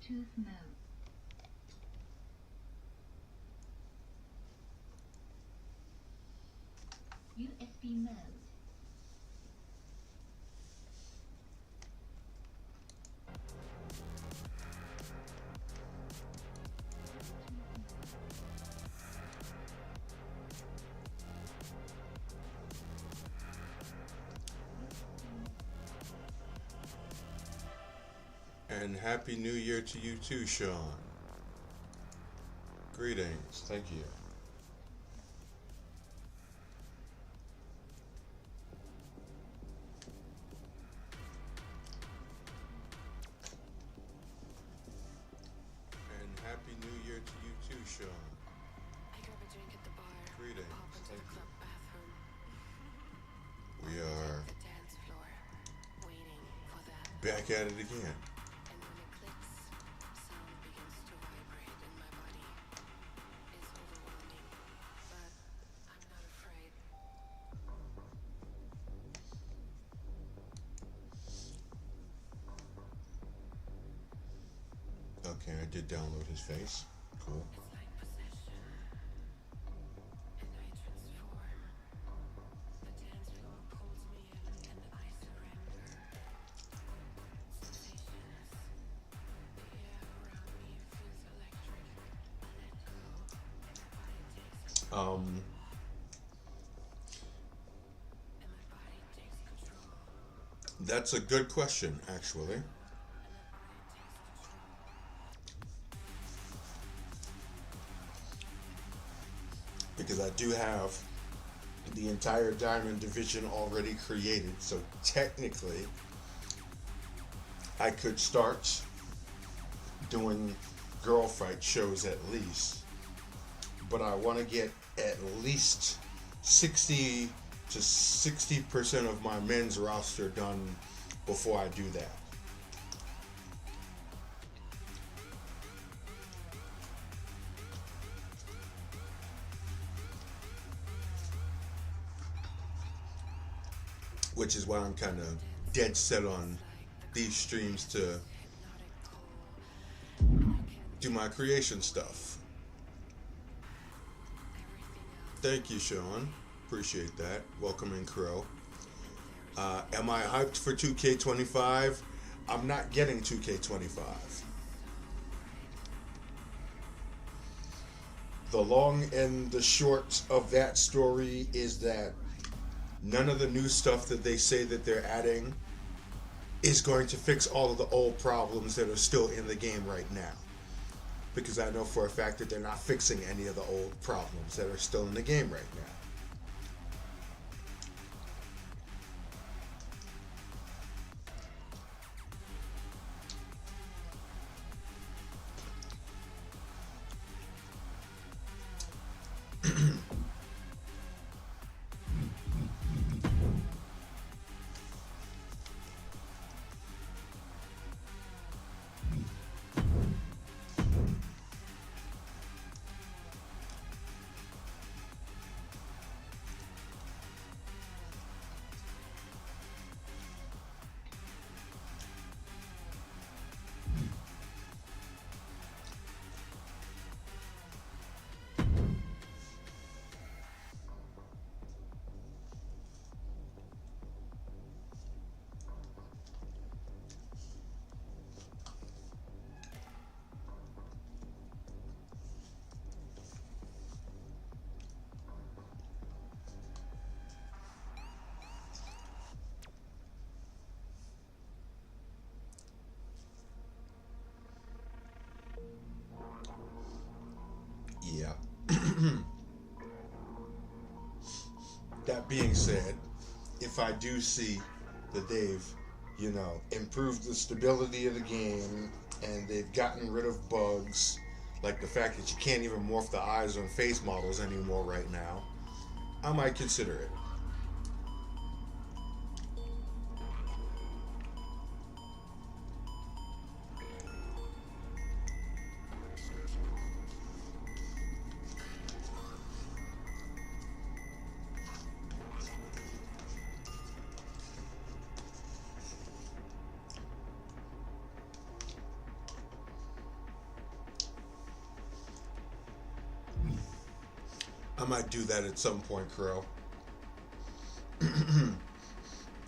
Bluetooth mode. USB mode. And Happy New Year to you too, Sean. Greetings. Thank you. And Happy New Year to you too, Sean. I grab a drink at the bar. Greetings. Hop into Thank the club bathroom. We At are the dance floor, waiting for that. back at it again. And when it clicks, sound begins to vibrate in my body. It's overwhelming, but I'm not afraid. Okay, I did download his face. Cool. It's like possession, and I transform. The dance floor pulls me in, and I surrender. Sensations. The air around me feels electric. I let go, and my body takes control. And my body takes control. That's a good question, actually. And my body takes control. Because I do have the entire Diamond Division already created, so technically I could start doing girl fight shows at least, but I want to get at least 60 to 60% of my men's roster done before I do that. Which is why I'm kind of dead set on these streams to do my creation stuff. Thank you, Sean. Appreciate that. Welcome in, Crow. Am I hyped for 2K25? I'm not getting 2K25. The long and the short of that story is that none of the new stuff that they say that they're adding is going to fix all of the old problems that are still in the game right now. Because I know for a fact that they're not fixing any of the old problems that are still in the game right now. Yeah. That being said, if I do see that they've, improved the stability of the game and they've gotten rid of bugs, like the fact that you can't even morph the eyes on face models anymore right now, I might consider it. I might do that at some point, Crow.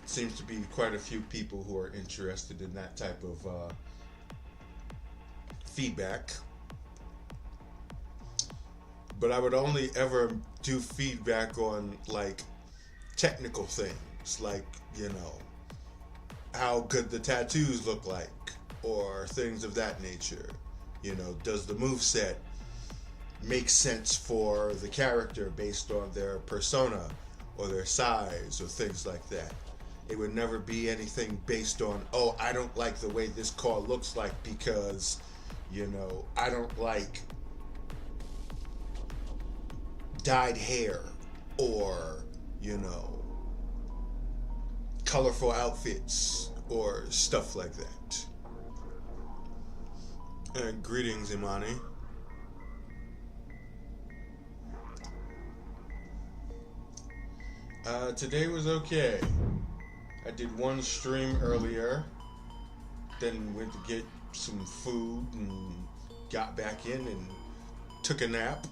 Seems to be quite a few people who are interested in that type of feedback. But I would only ever do feedback on like technical things, like, you know, how good the tattoos look like, or things of that nature. You know, does the moveset make sense for the character based on their persona or their size or things like that. It would never be anything based on, oh, I don't like the way this car looks like because, you know, I don't like dyed hair or, you know, colorful outfits or stuff like that. And greetings, Imani. Today was okay. I did one stream earlier, then went to get some food and got back in and took a nap.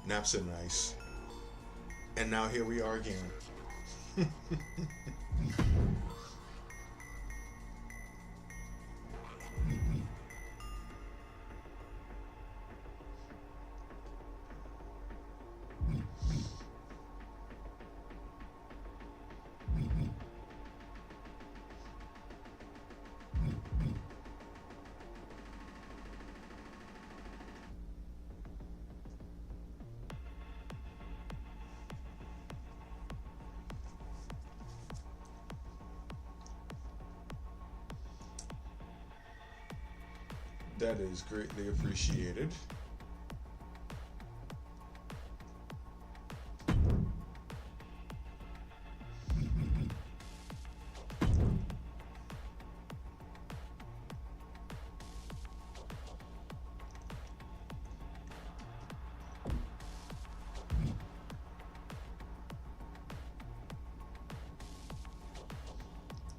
Naps are nice. And now here we are again. That is greatly appreciated.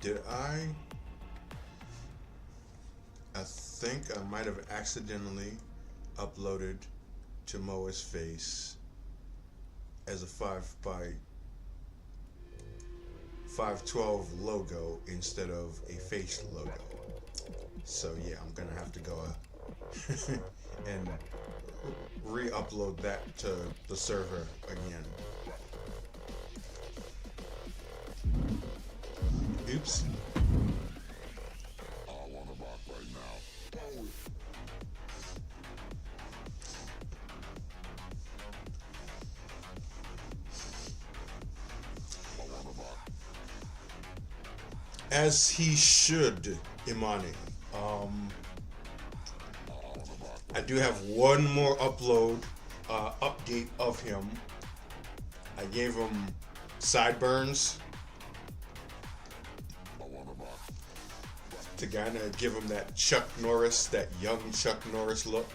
Did I think I might have accidentally uploaded Timoa's face as a 5x512 logo instead of a face logo. So yeah, I'm gonna have to go and re-upload that to the server again. Oops. As he should, Imani. I do have one more update of him. I gave him sideburns to kind of give him that Chuck Norris, that young Chuck Norris look.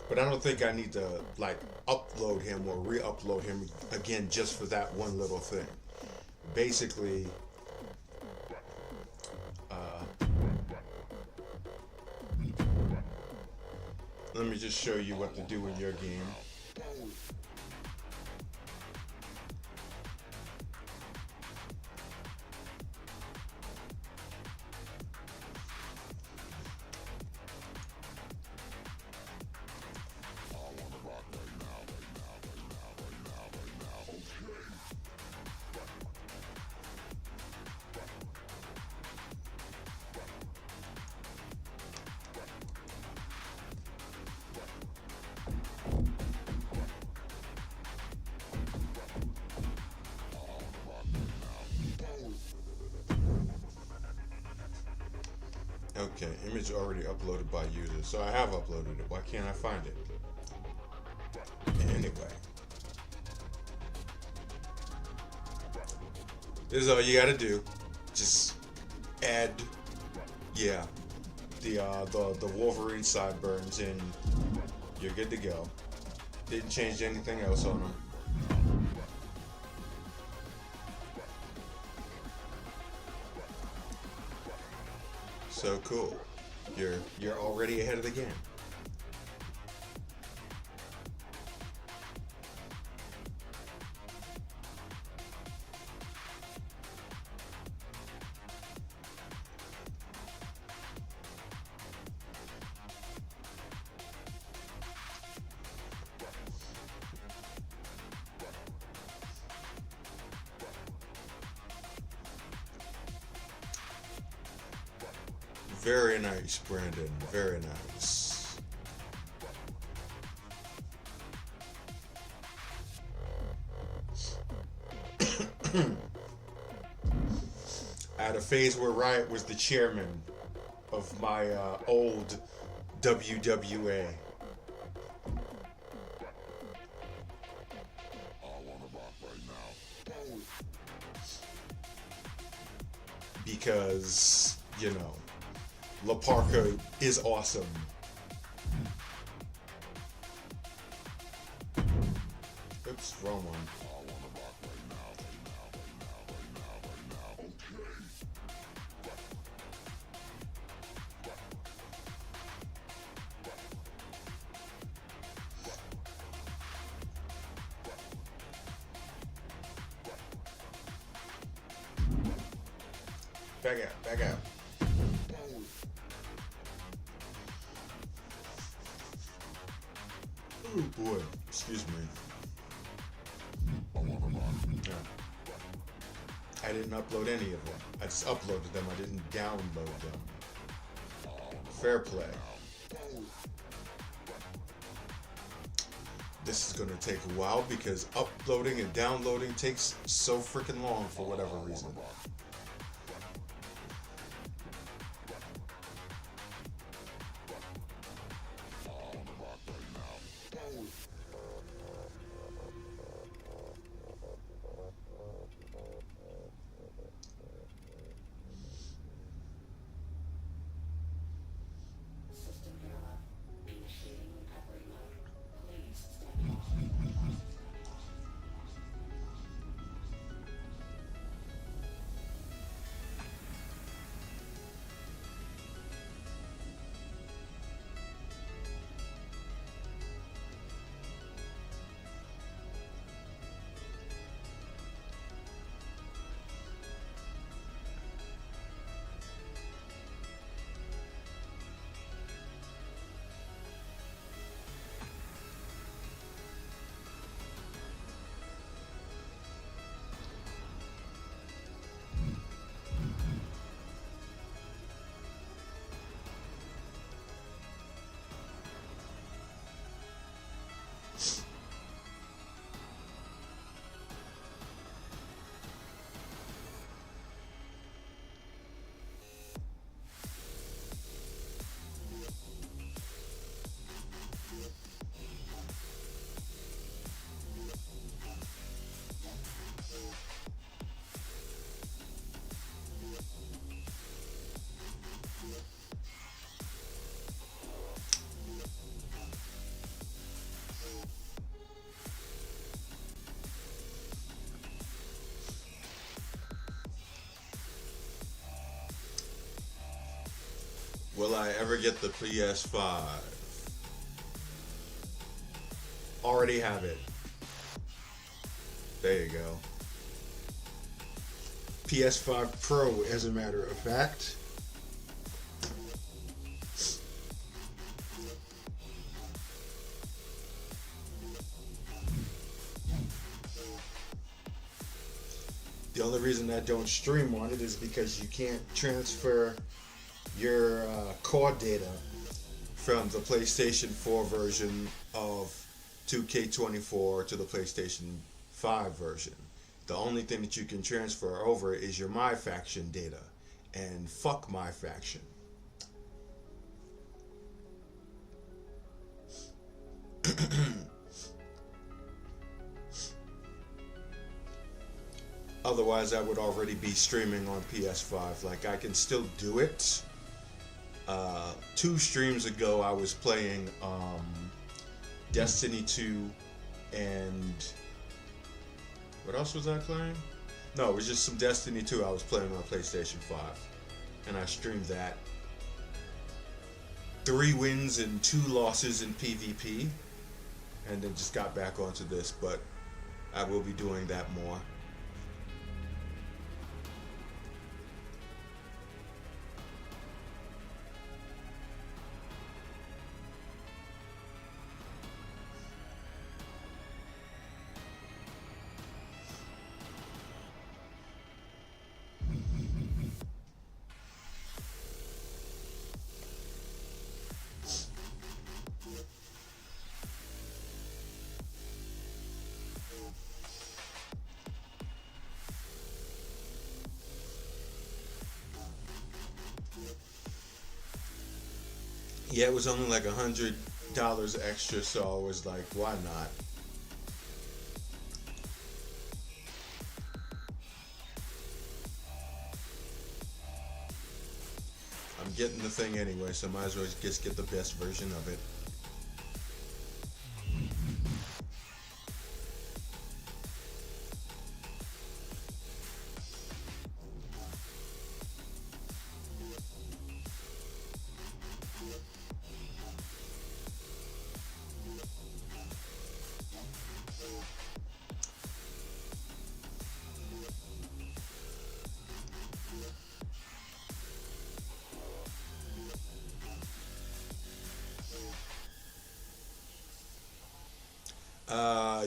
But I don't think I need to like upload him or re-upload him again just for that one little thing. Basically, let me just show you what to do in your game. Okay, image already uploaded by user. So I have uploaded it. Why can't I find it? Anyway. This is all you gotta do. Just add, yeah, the Wolverine sideburns and you're good to go. Didn't change anything else on them. So cool. You're already ahead of the game. Very nice, Brandon. Very nice. I had a phase where Riot was the chairman of my old WWA. Because, you know, La Parka is awesome. Oops, wrong one. Back out, back out. Oh boy, excuse me. Yeah. I didn't upload any of them. I just uploaded them, I didn't download them. Fair play. This is gonna take a while because uploading and downloading takes so freaking long for whatever reason. Will I ever get the PS5? Already have it. There you go. PS5 Pro, as a matter of fact. The only reason I don't stream on it is because you can't transfer your core data from the PlayStation 4 version of 2K24 to the PlayStation 5 version. The only thing that you can transfer over is your My Faction data. And fuck My Faction. Otherwise, I would already be streaming on PS5. Like, I can still do it. 2 streams ago, I was playing Destiny 2 and what else was I playing? No, it was just some Destiny 2 I was playing on PlayStation 5, and I streamed that. 3 wins and 2 losses in PvP, and then just got back onto this, but I will be doing that more. Yeah, it was only like $100 extra, so I was like, why not? I'm getting the thing anyway, so might as well just get the best version of it.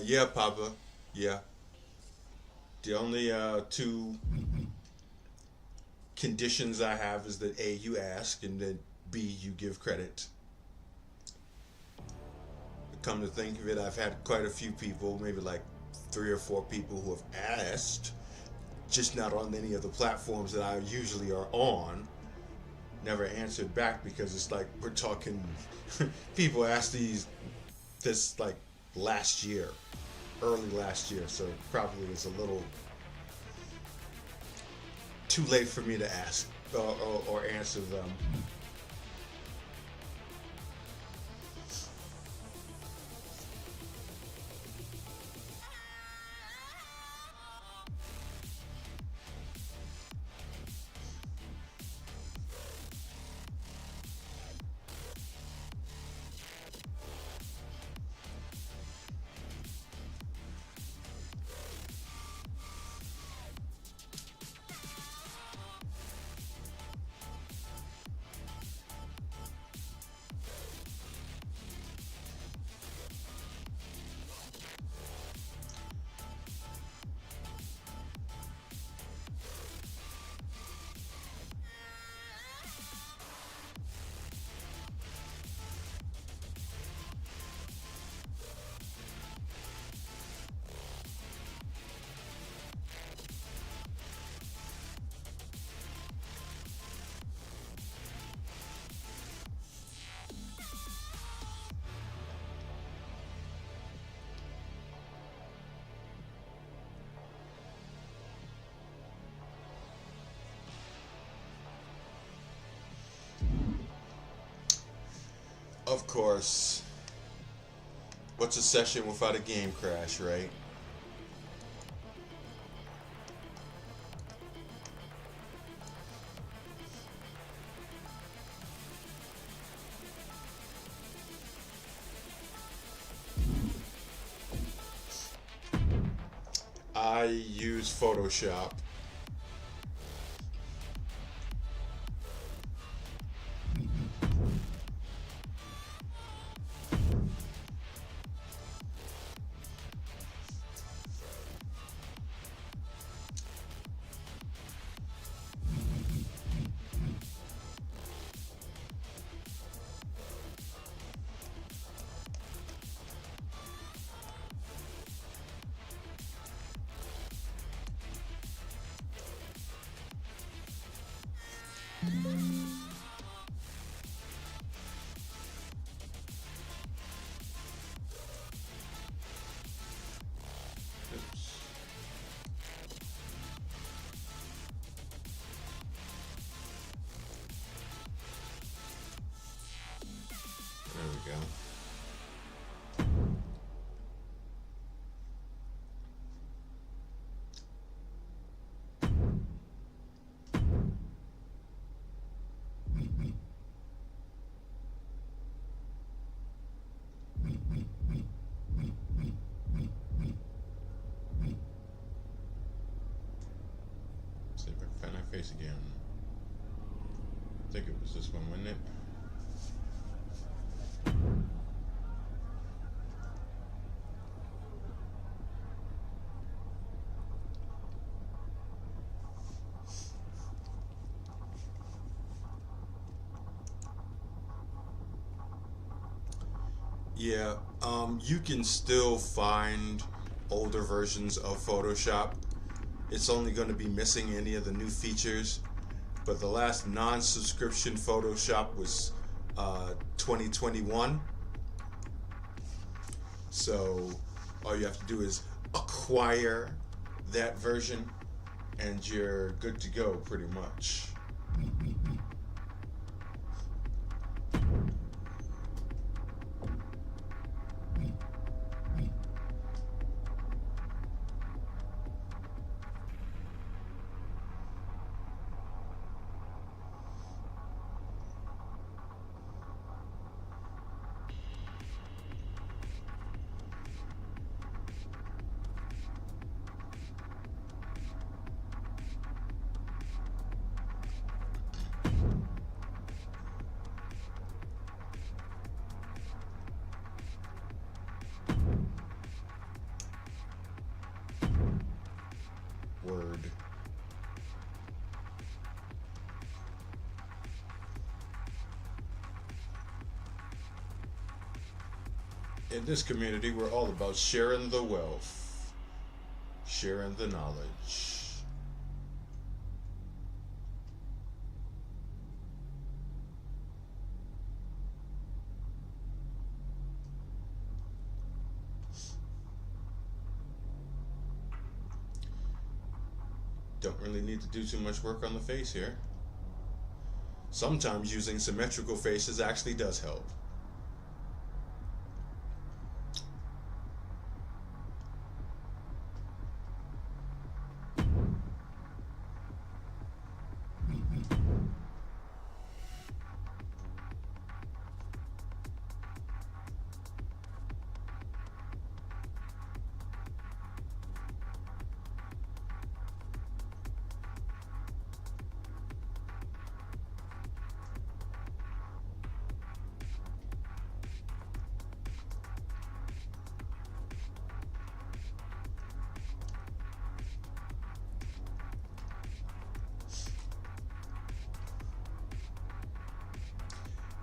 Yeah, Papa. Yeah. The only two conditions I have is that A, you ask, and that B, you give credit. Come to think of it, I've had quite a few people, maybe like 3 or 4 people who have asked, just not on any of the platforms that I usually are on. Never answered back because it's like we're talking. People asked this like last year, early last year, so probably it's a little too late for me to ask or answer them. Of course, what's a session without a game crash, right? I use Photoshop. Oops. There we go. See if I can find that face again. I think it was this one, wasn't it? Yeah, you can still find older versions of Photoshop. It's only going to be missing any of the new features. But the last non-subscription Photoshop was 2021. So all you have to do is acquire that version and you're good to go pretty much. Word. In this community, we're all about sharing the wealth, sharing the knowledge. Don't really need to do too much work on the face here. Sometimes using symmetrical faces actually does help.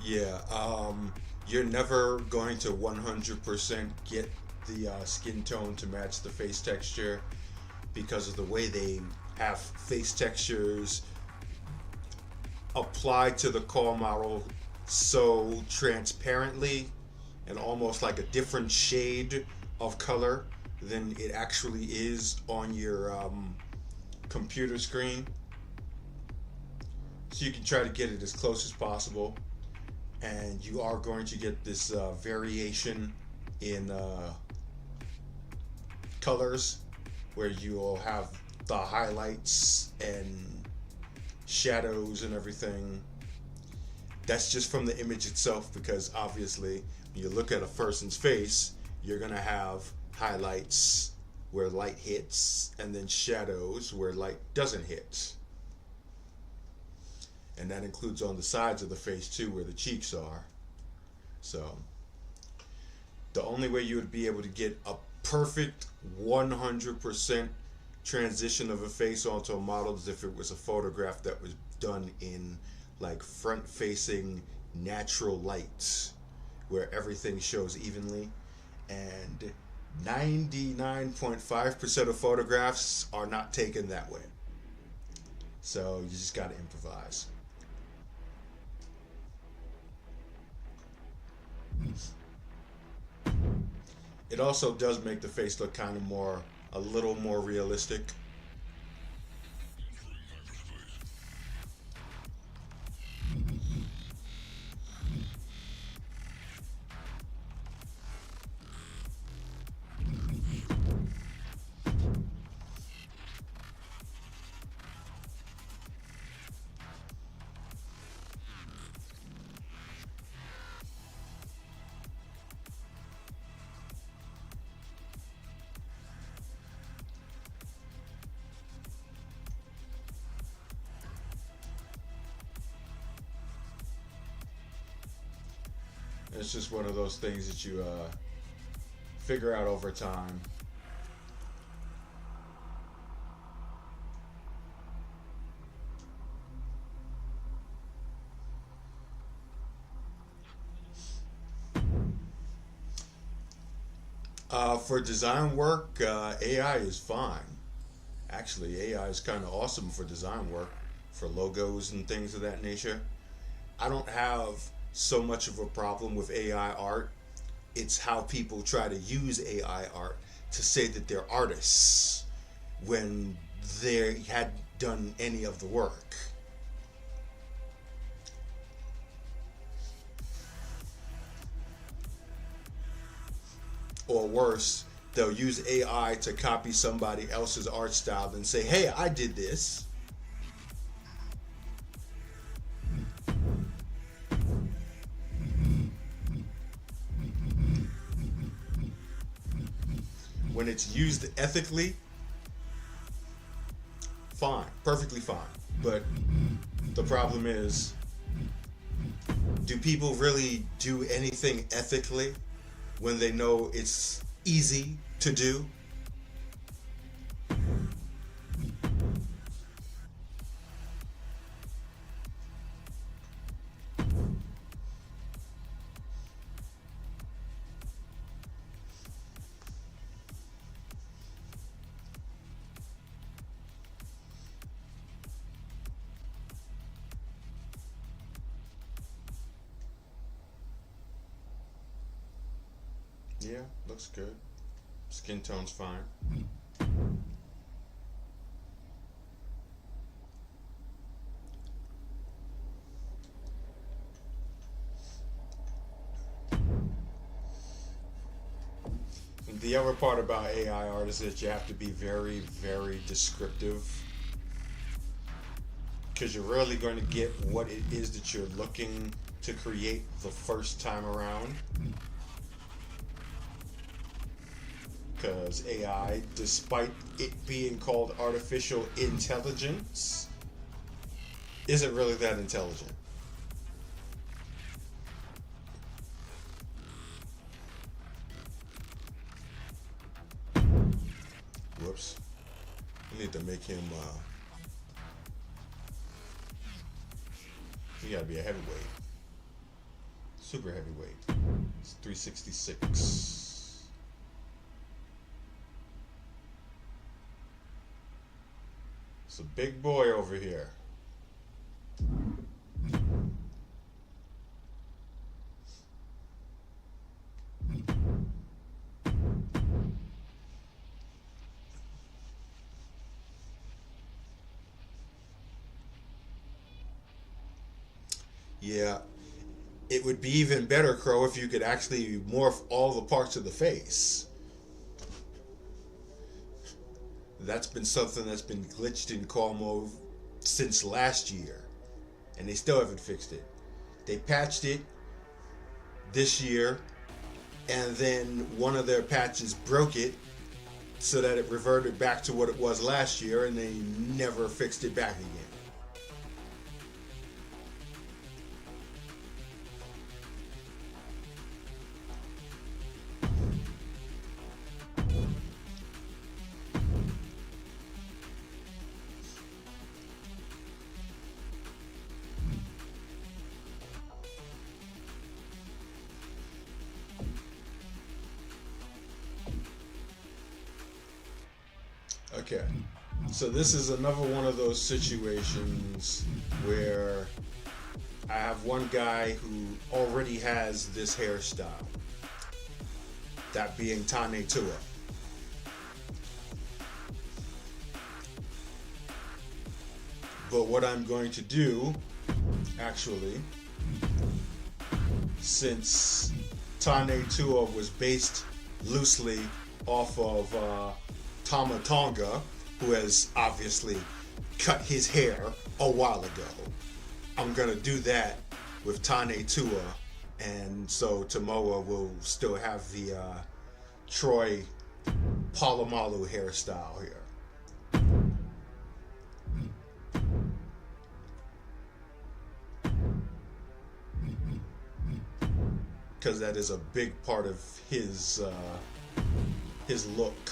Yeah, you're never going to 100% get the skin tone to match the face texture because of the way they have face textures applied to the core model so transparently and almost like a different shade of color than it actually is on your computer screen. So you can try to get it as close as possible, and you are going to get this variation in colors where you'll have the highlights and shadows and everything. That's just from the image itself, because obviously when you look at a person's face, you're gonna have highlights where light hits and then shadows where light doesn't hit. And that includes on the sides of the face too, where the cheeks are. So the only way you would be able to get a perfect 100% transition of a face onto a model is if it was a photograph that was done in like front facing natural lights where everything shows evenly, and 99.5% of photographs are not taken that way. So you just got to improvise. It also does make the face look kind of a little more realistic. It's just one of those things that you figure out over time. For design work, AI is fine. Actually, AI is kind of awesome for design work, for logos and things of that nature. I don't have so much of a problem with AI art. It's how people try to use AI art to say that they're artists when they hadn't done any of the work. Or worse, they'll use AI to copy somebody else's art style and say, hey, I did this. When it's used ethically, fine, perfectly fine. But the problem is, do people really do anything ethically when they know it's easy to do? Yeah, looks good. Skin tone's fine. The other part about AI art is that you have to be very, very descriptive, because you're rarely going to get what it is that you're looking to create the first time around. Because AI, despite it being called artificial intelligence, isn't really that intelligent. Whoops. I need to make him, he gotta be a heavyweight. Super heavyweight. It's 366. It's a big boy over here. Yeah, it would be even better, Crow, if you could actually morph all the parts of the face. That's been something that's been glitched in call mode since last year, and they still haven't fixed it. They patched it this year, and then one of their patches broke it so that it reverted back to what it was last year, and they never fixed it back again. Okay, so this is another one of those situations where I have one guy who already has this hairstyle, that being Tane Tua. But what I'm going to do, actually, since Tane Tua was based loosely off of Tama Tonga, who has obviously cut his hair a while ago, I'm gonna do that with Tane Tua, and so Timoa will still have the Troy Polamalu hairstyle here. Because that is a big part of his look.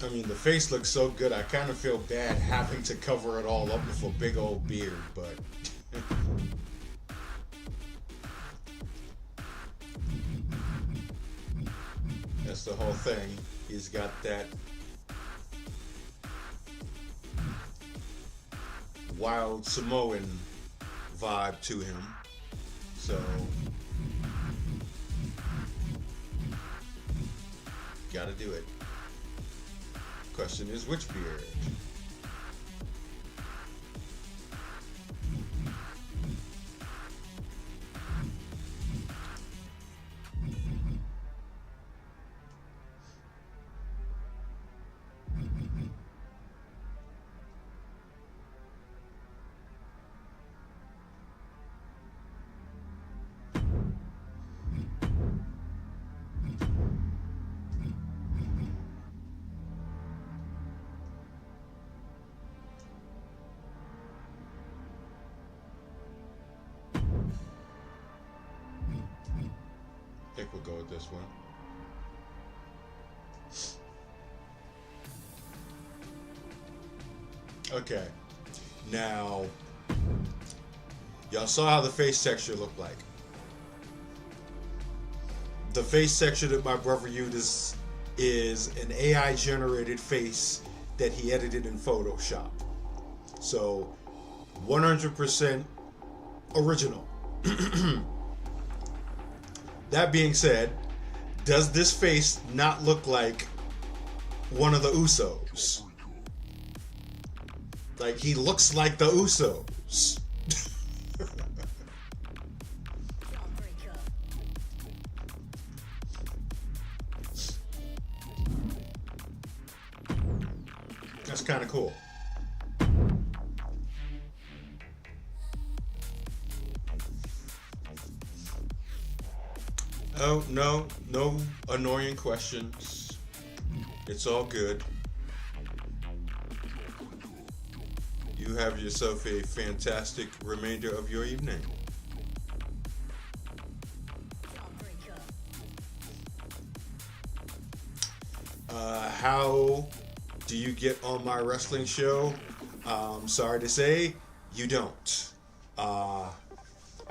I mean, the face looks so good, I kind of feel bad having to cover it all up with a big old beard, but... That's the whole thing. He's got that wild Samoan vibe to him. So, gotta do it. Question is, which beard? I think we'll go with this one. Okay. Now, y'all saw how the face texture looked like. The face texture that my brother used is an AI generated face that he edited in Photoshop. So, 100% original. That being said, does this face not look like one of the Usos? Like, he looks like the Usos. That's kind of cool. Oh, no annoying questions. It's all good. You have yourself a fantastic remainder of your evening. How do you get on my wrestling show? Sorry to say, you don't. I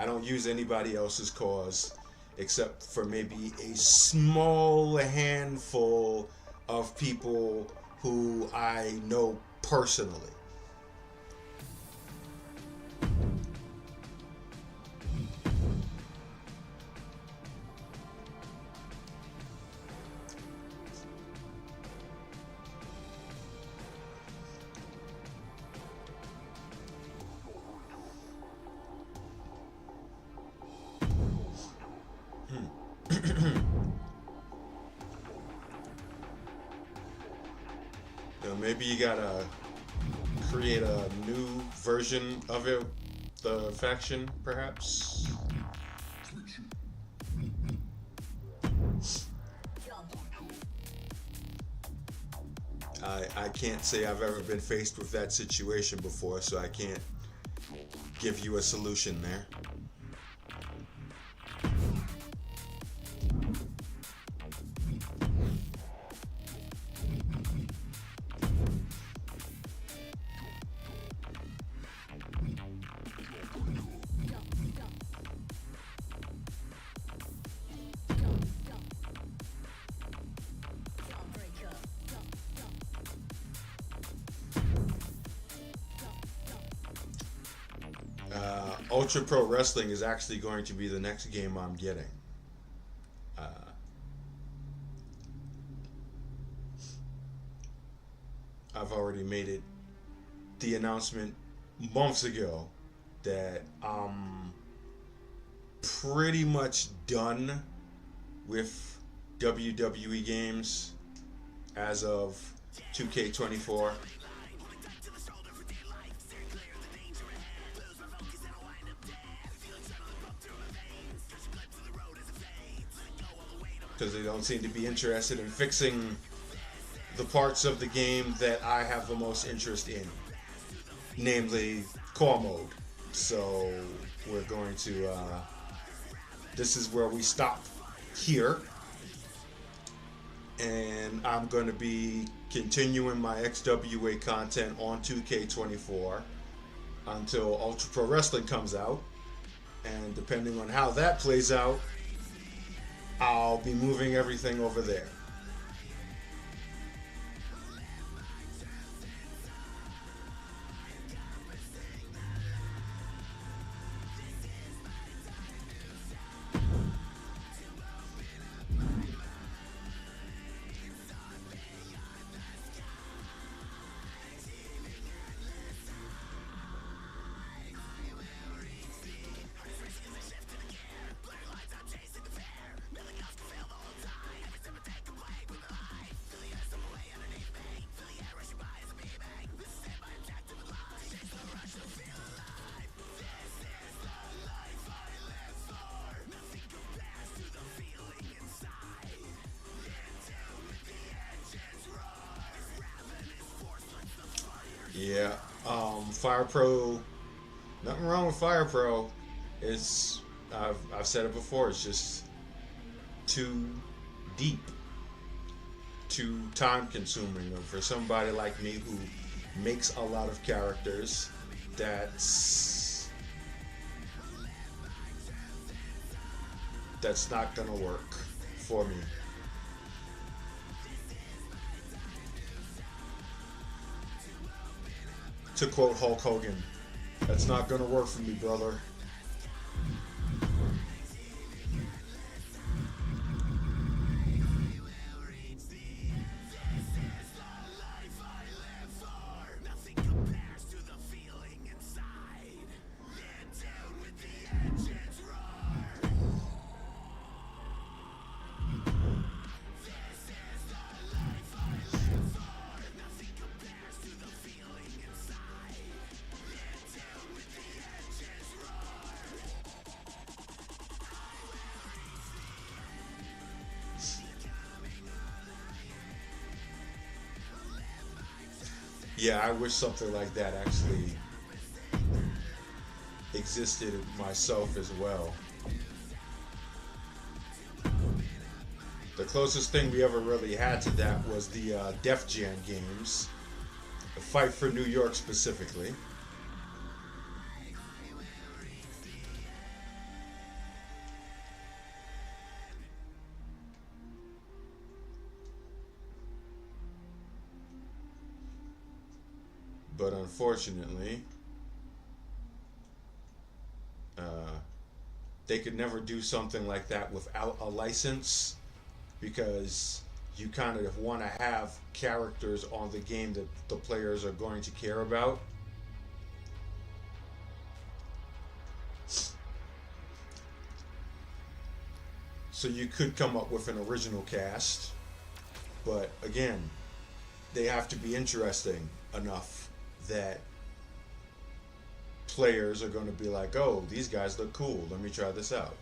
don't use anybody else's cause except for maybe a small handful of people who I know personally. Maybe you gotta create a new version of it, the faction, perhaps. I can't say I've ever been faced with that situation before, so I can't give you a solution there. Ultra Pro Wrestling is actually going to be the next game I'm getting. I've already made it the announcement months ago that I'm pretty much done with WWE games as of 2K24. Because they don't seem to be interested in fixing the parts of the game that I have the most interest in, namely core mode. So we're going to, this is where we stop here. and I'm going to be continuing my XWA content on 2K24 until Ultra Pro Wrestling comes out. And depending on how that plays out, I'll be moving everything over there. Yeah, Fire Pro. Nothing wrong with Fire Pro. It's I've said it before. It's just too deep, too time consuming. And for somebody like me who makes a lot of characters, that's not gonna work for me. To quote Hulk Hogan, that's not gonna work for me, brother. Yeah, I wish something like that actually existed myself as well. The closest thing we ever really had to that was the Def Jam games, the Fight for New York specifically. But unfortunately, they could never do something like that without a license, because you kind of want to have characters on the game that the players are going to care about. So you could come up with an original cast, but again, they have to be interesting enough that players are going to be like, oh, these guys look cool, let me try this out.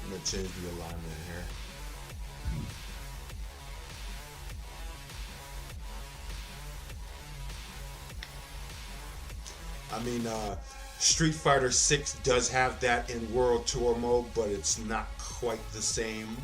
I'm going to change the alignment here. I mean, Street Fighter 6 does have that in World Tour mode, but it's not quite the same.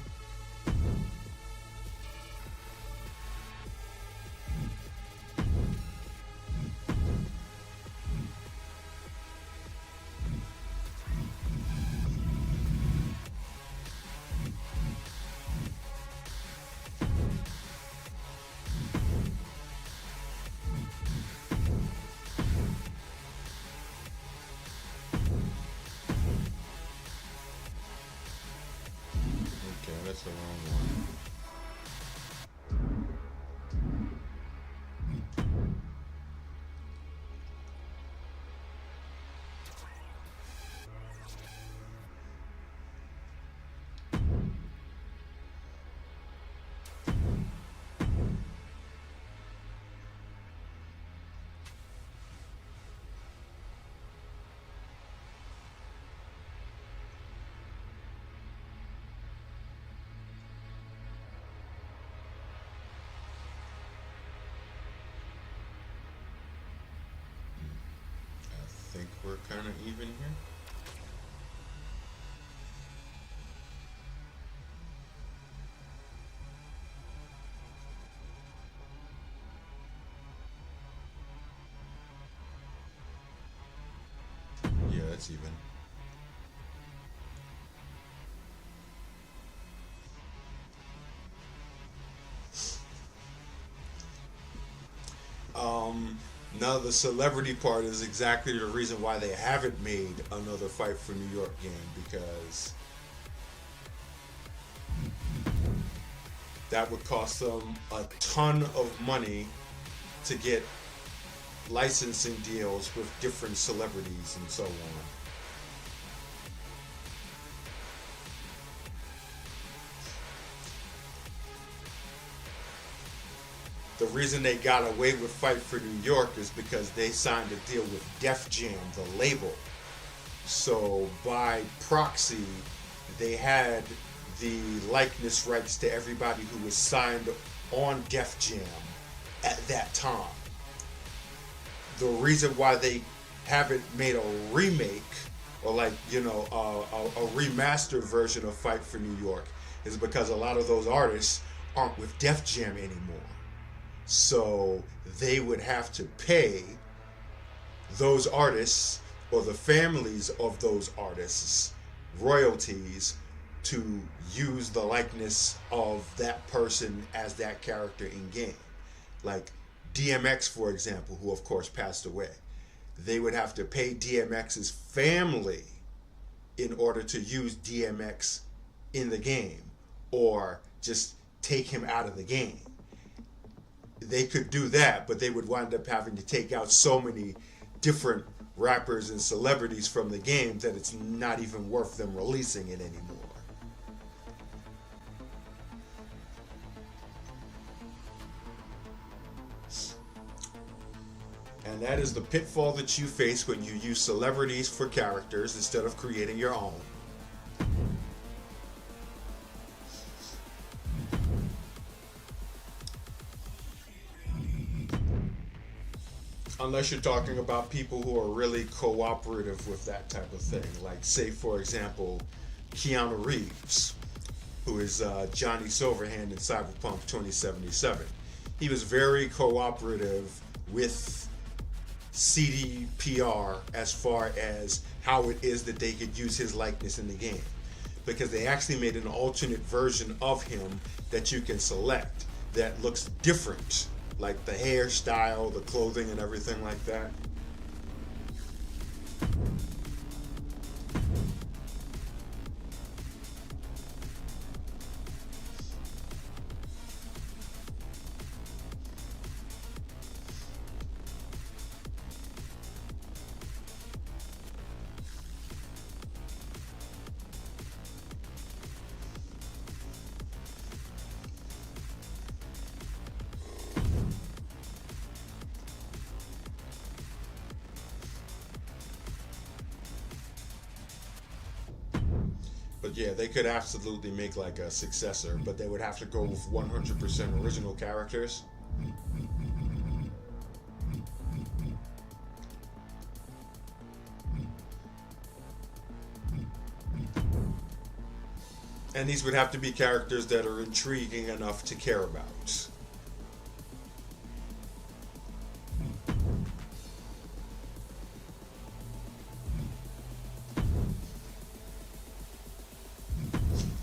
we're kind of even here. Yeah, that's even. Now the celebrity part is exactly the reason why they haven't made another Fight for New York game, because that would cost them a ton of money to get licensing deals with different celebrities and so on. The reason they got away with Fight for New York is because they signed a deal with Def Jam, the label. So by proxy, they had the likeness rights to everybody who was signed on Def Jam at that time. The reason why they haven't made a remake or like, a remastered version of Fight for New York is because a lot of those artists aren't with Def Jam anymore. So they would have to pay those artists or the families of those artists royalties to use the likeness of that person as that character in game. Like DMX, for example, who of course passed away. They would have to pay DMX's family in order to use DMX in the game or just take him out of the game. They could do that, but they would wind up having to take out so many different rappers and celebrities from the game that it's not even worth them releasing it anymore. And that is the pitfall that you face when you use celebrities for characters instead of creating your own. Unless you're talking about people who are really cooperative with that type of thing. Like, say, for example, Keanu Reeves, who is Johnny Silverhand in Cyberpunk 2077. He was very cooperative with CDPR as far as how it is that they could use his likeness in the game. Because they actually made an alternate version of him that you can select that looks different. Like the hairstyle, the clothing, and everything like that. But yeah, they could absolutely make like a successor, but they would have to go with 100% original characters. And these would have to be characters that are intriguing enough to care about.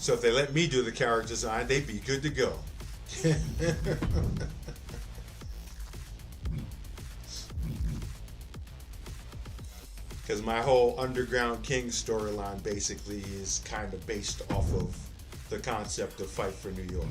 So if they let me do the character design, they'd be good to go. Because my whole Underground King storyline basically is kind of based off of the concept of Fight for New York.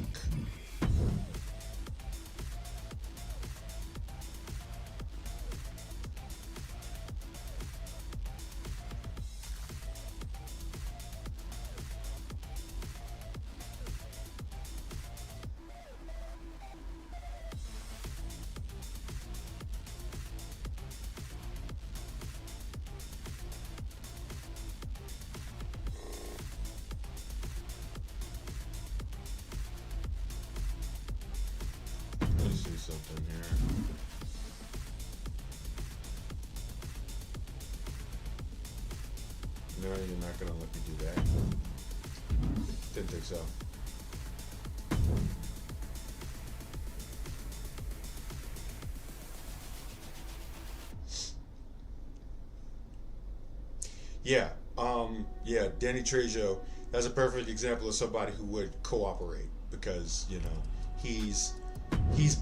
Let's see something here. No, you're not gonna let me do that. Didn't think so. Yeah, yeah, Danny Trejo. That's a perfect example of somebody who would cooperate because he's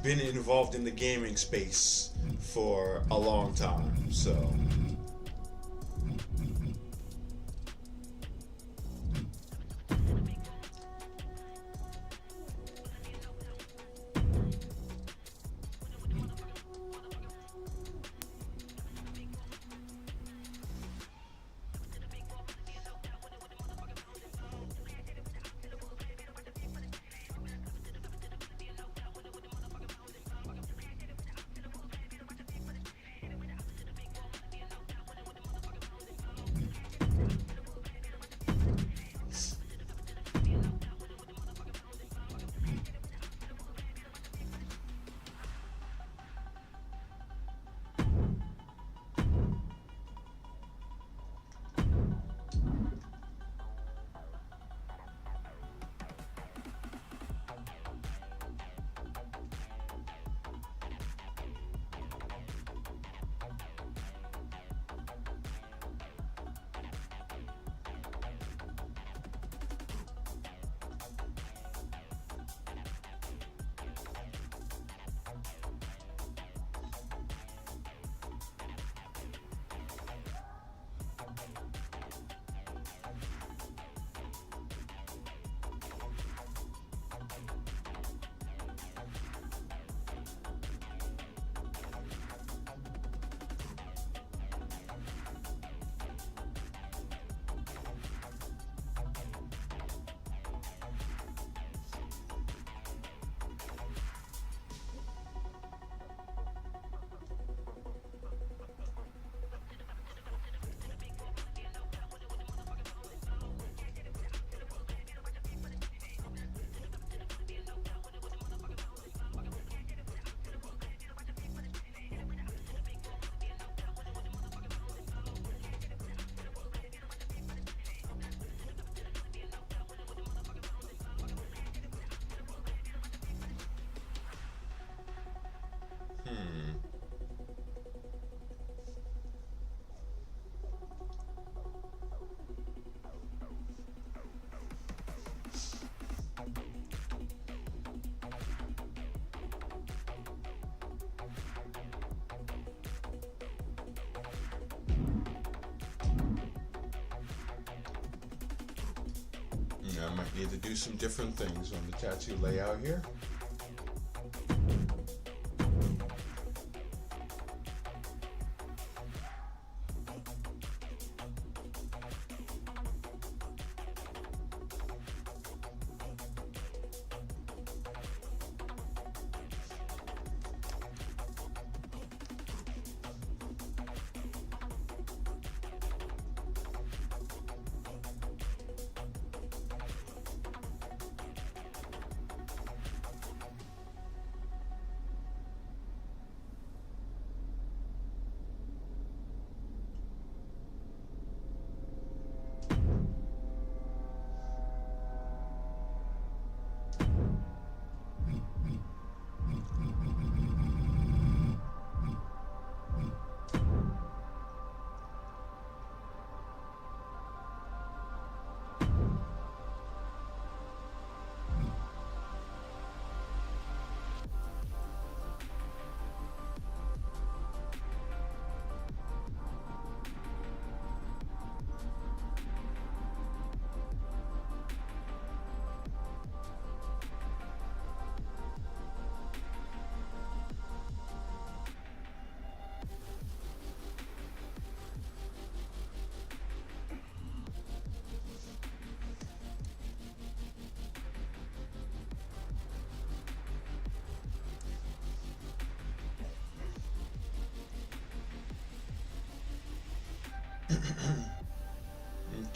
been involved in the gaming space for a long time. So I might need to do some different things on the tattoo layout here.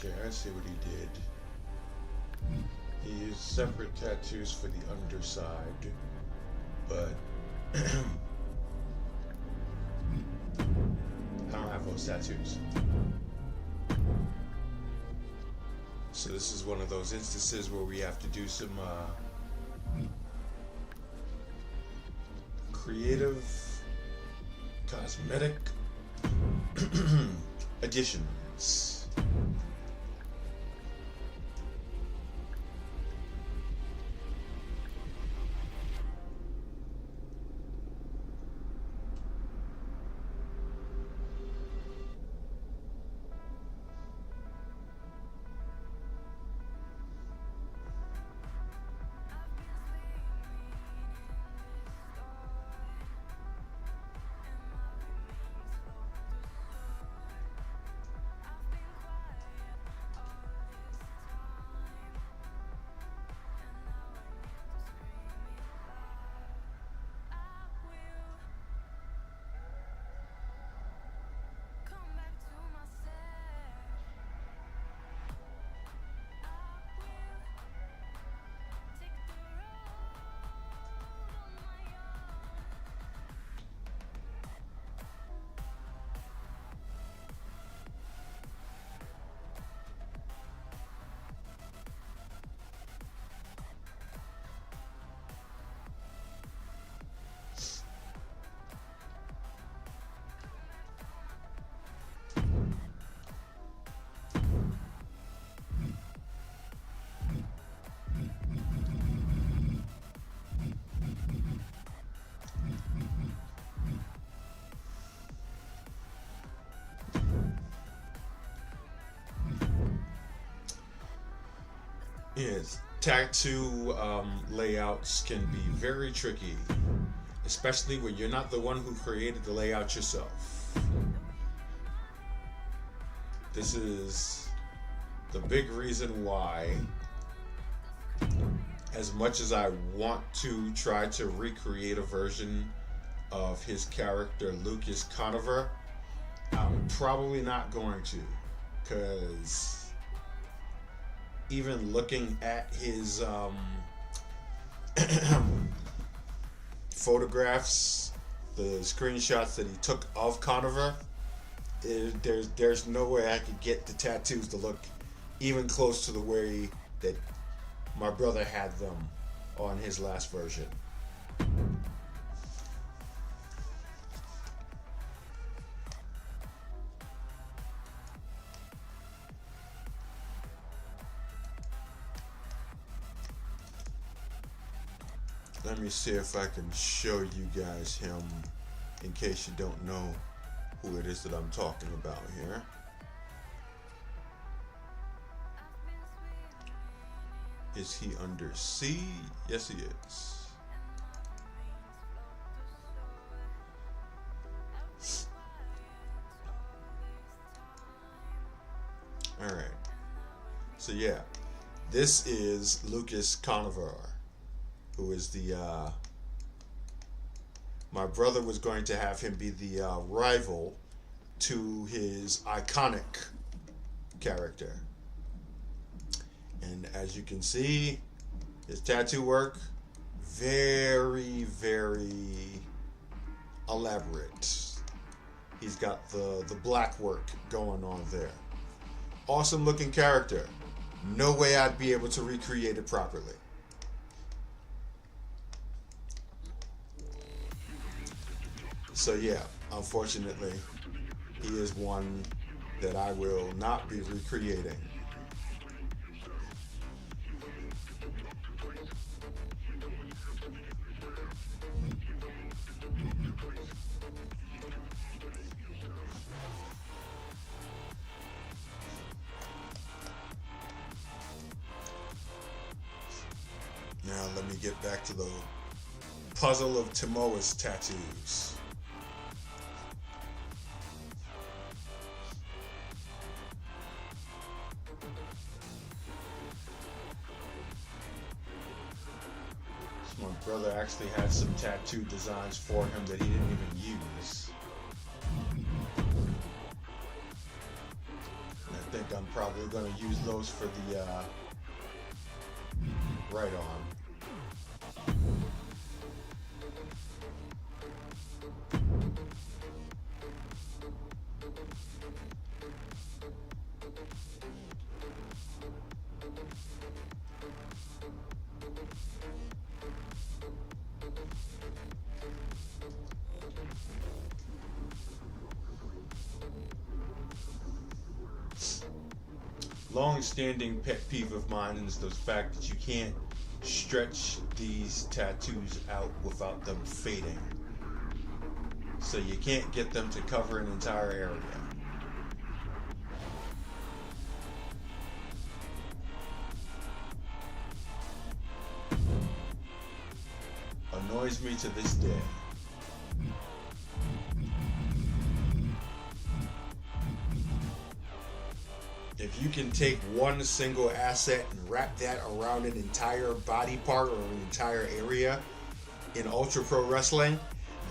Okay, I see what he did. He used separate tattoos for the underside, but I don't have those tattoos. So this is one of those instances where we have to do some creative cosmetic additions. Yes, tattoo layouts can be very tricky, especially when you're not the one who created the layout yourself. This is the big reason why, as much as I want to try to recreate a version of his character Lucas Conover, I'm probably not going to, because even looking at his photographs, the screenshots that he took of Conover, there's no way I could get the tattoos to look even close to the way that my brother had them on his last version. Let me see if I can show you guys him in case you don't know who it is that I'm talking about here. Is he under C? Yes, he is. All right. So yeah, this is Lucas Conover, who is the my brother was going to have him be the rival to his iconic character. And as you can see, his tattoo work, very, very elaborate. He's got the black work going on there. Awesome looking character. No way I'd be able to recreate it properly. So yeah, unfortunately, he is one that I will not be recreating. Now let me get back to the puzzle of Timoa's tattoos. So my brother actually had some tattoo designs for him that he didn't even use. And I think I'm probably going to use those for the right arm. long-standing pet peeve of mine is the fact that you can't stretch these tattoos out without them fading. So you can't get them to cover an entire area. Annoys me to this day. If you can take one single asset and wrap that around an entire body part or an entire area in Ultra Pro Wrestling,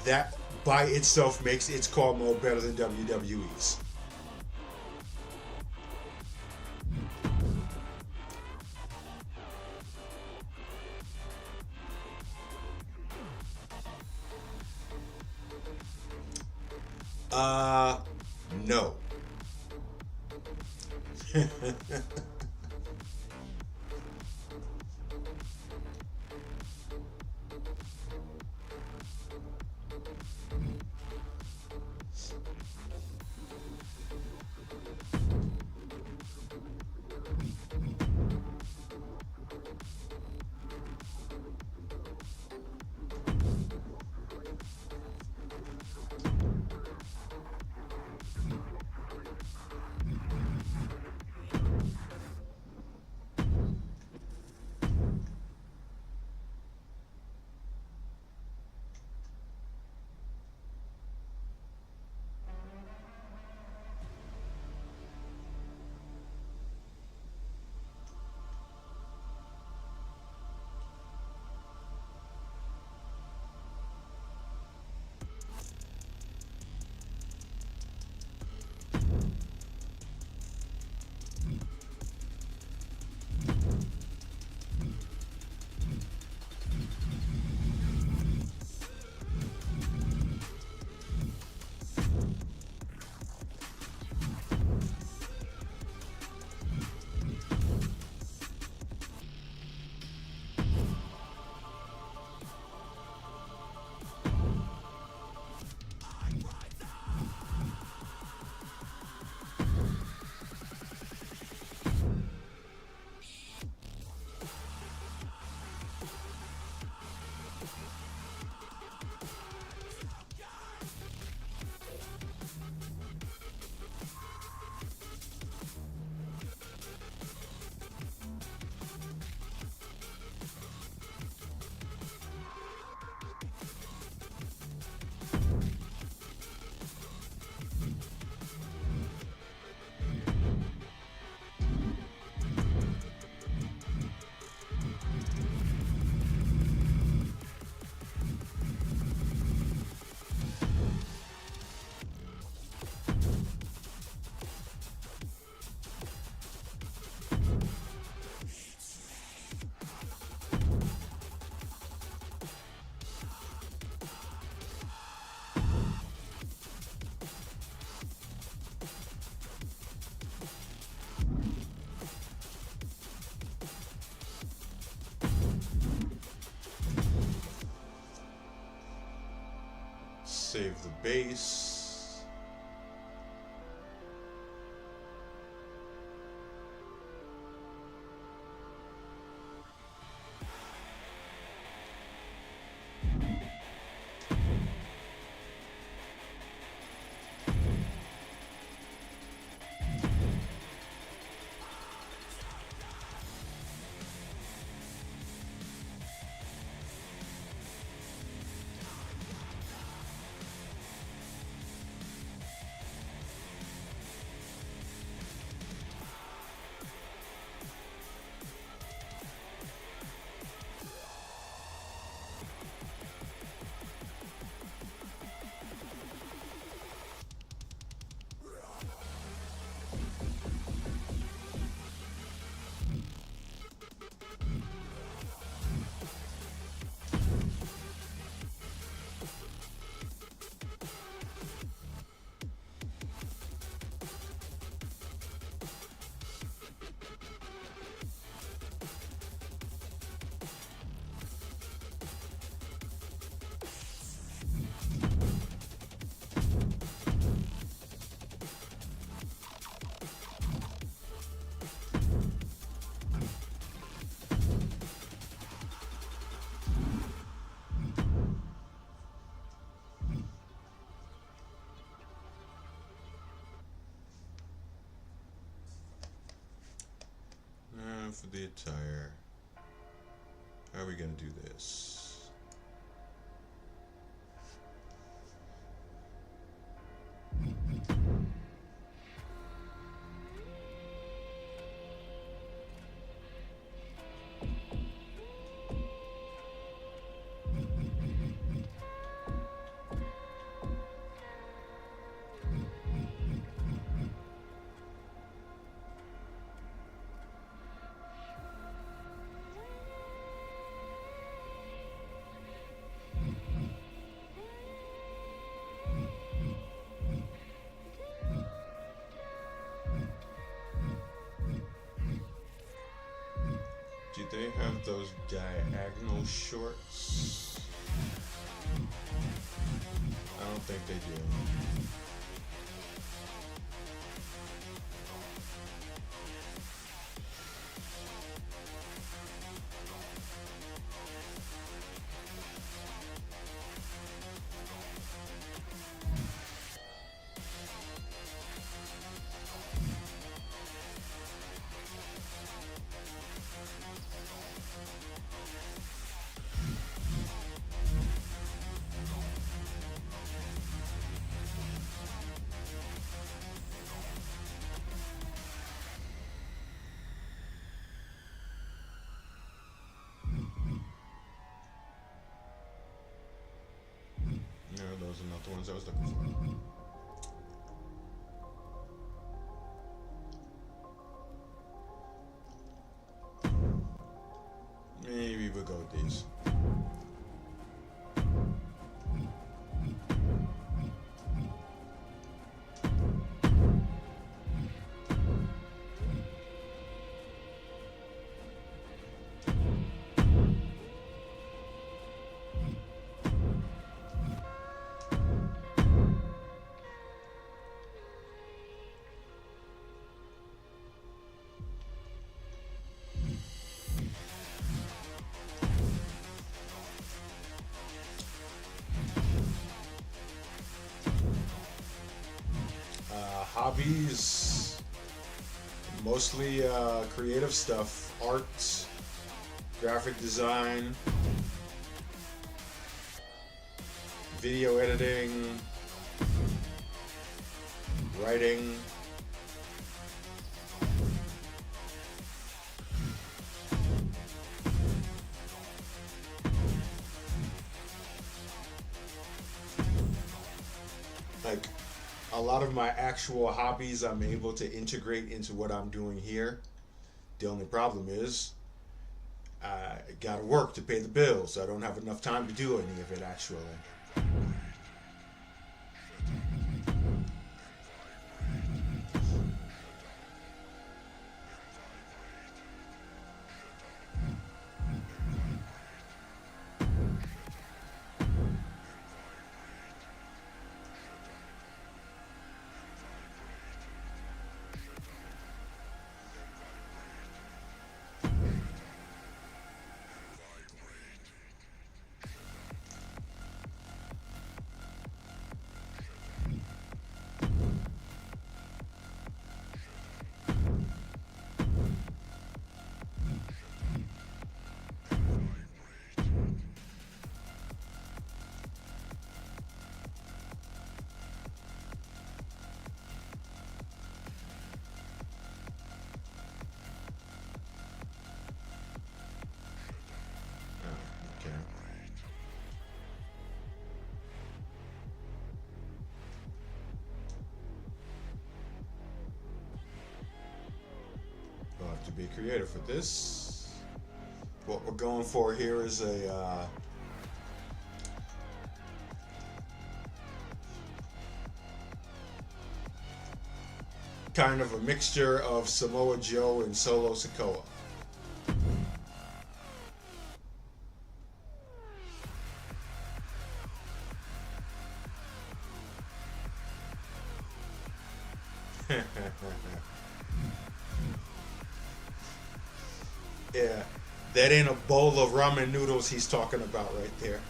that by itself makes its call mode better than WWE's. No. Save the base. for the attire. How are we gonna do this? Do they have those diagonal shorts? I don't think they do. No, those are not the ones I was looking for. Maybe we'll go with these. Hobbies, mostly creative stuff, art, graphic design, video editing, writing. Like, a lot of my actual hobbies I'm able to integrate into what I'm doing here. The only problem is I gotta work to pay the bills. I don't have enough time to do any of it actually. We'll have to be creative for this. What we're going for here is a kind of a mixture of Samoa Joe and Solo Sikoa. Yeah, that ain't a bowl of ramen noodles he's talking about right there.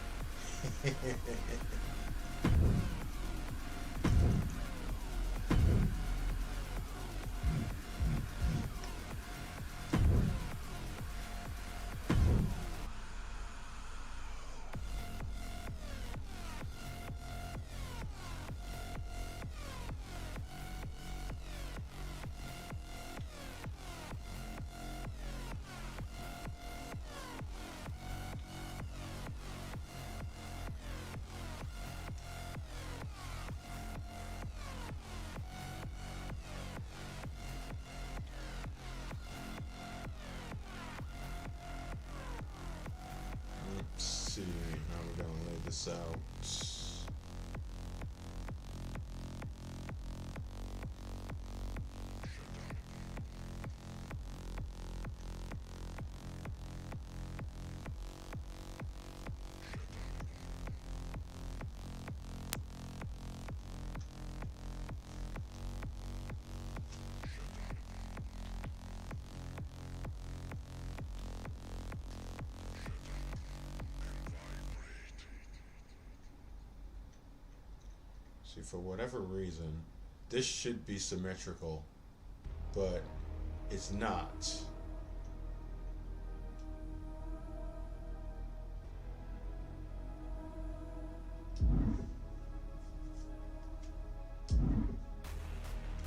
this out. See, for whatever reason, this should be symmetrical, but it's not.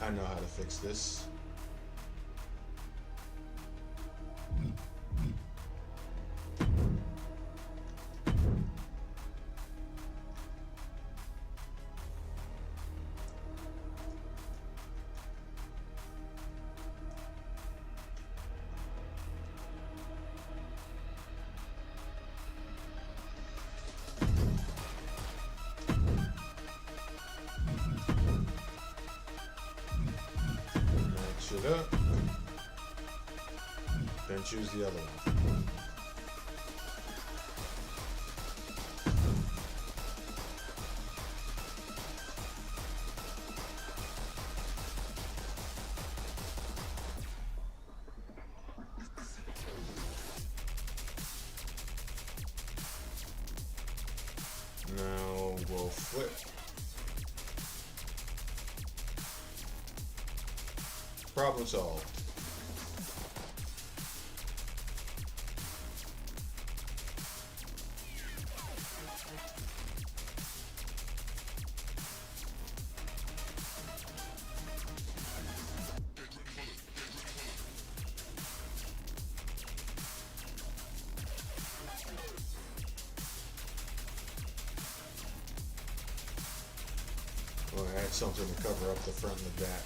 I know how to fix this. Match it up. Then choose the other one. Now we'll flip. Problem solved. We'll add something to cover up the front and the back.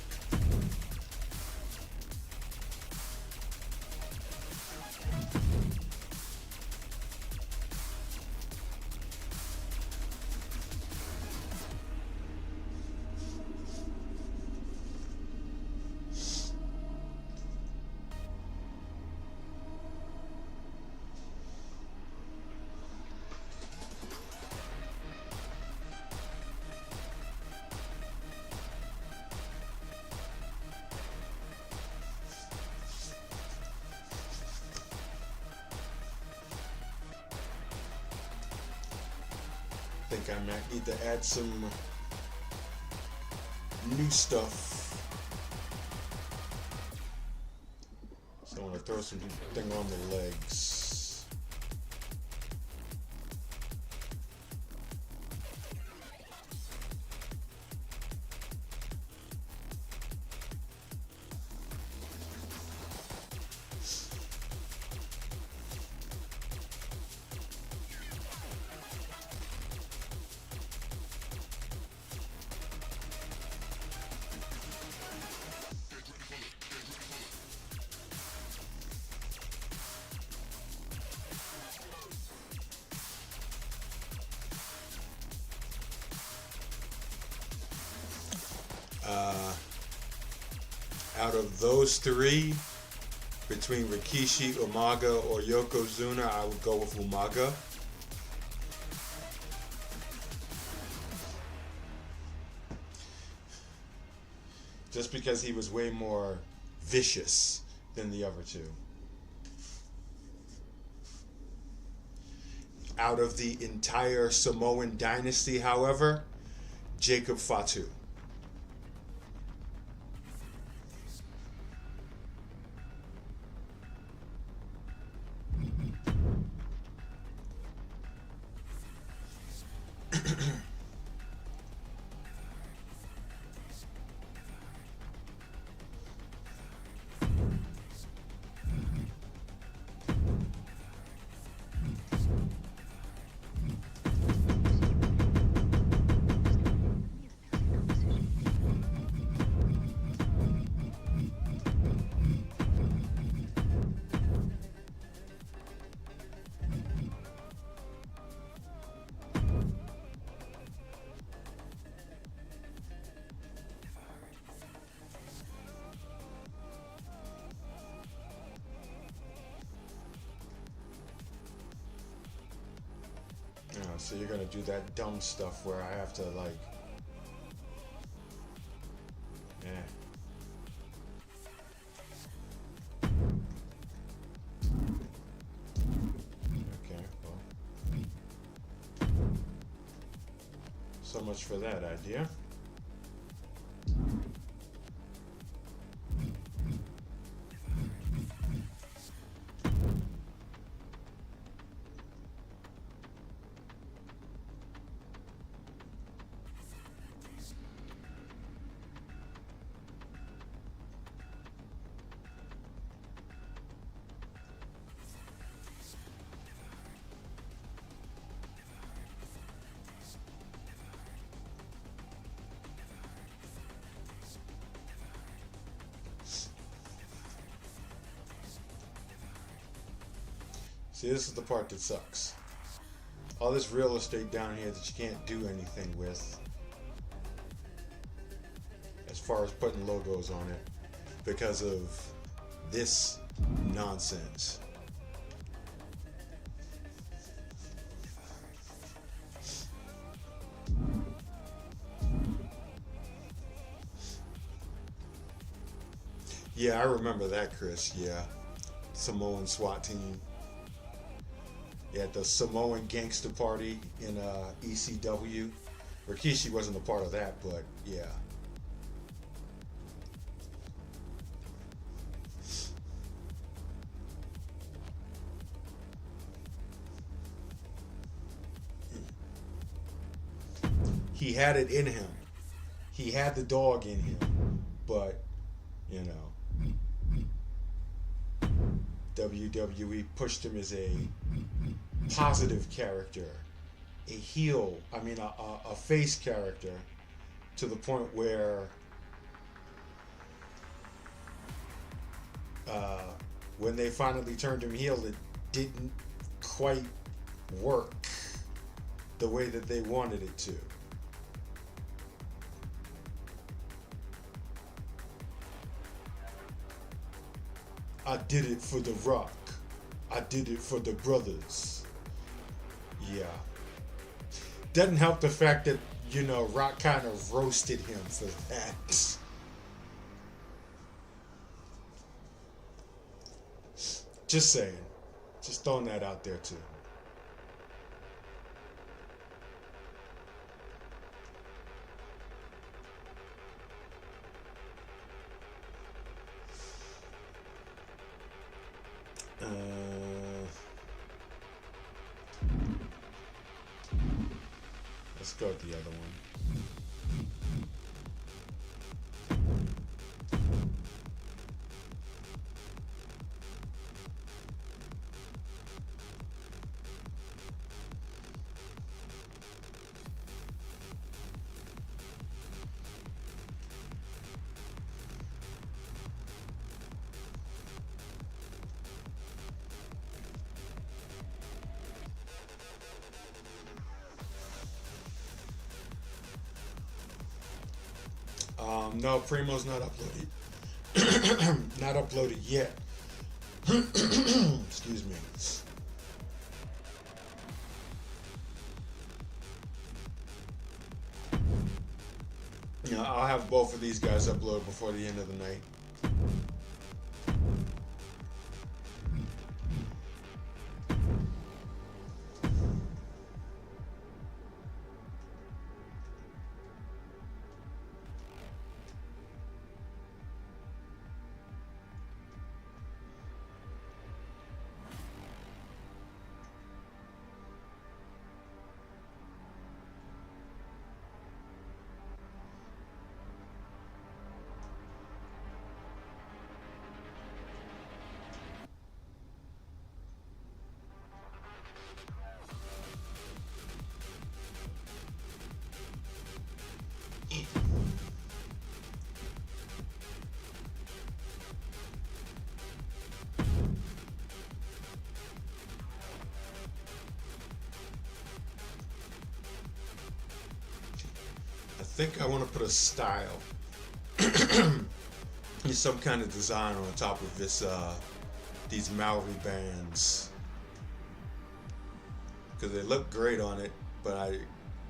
I think I might need to add some new stuff. So I want to throw something on the legs. Out of those three, between Rikishi, Umaga, or Yokozuna, I would go with Umaga. Just because he was way more vicious than the other two. Out of the entire Samoan dynasty, however, Jacob Fatu. So you're gonna do that dumb stuff where I have to like, yeah. Okay, well, so much for that idea. See, this is the part that sucks. All this real estate down here that you can't do anything with, as far as putting logos on it, because of this nonsense. Yeah, I remember that, Chris. Yeah. Samoan SWAT team. Yeah, the Samoan gangster party in ECW. Rikishi wasn't a part of that, but yeah. He had it in him. He had the dog in him, but you know, WWE pushed him as a positive character, a heel, a face character, to the point where when they finally turned him heel, it didn't quite work the way that they wanted it to. I did it for The Rock. I did it for the brothers. Yeah. Doesn't help the fact that, Rock kind of roasted him for that. Just saying. Just throwing that out there too. Let's go with the other one. No, Primo's not uploaded. Not uploaded yet. Excuse me. Yeah, I'll have both of these guys upload before the end of the night. I think I want to put a style, some kind of design on top of this, these Maori bands, because they look great on it, but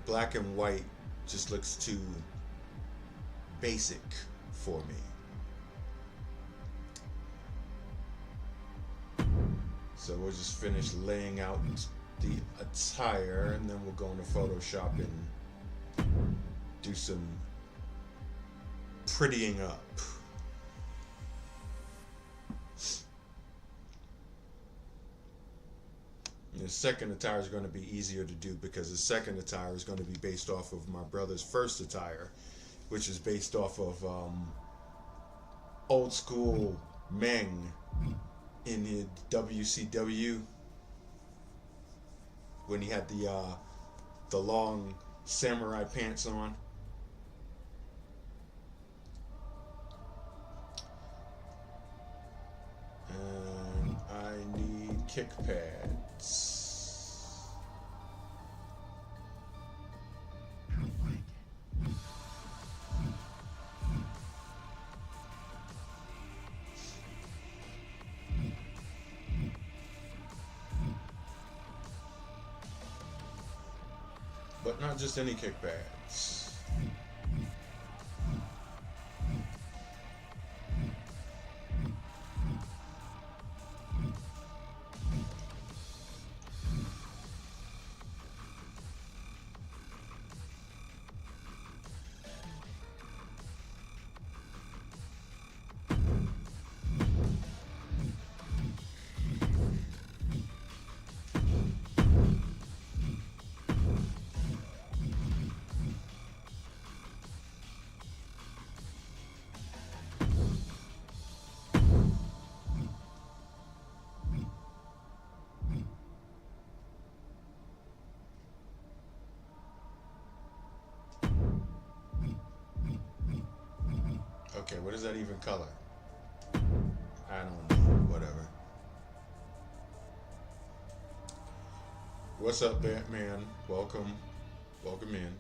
black and white just looks too basic for me. So we'll just finish laying out the attire, and then we'll go into Photoshop and do some prettying up. And the second attire is going to be easier to do because the second attire is going to be based off of my brother's first attire, which is based off of old school Meng in the WCW when he had the long samurai pants on. And I need kick pads. But not just any kick pads. Okay, what is that even color? I don't know. Whatever. What's up, Batman? Welcome. Welcome in.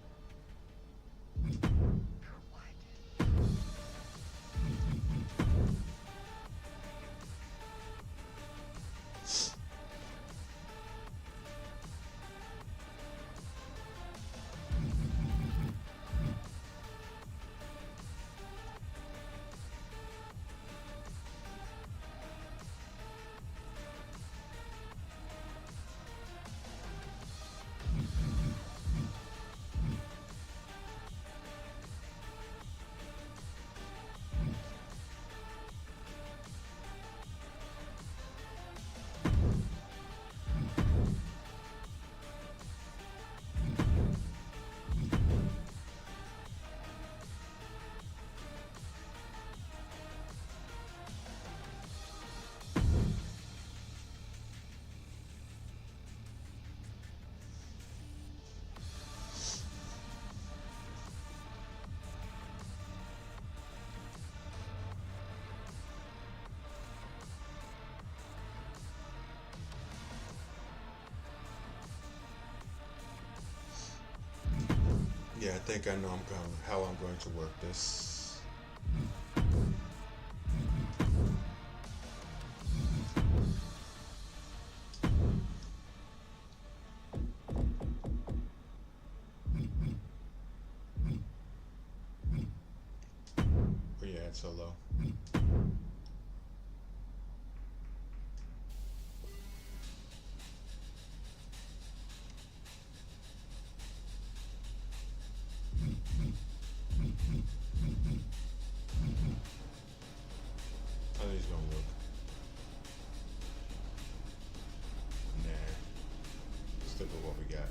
Yeah, I think I know how I'm going to work this. Oh yeah, it's so low. How these gonna look? Nah. Stick with what we got.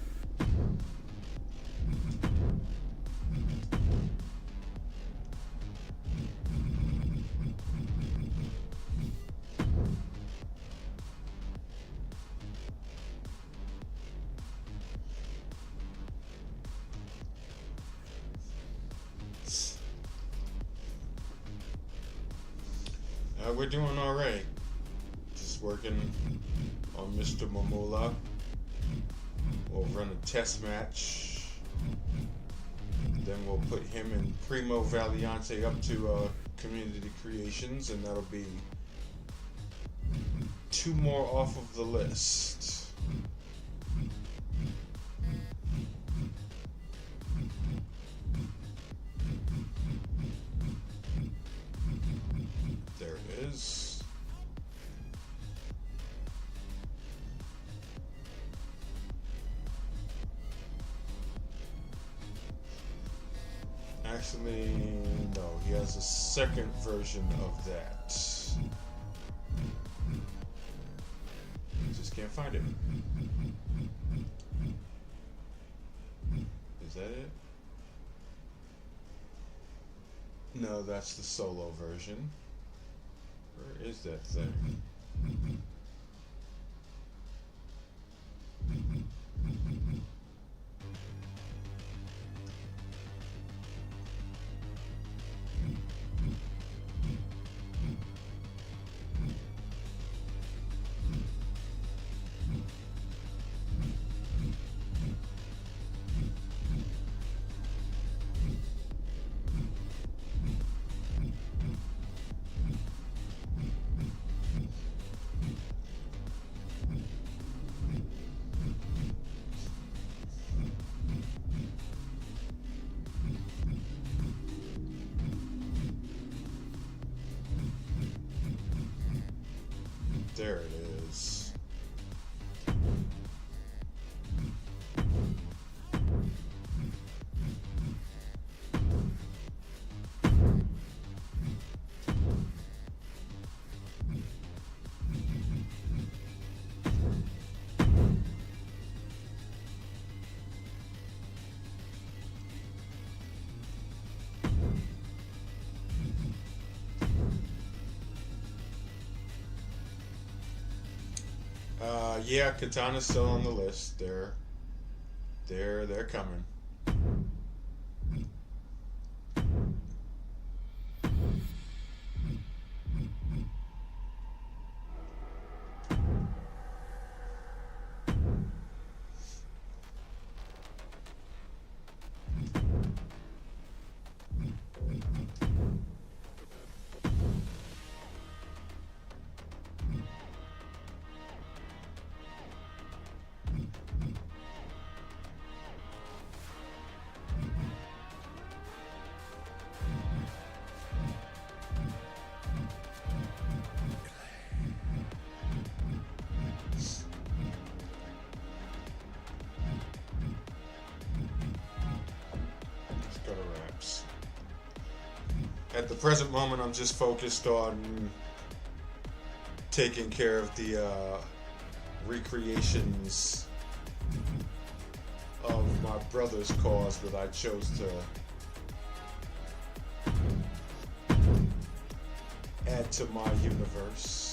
We're doing all right. Just working on Mr. Mamula. We'll run a test match. Then we'll put him and Primo Valiante up to Community Creations, and that'll be 2 more off of the list. is. Actually, no, he has a second version of that. Just can't find it. Is that it? No, that's the solo version. Where is that thing? There it is. Yeah, Katana's still on the list. They're coming. At the present moment, I'm just focused on taking care of the recreations of my brother's cause that I chose to add to my universe.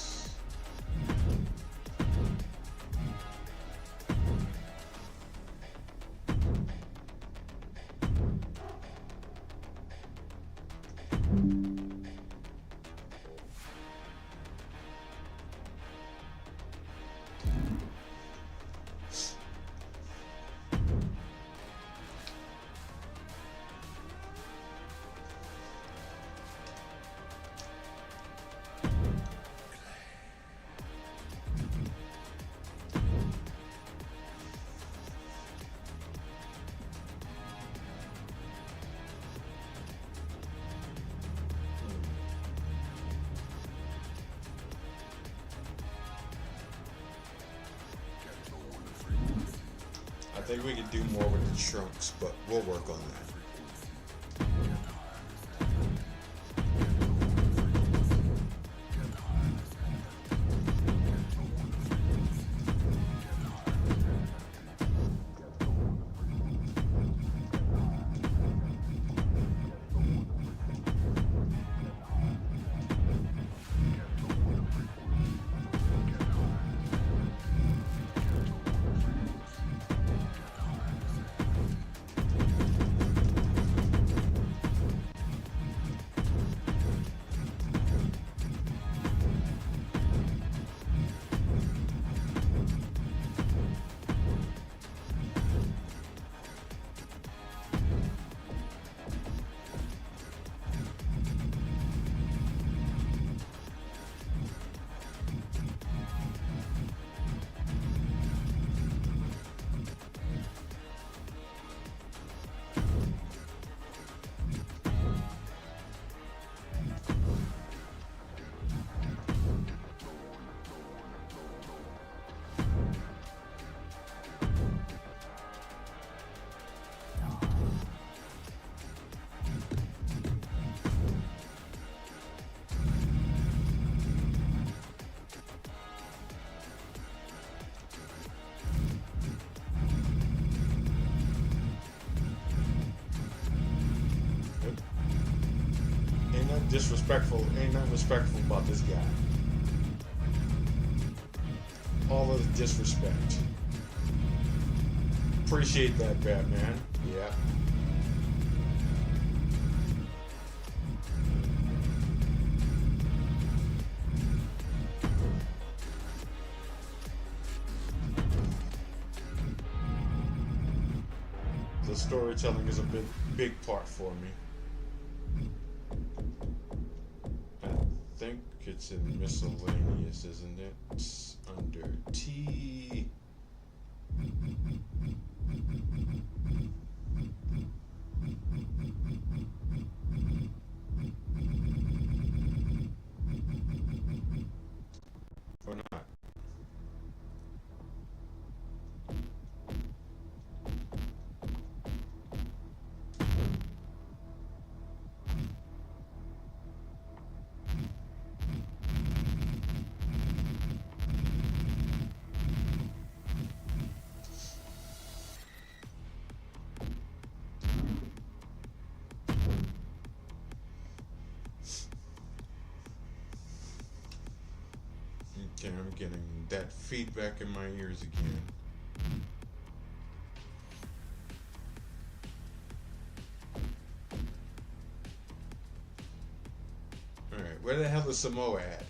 I think we could do more with the trunks, but we'll work on that. disrespectful. Ain't nothing respectful about this guy. All of the disrespect. Appreciate that, Batman. Yeah. The storytelling is a big part for me. I think it's in miscellaneous, isn't it? It's under T. Or not. Okay, I'm getting that feedback in my ears again. Alright, where the hell is Samoa at?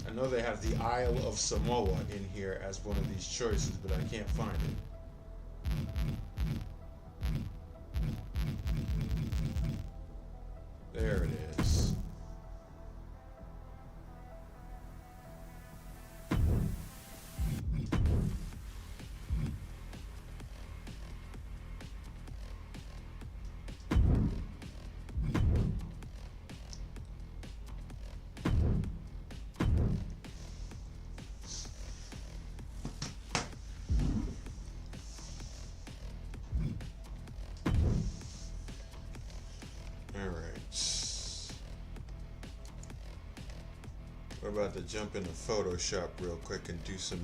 I know they have the Isle of Samoa in here as one of these choices, but I can't find it. There it is. We're about to jump into Photoshop real quick and do some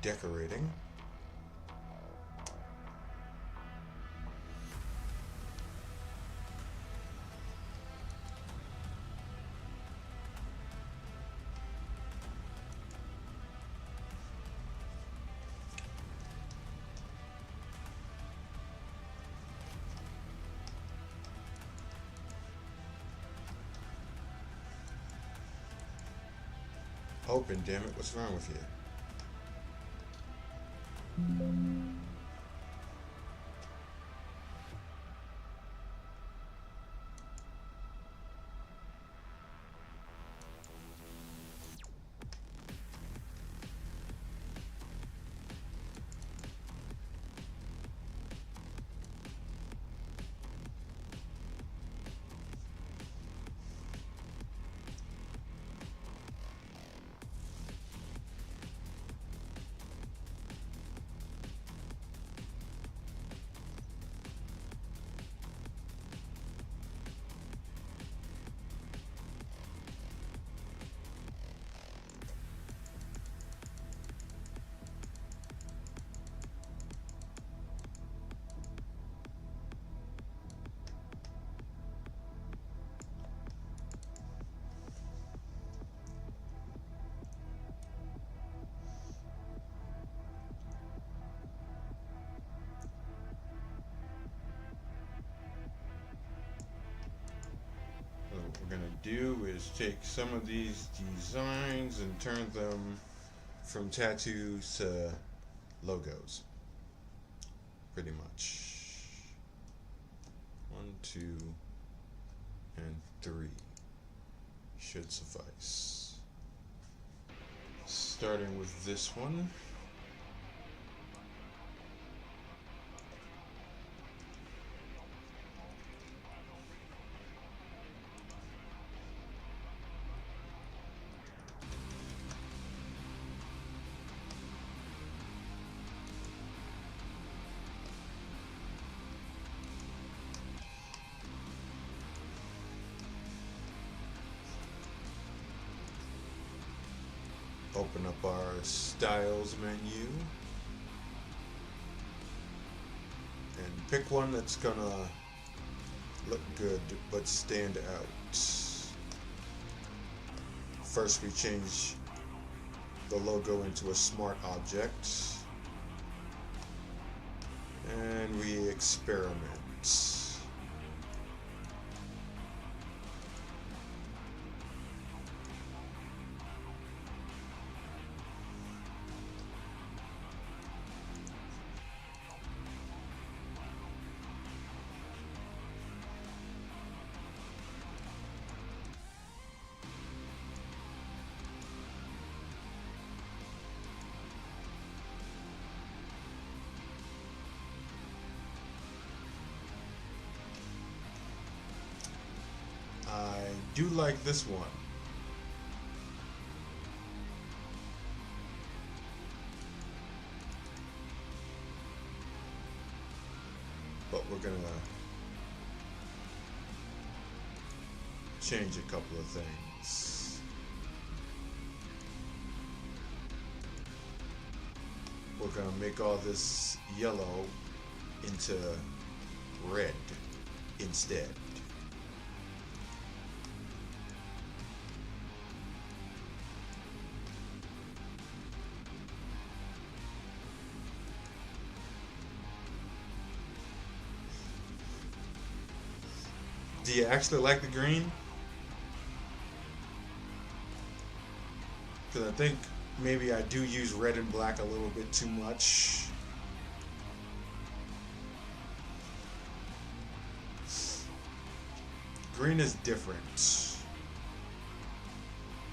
decorating. Open, damn it, what's wrong with you? What we're gonna do is take some of these designs and turn them from tattoos to logos. Pretty much. 1, 2, and 3 should suffice. Starting with this one. open up our styles menu and pick one that's gonna look good but stand out. First, we change the logo into a smart object and we experiment. I do like this one. But we're gonna change a couple of things. We're gonna make all this yellow into red instead. Do you actually like the green? Because I think maybe I do use red and black a little bit too much. Green is different.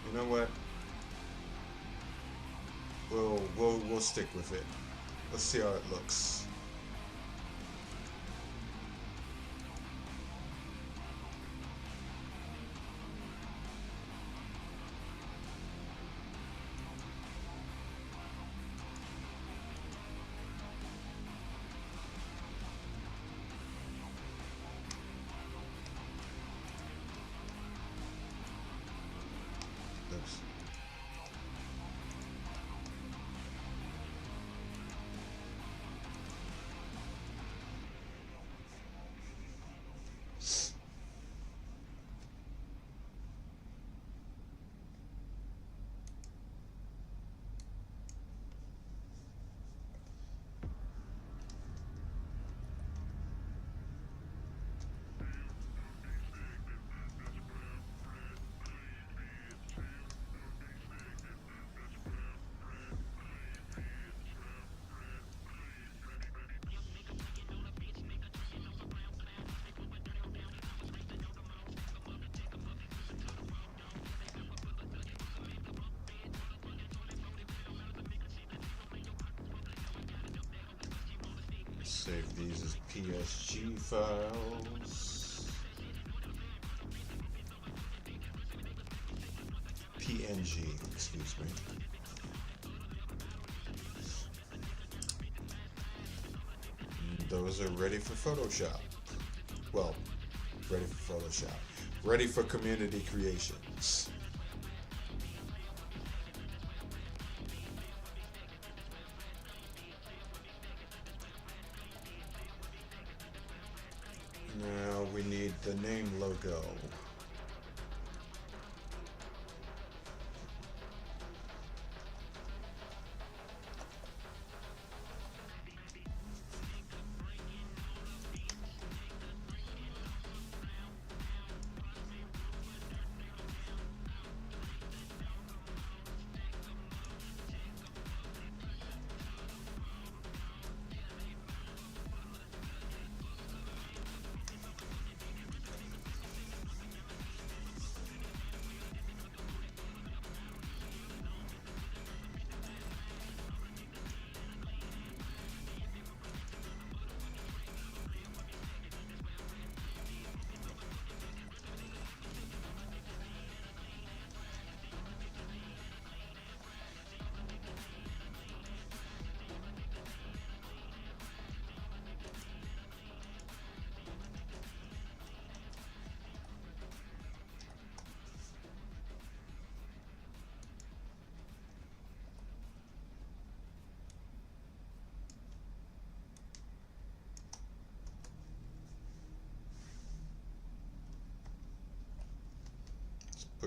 You know what? We'll stick with it. Let's see how it looks. Oops. Save these as PSG files. PNG, excuse me. And those are ready for Photoshop. Well, ready for Photoshop. Ready for community creations. Now we need the name logo.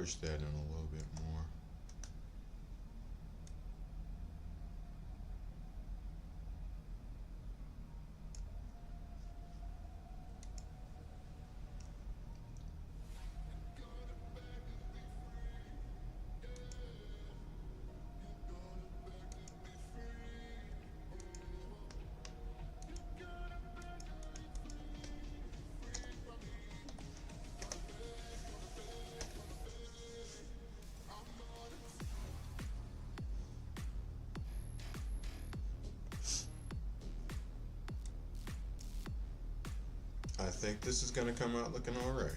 push that in a little bit more. I think this is going to come out looking all right.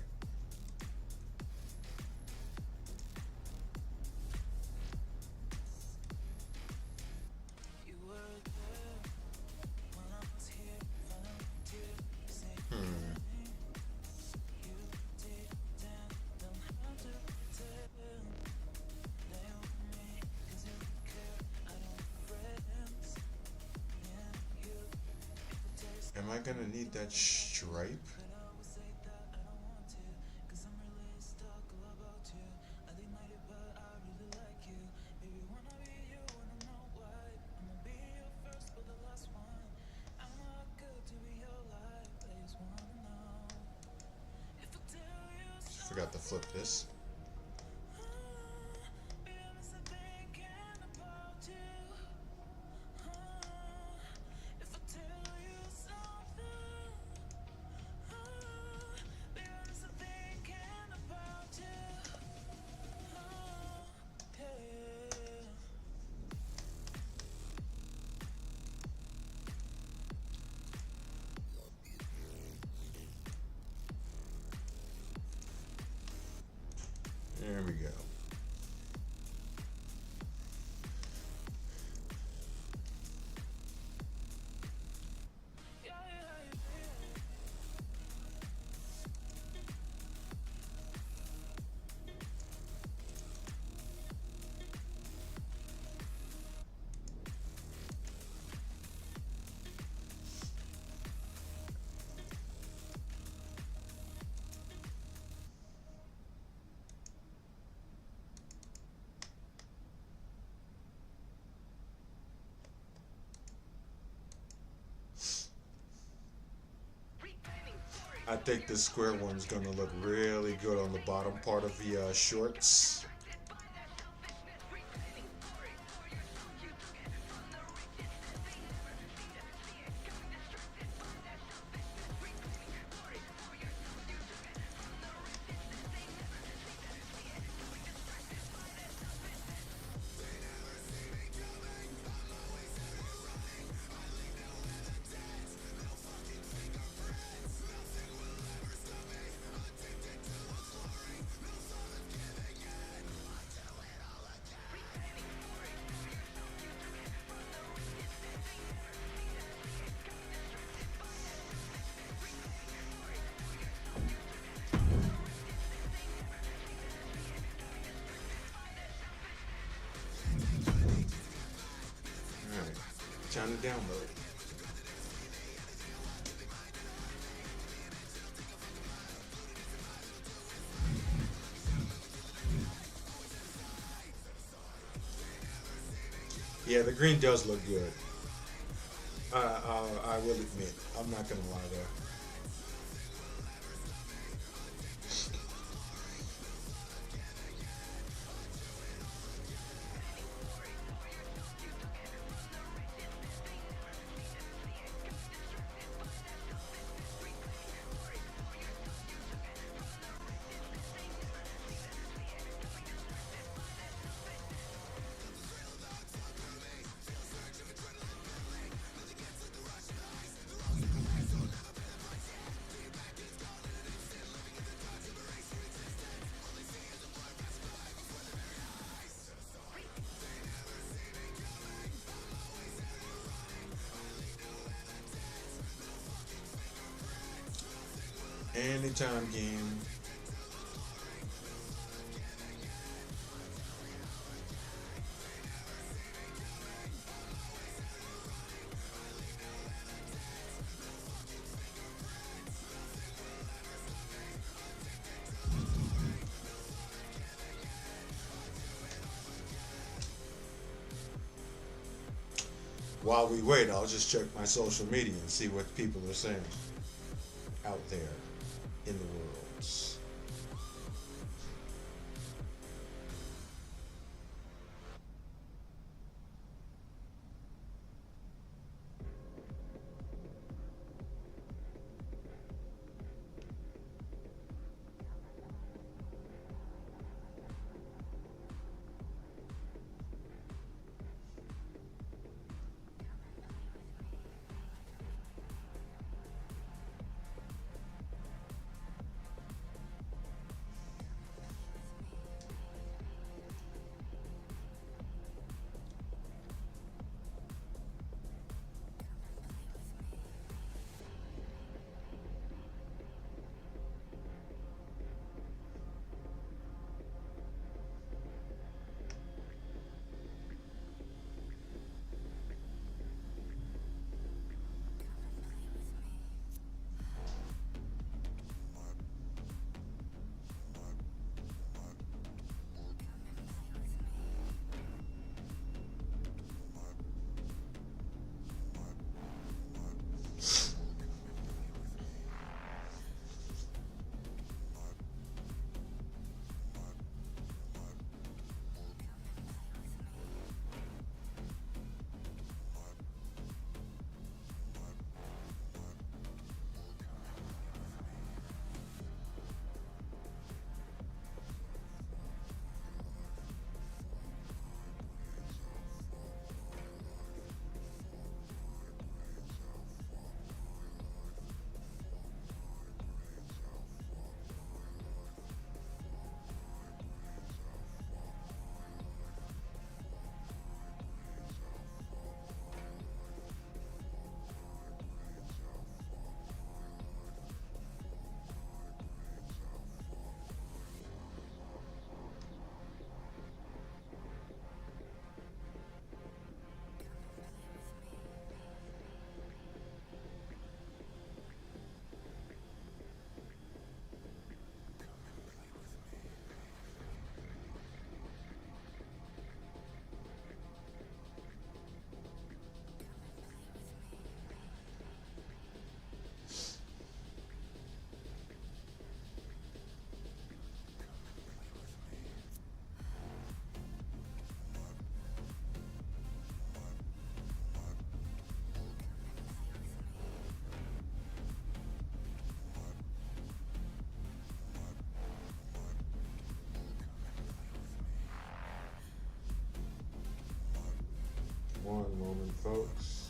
Am I going to need that stripe? Forgot to flip this. There we go. I think this square one's gonna look really good on the bottom part of the shorts. Time to download. Yeah, the green does look good. I will admit, I'm not gonna lie there. Anytime game. While we wait, I'll just check my social media and see what people are saying out there in the world. One moment, folks.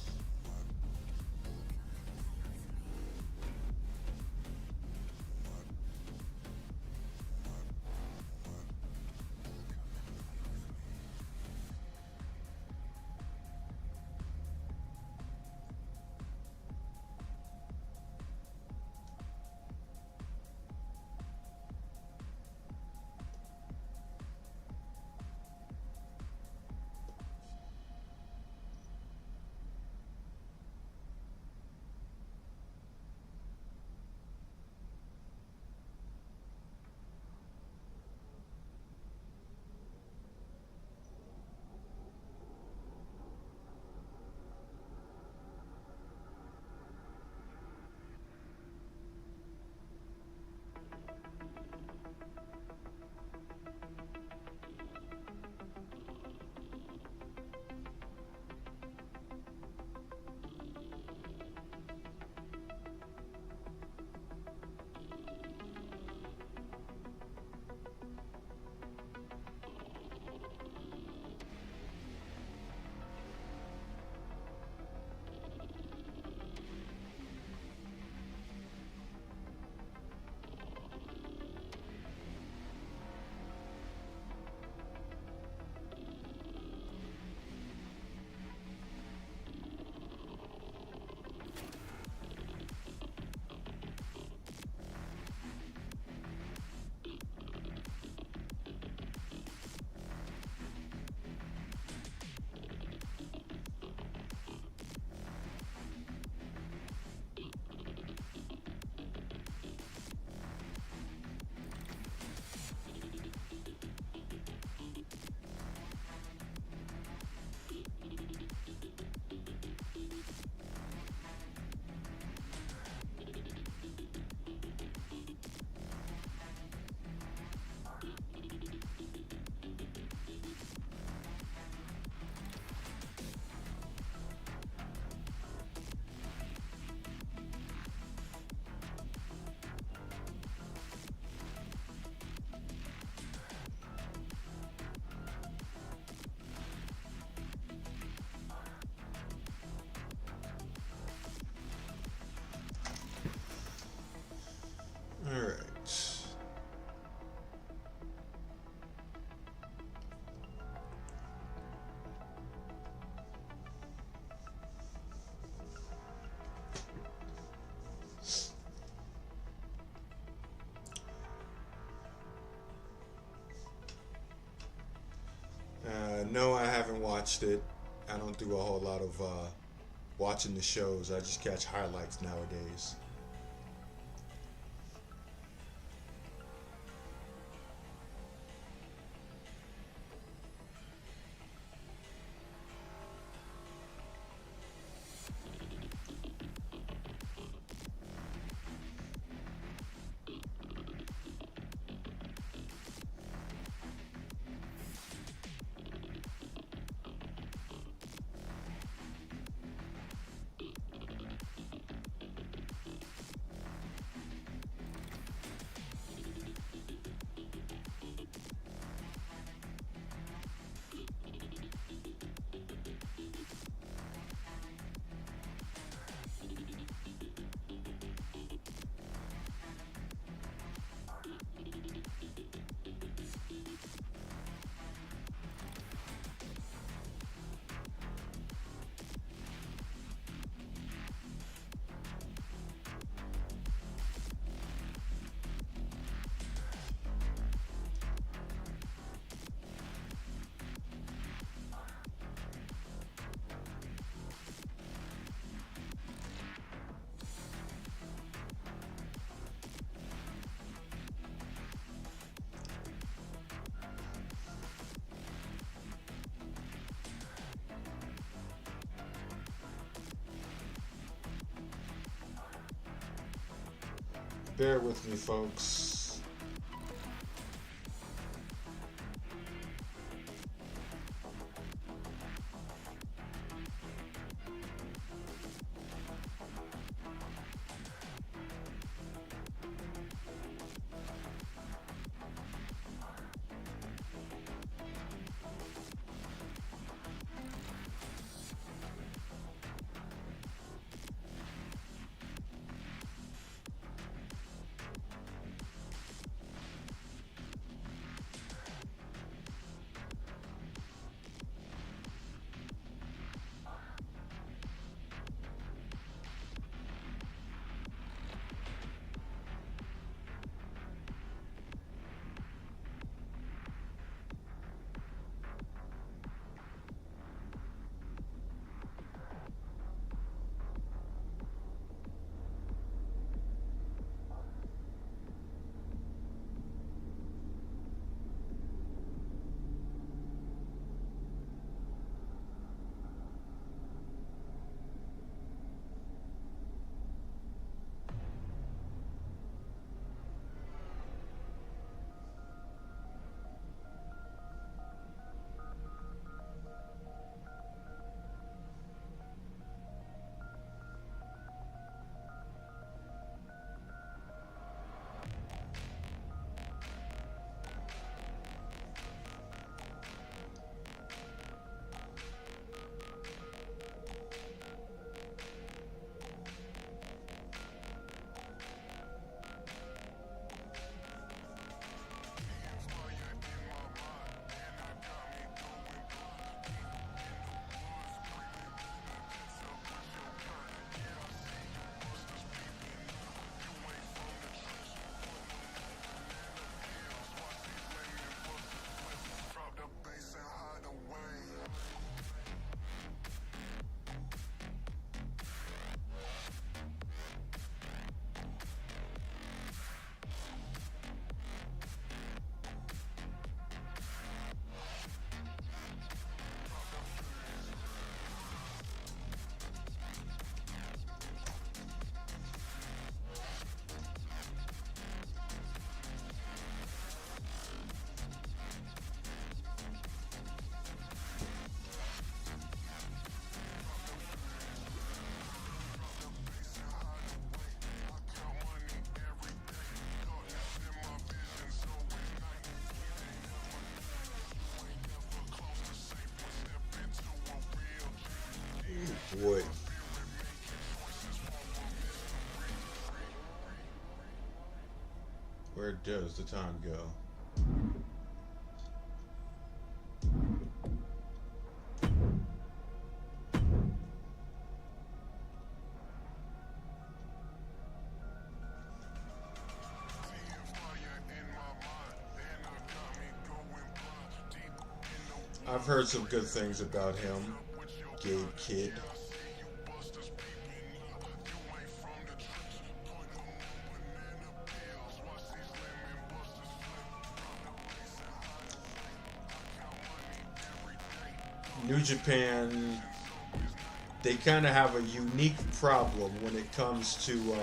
watched it. I don't do a whole lot of watching the shows. I just catch highlights nowadays. Bear with me, folks. Boy. Where does the time go? I've heard some good things about him, Gabe Kidd. New Japan, they kind of have a unique problem when it comes to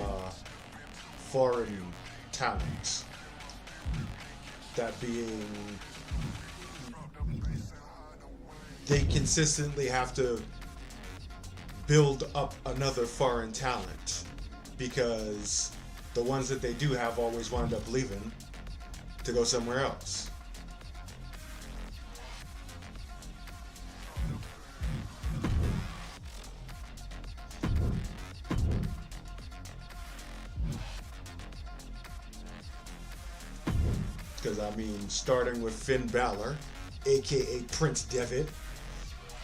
foreign talents. That being, they consistently have to build up another foreign talent because the ones that they do have always wind up leaving to go somewhere else. Because, I mean, starting with Finn Balor, aka Prince Devitt,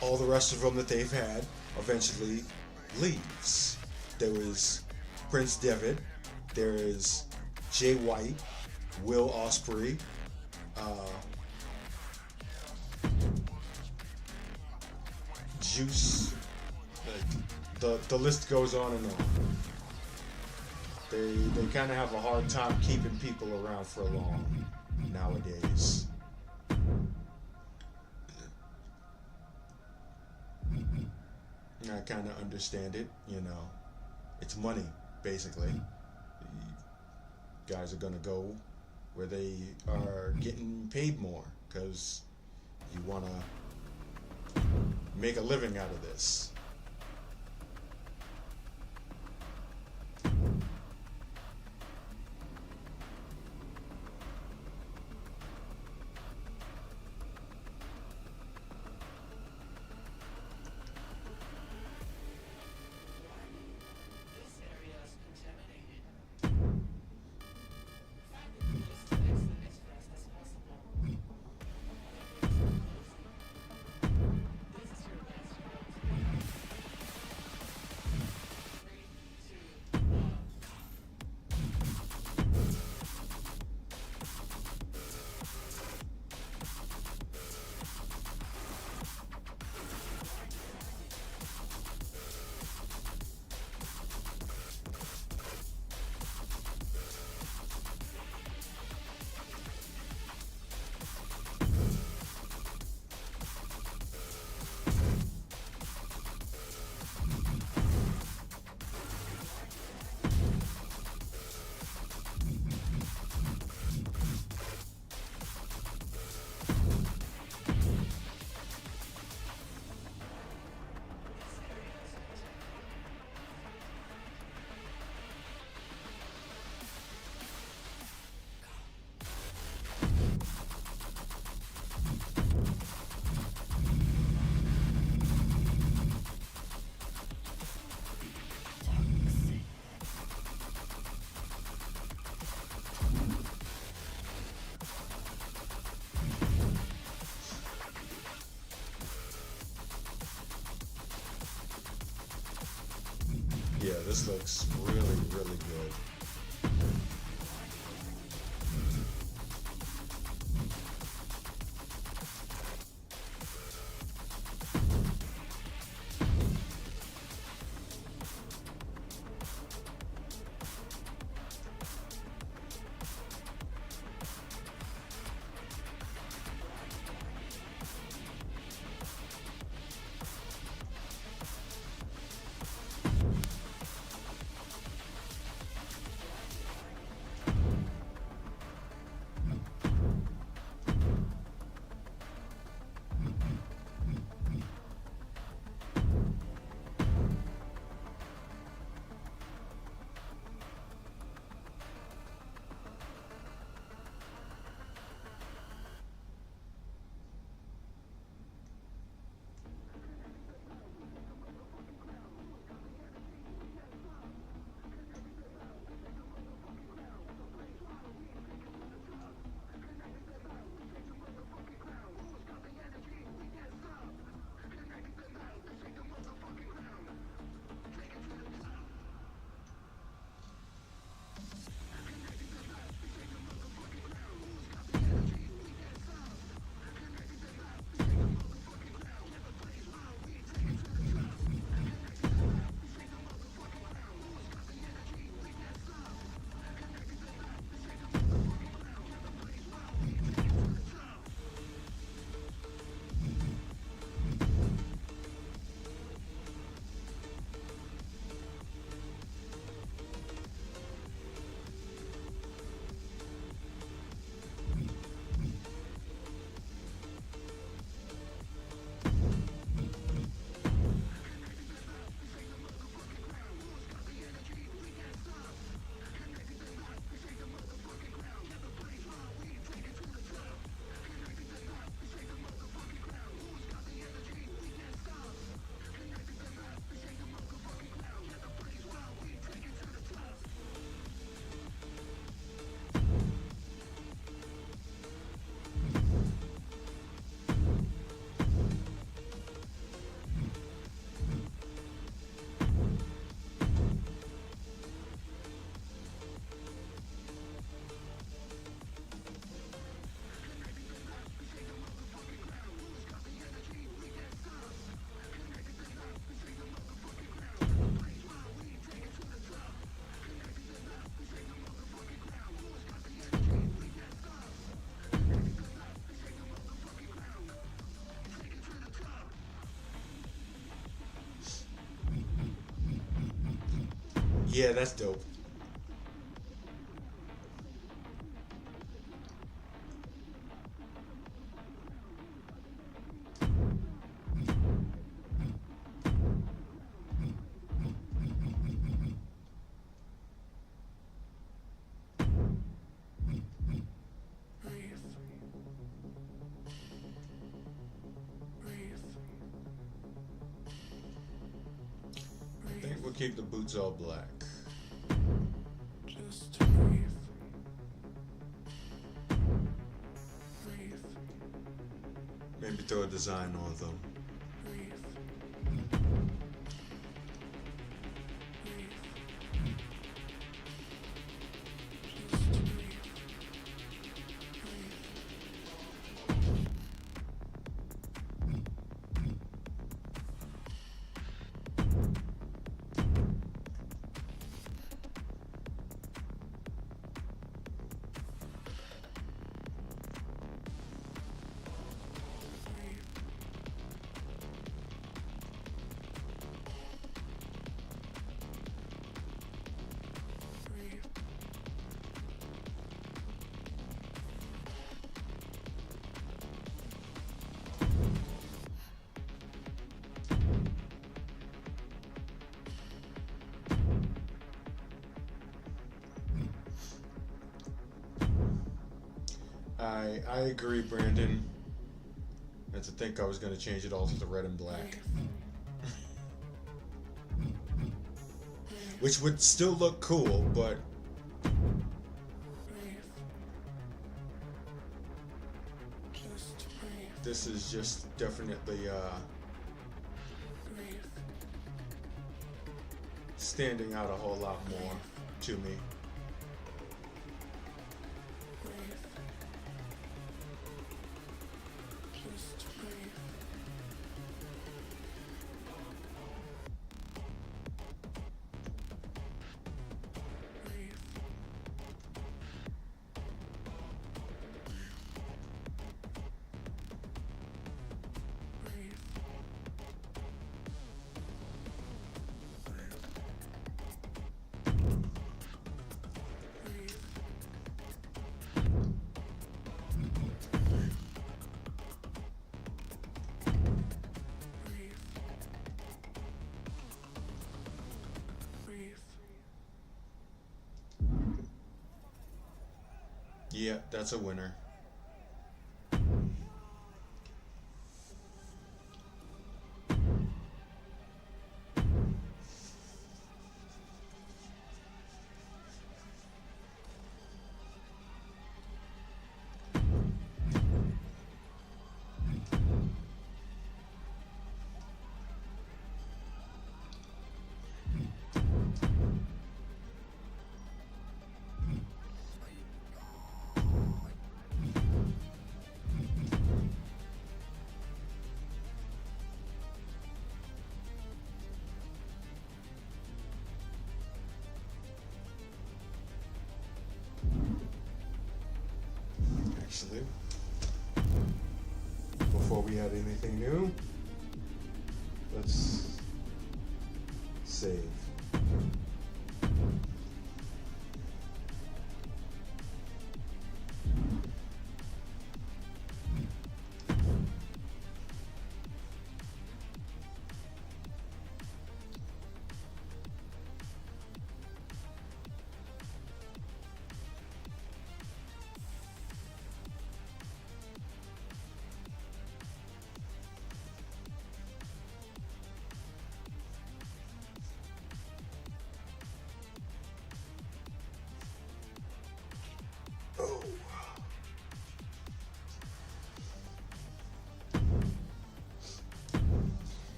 all the rest of them that they've had eventually leaves. There was Prince Devitt, there is Jay White, Will Ospreay, Juice. The list goes on and on. They kind of have a hard time keeping people around for long nowadays. And I kind of understand it, you know. It's money, basically. Guys are gonna go where they are getting paid more because you want to make a living out of this. Yeah, this looks really, really good. Yeah, that's dope. Breathe. Breathe. I think we'll keep the boots all black. Just breathe. Breathe. Maybe throw a design on them. Breathe. Breathe. Just breathe. I agree, Brandon. And to think I was going to change it all to the red and black. Which would still look cool, but Just breathe. this is just definitely Breathe. standing out a whole lot more to me. Breathe. Just breathe. Breathe. Breathe. Breathe. Breathe. Breathe. Yeah, that's a winner. Actually, before we add anything new, let's save. Oh.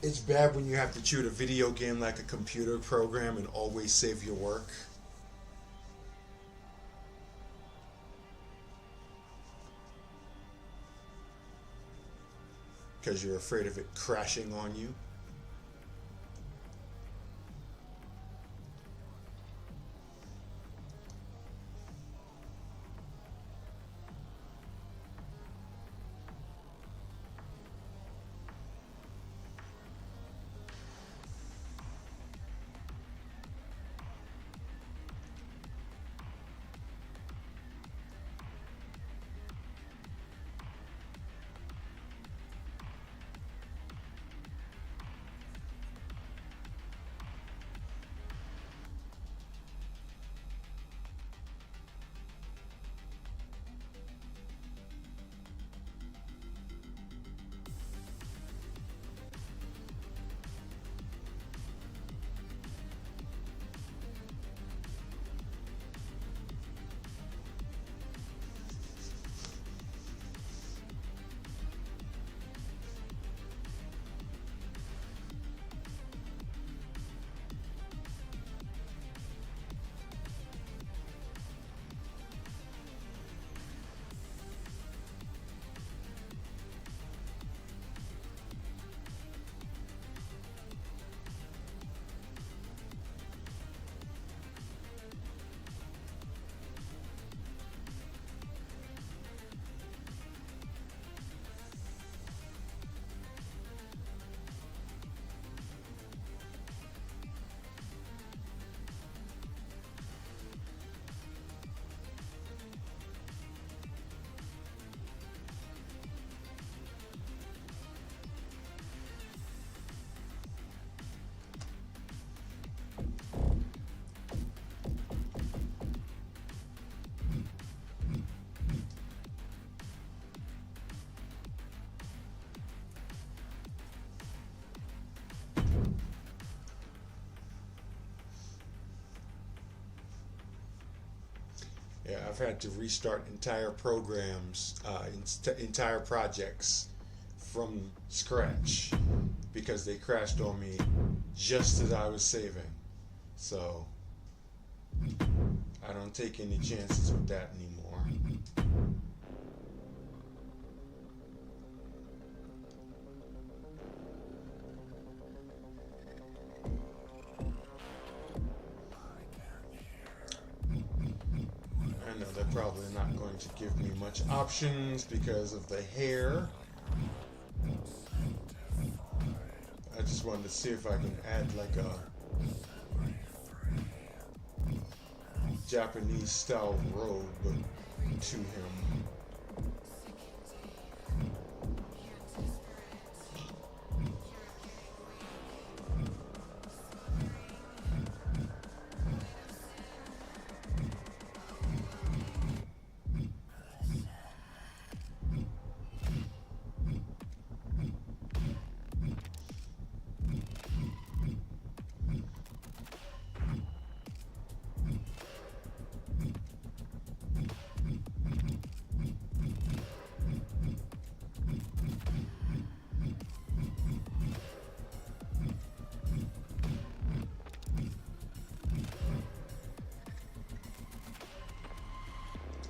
It's bad when you have to treat a video game like a computer program and always save your work. Because you're afraid of it crashing on you. Yeah, I've had to restart entire programs, entire projects from scratch because they crashed on me just as I was saving. So I don't take any chances with that anymore. I know they're probably not going to give me much options because of the hair. I just wanted to see if I can add like a Japanese style robe to him.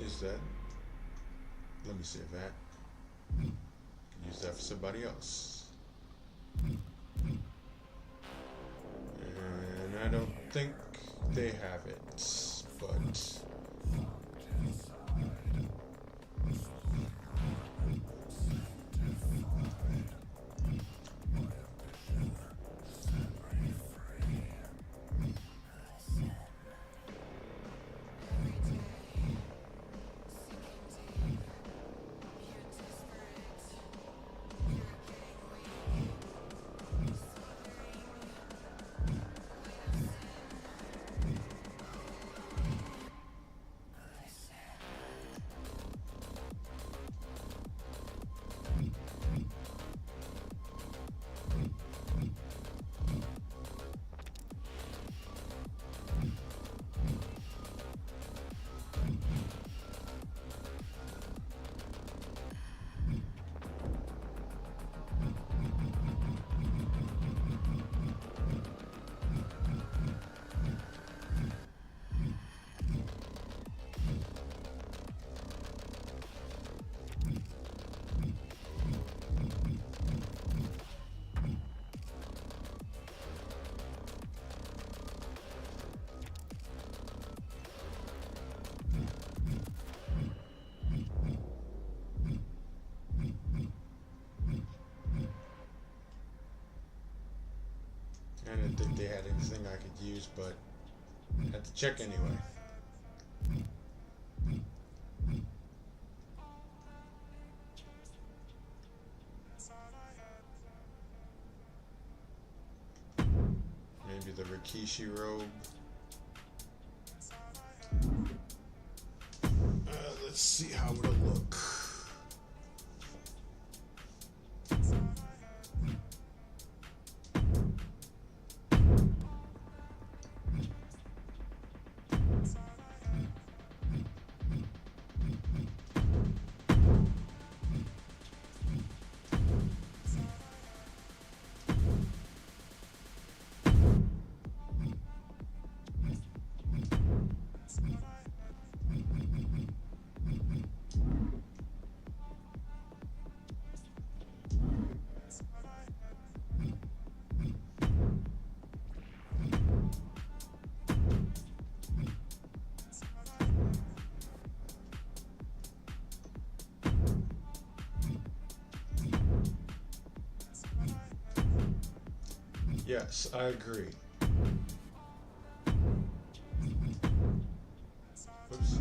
Is that? Let me save that. Use that for somebody else. And I don't think they have it, but I didn't think they had anything I could use, but I had to check anyway. Maybe the Rikishi robe. Let's see how it'll look. Yes, I agree. Oops.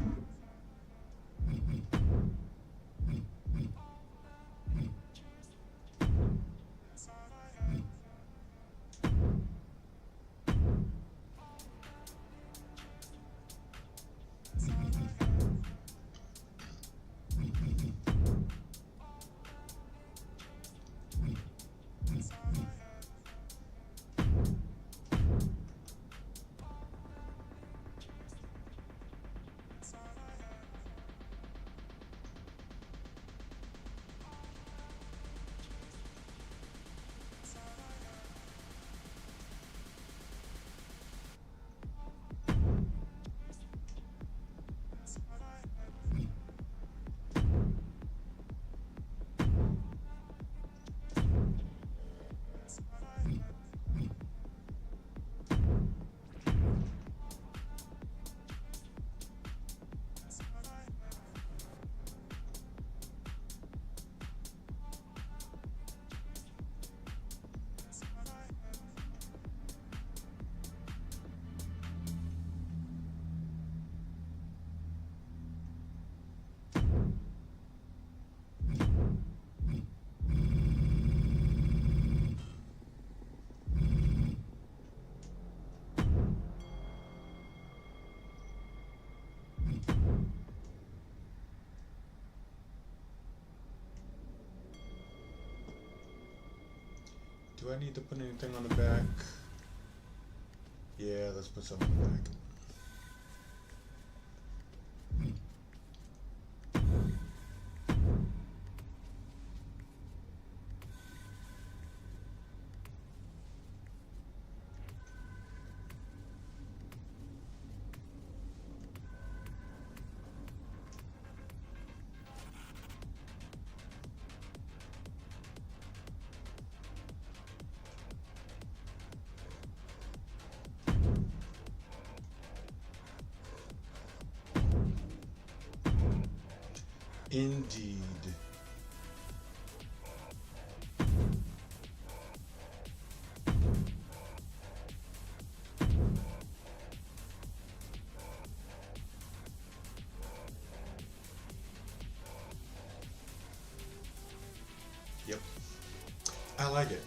Do I need to put anything on the back? Yeah, let's put something on the back. Indeed. Yep. I like it.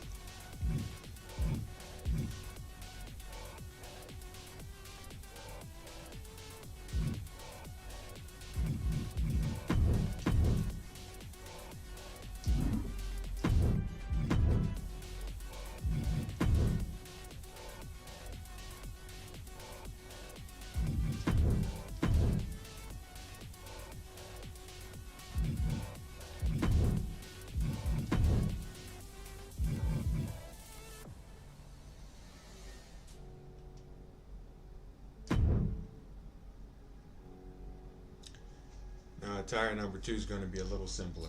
Now, tire number 2 is going to be a little simpler.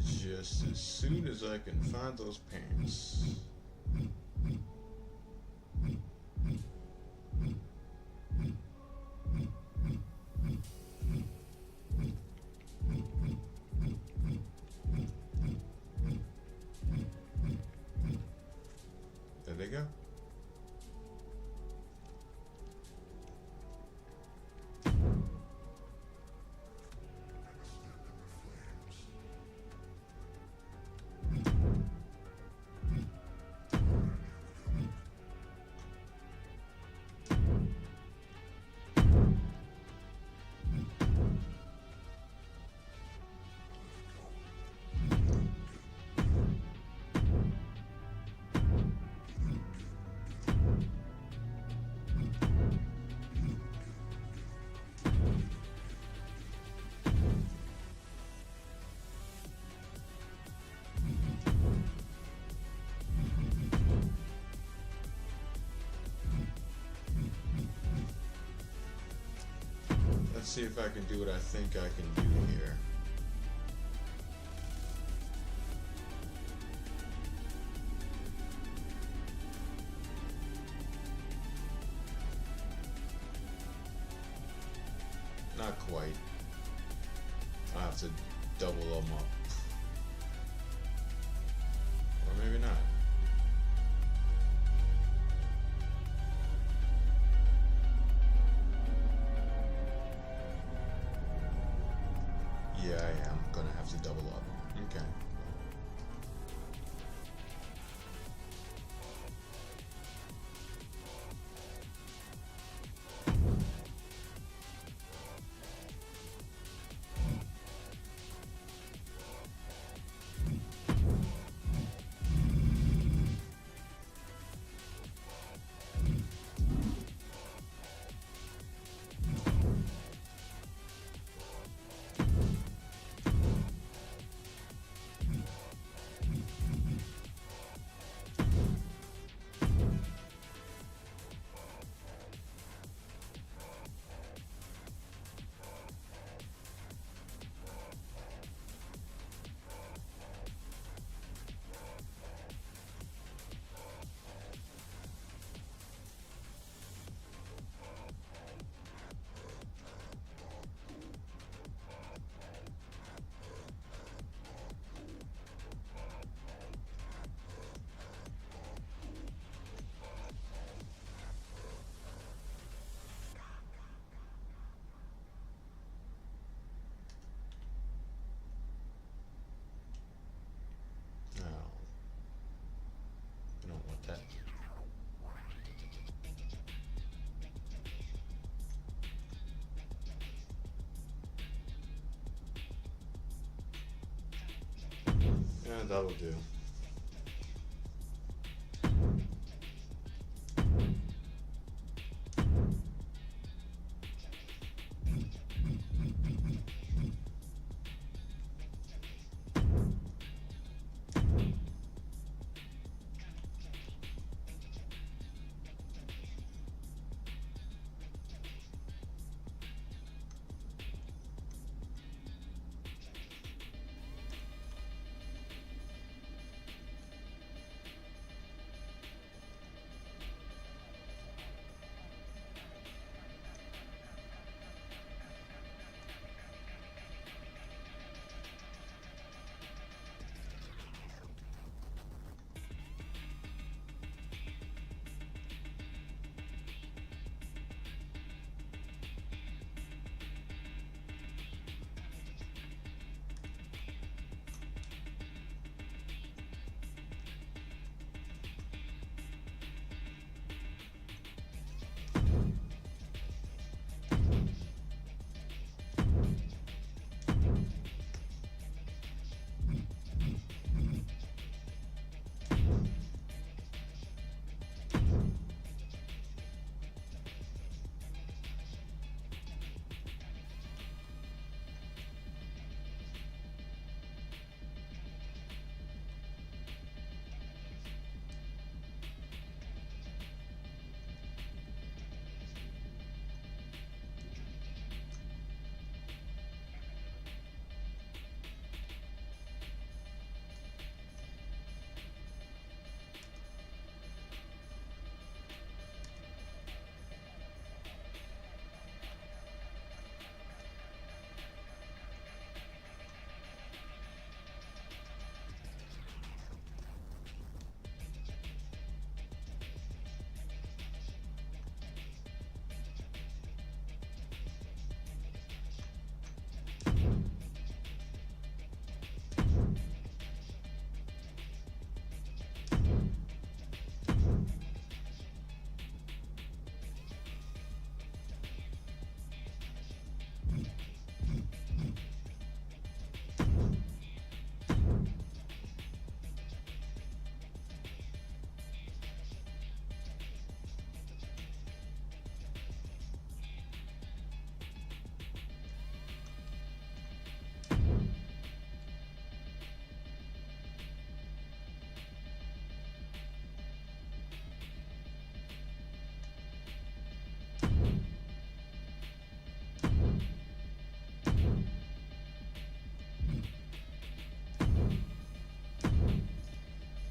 Just as soon as I can find those pants. There they go. Let's see if I can do what I think I can do here. Not quite. I'll have to double them up. Or maybe not. Yeah, I am gonna have to double up. Okay. That'll do.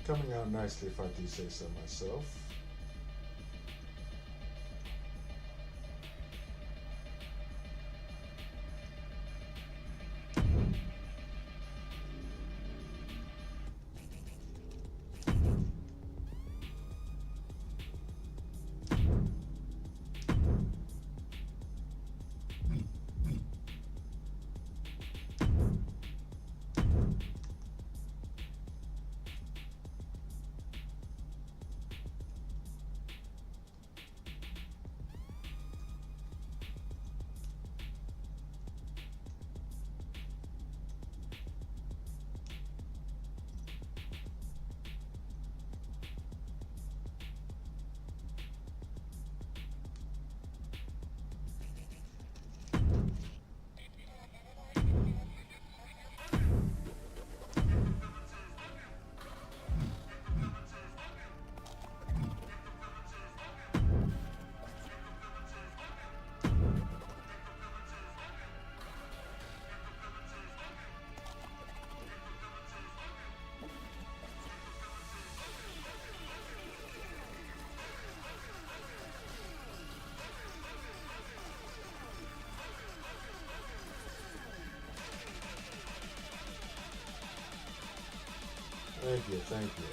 Coming out nicely, if I do say so myself. Thank you, thank you.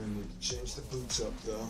We need to change the boots up though.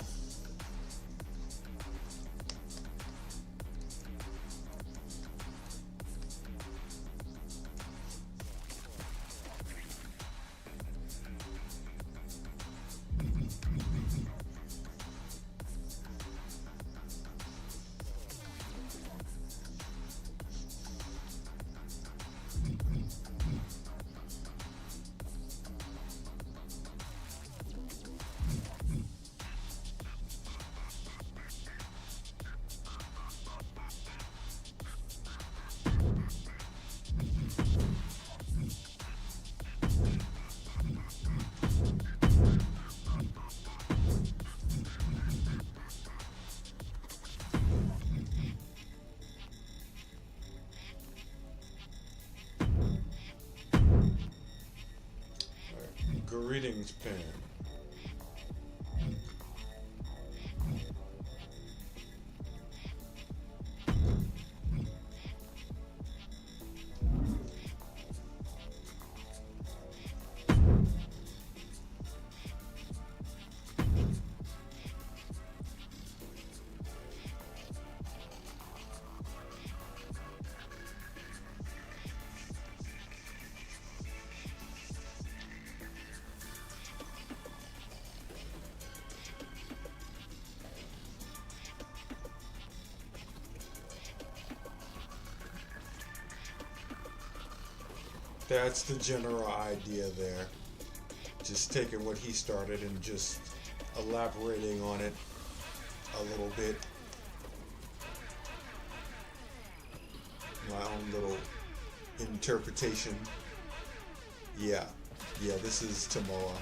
Greetings, Pam. That's the general idea there. Just taking what he started and just elaborating on it a little bit. My own little interpretation. Yeah. Yeah, this is Timoa.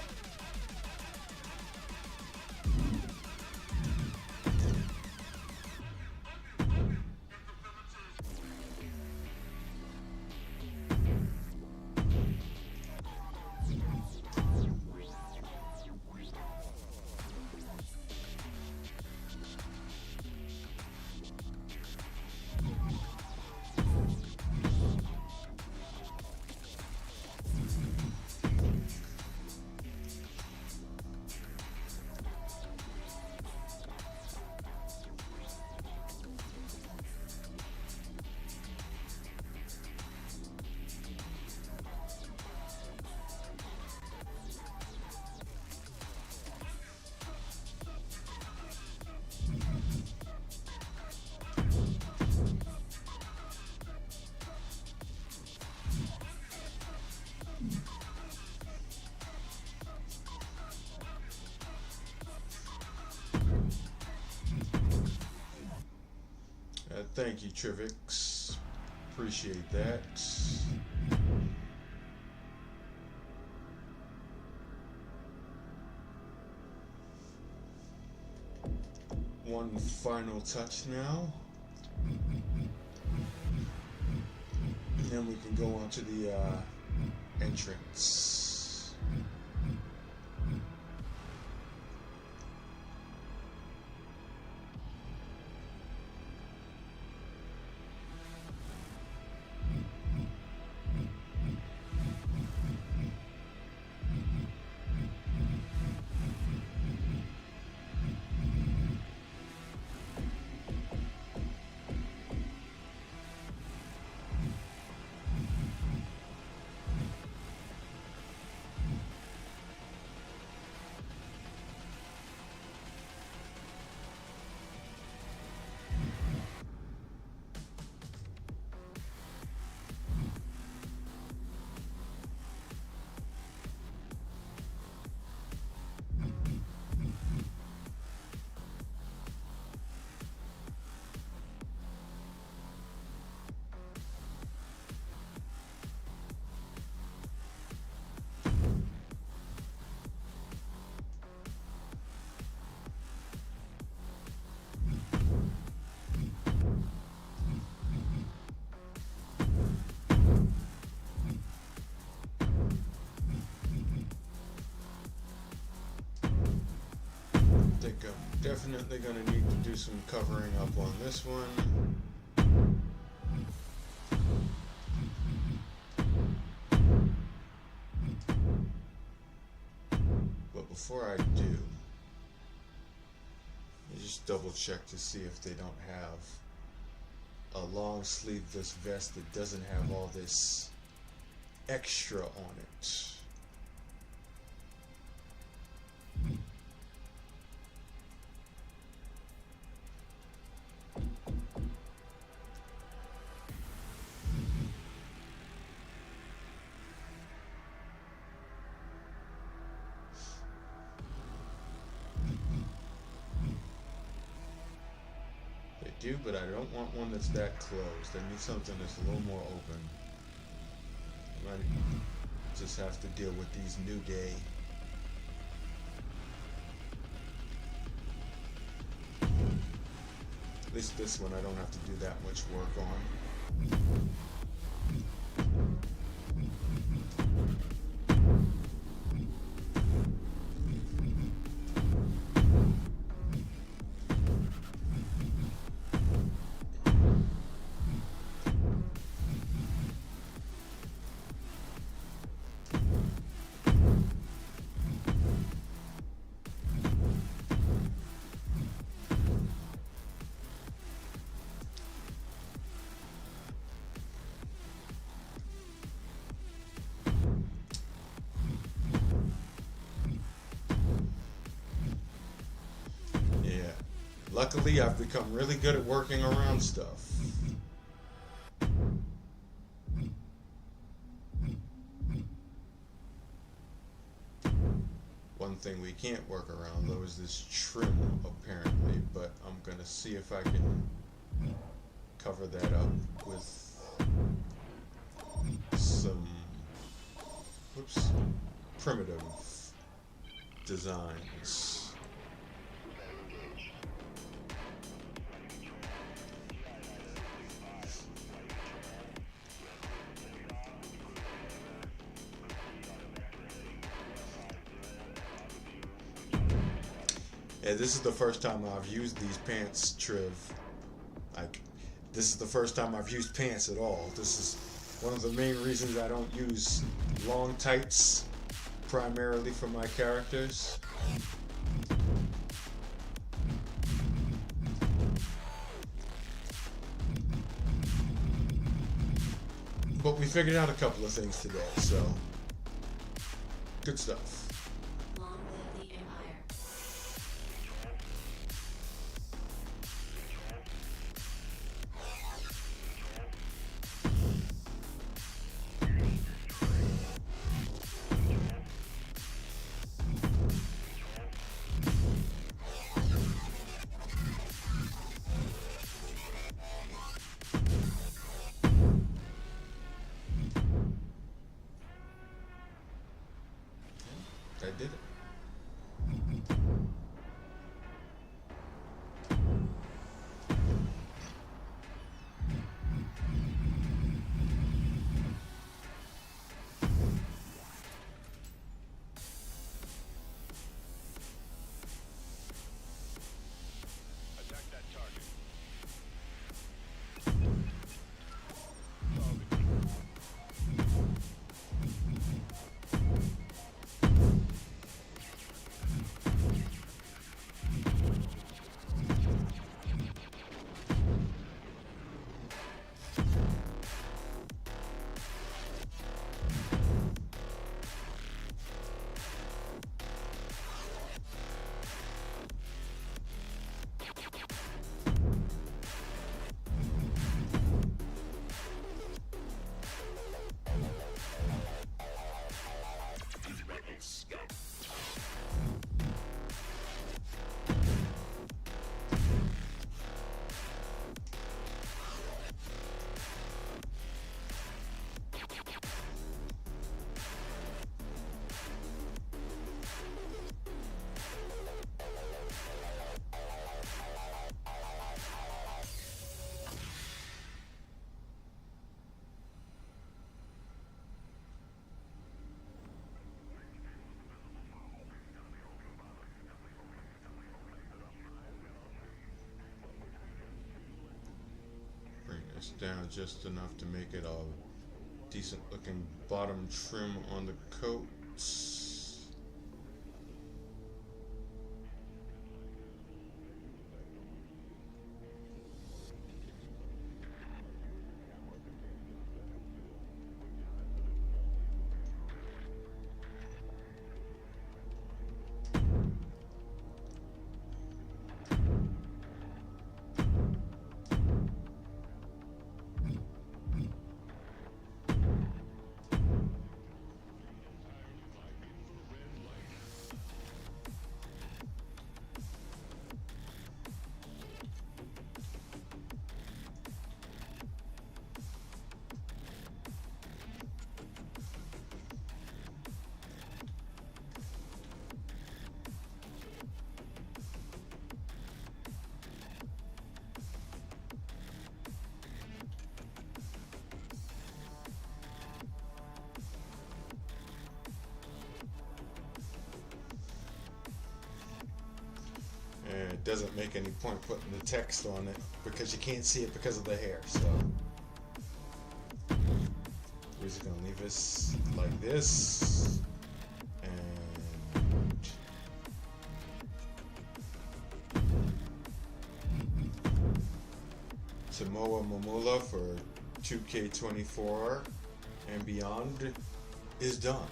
Thank you, Trivix. Appreciate that. One final touch now. And then we can go on to the entrance. Definitely going to need to do some covering up on this one. But before I do, let me just double check to see if they don't have a long sleeveless vest that doesn't have all this extra on it. Do, but I don't want one that's that closed. I need something that's a little more open. I might just have to deal with these New Day. At least this one I don't have to do that much work on. Luckily, I've become really good at working around stuff. One thing we can't work around though is this trim, apparently, but I'm gonna see if I can cover that up with some, whoops, primitive designs. Yeah, this is the first time I've used these pants, Triv. Like, this is the first time I've used pants at all. This is one of the main reasons I don't use long tights primarily for my characters. But we figured out a couple of things today, so good stuff. Long live the Empire. I did it. Attack that target. Bring this down just enough to make it a decent looking bottom trim on the coats. And it doesn't make any point putting the text on it because you can't see it because of the hair, so we're just gonna leave this like this. And Timoa Mamula for 2K24 and beyond is done.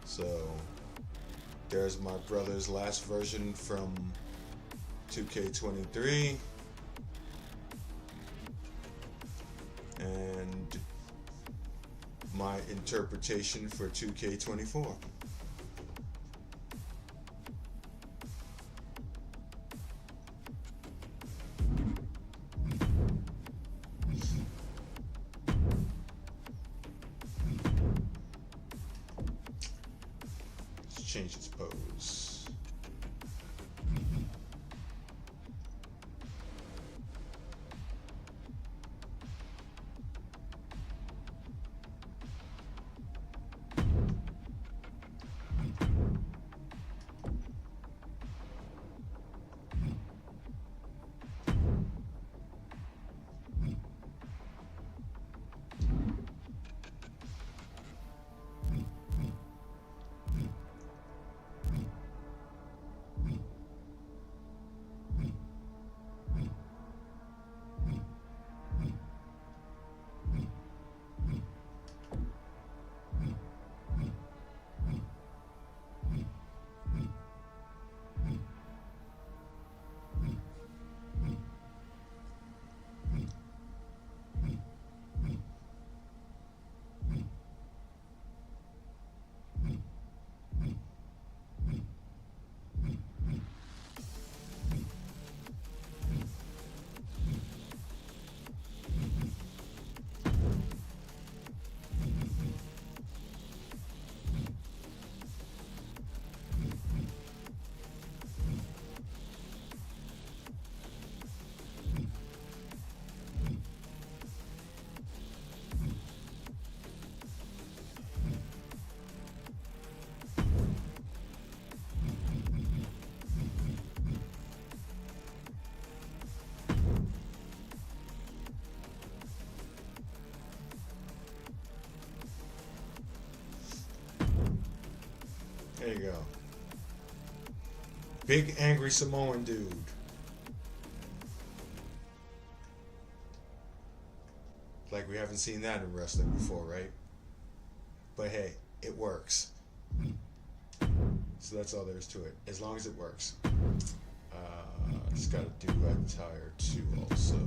So There's my brother's last version from 2K23. And my interpretation for 2K24. Let's change its pose. There you go. Big angry Samoan dude. Like we haven't seen that in wrestling before, right? But hey, it works. So that's all there is to it. As long as it works. It's got a duet tire too also.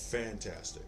Fantastic.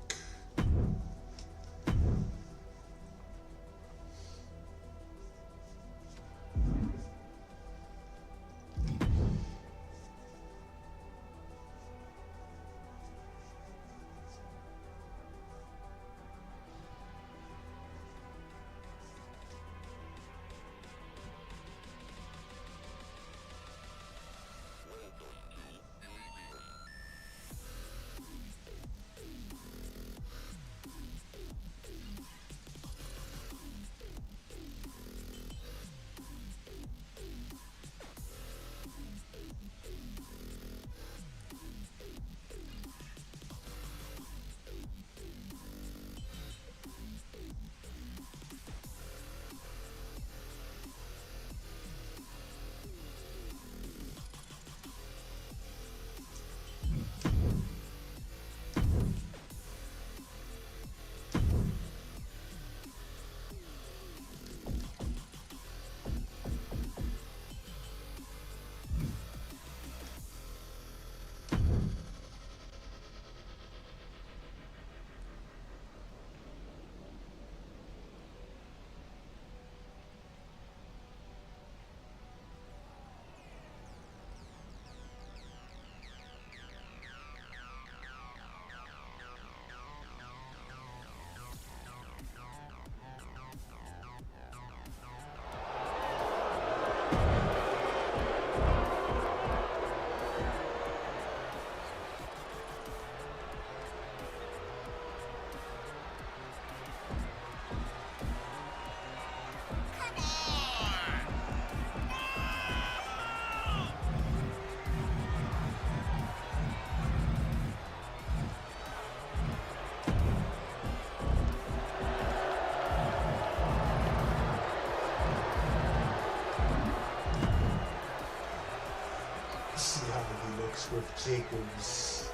with Jacob's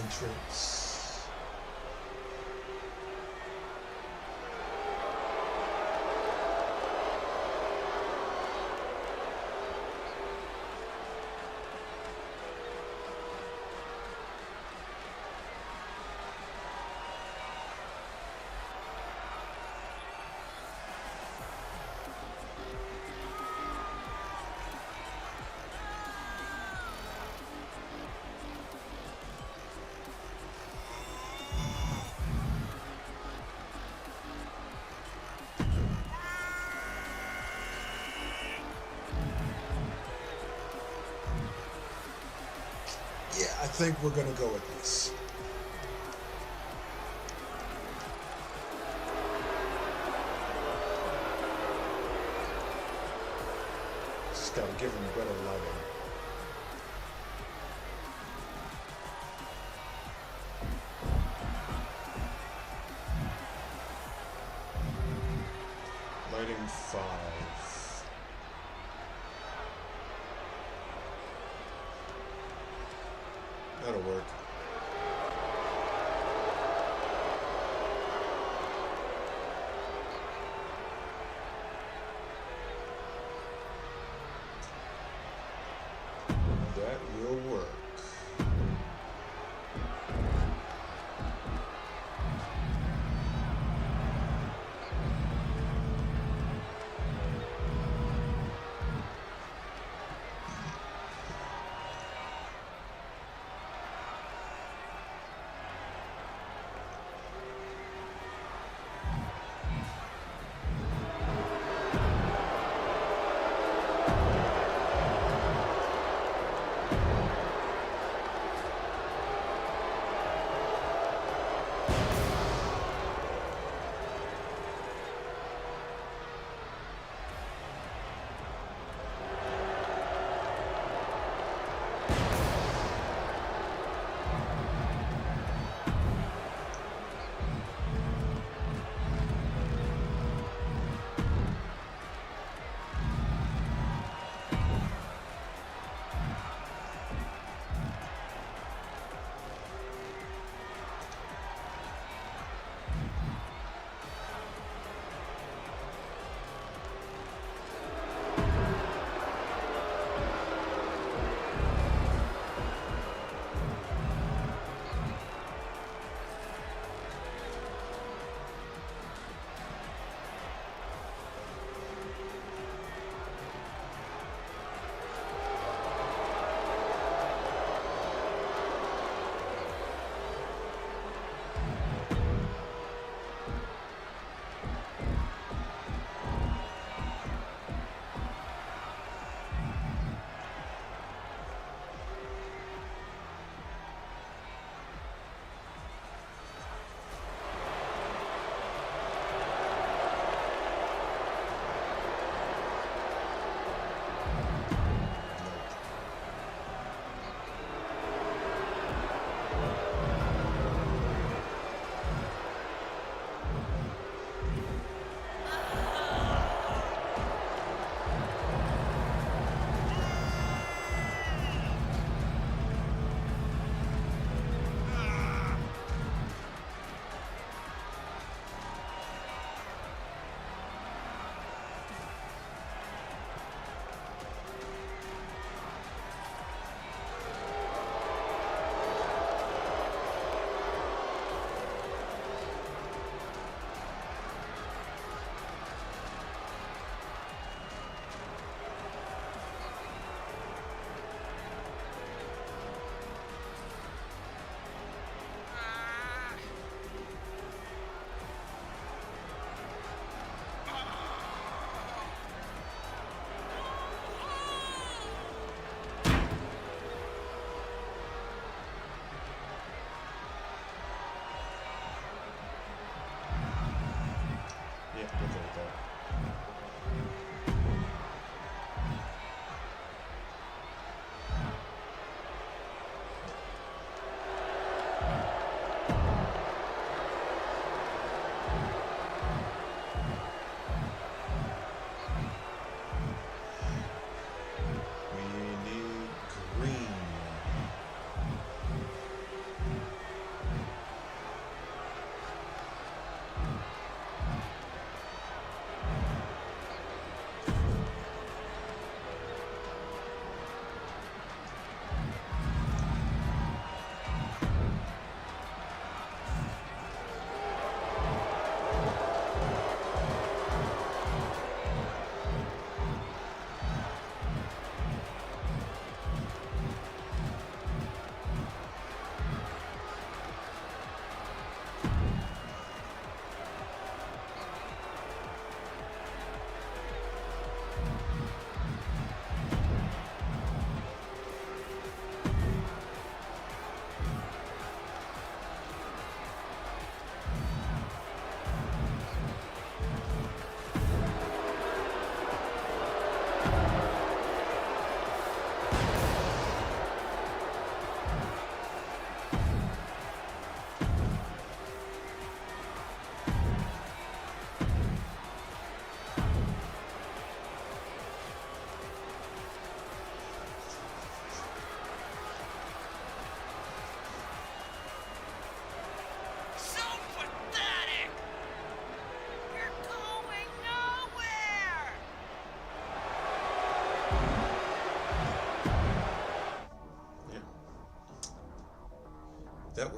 entrance. Yeah, I think we're gonna go with this. Just gotta give him better lighting. Lighting 5. That'll work. That will work.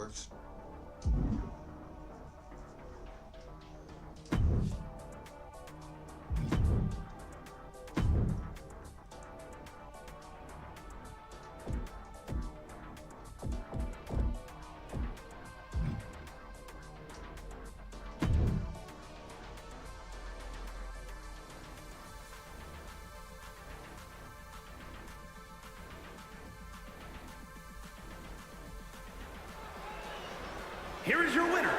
works. Here is your winner,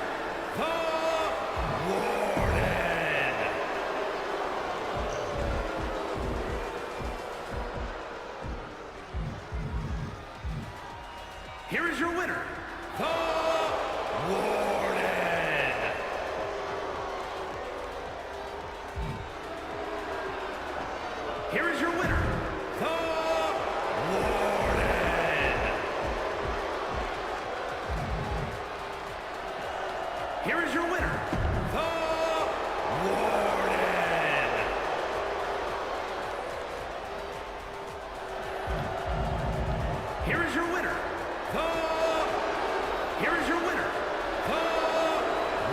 the Warden. Here is your winner, the Warden. Here is your winner, the Warden. Here is your winner, the Warden. Here is your winner, Here is your winner, the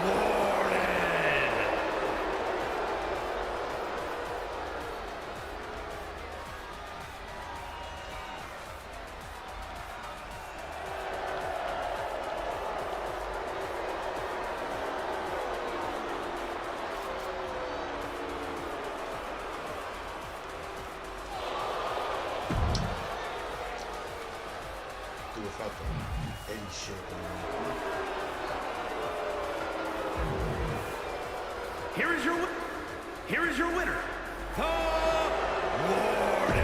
Warden. Do without the Eddie shit. Here is your winner, the Warden.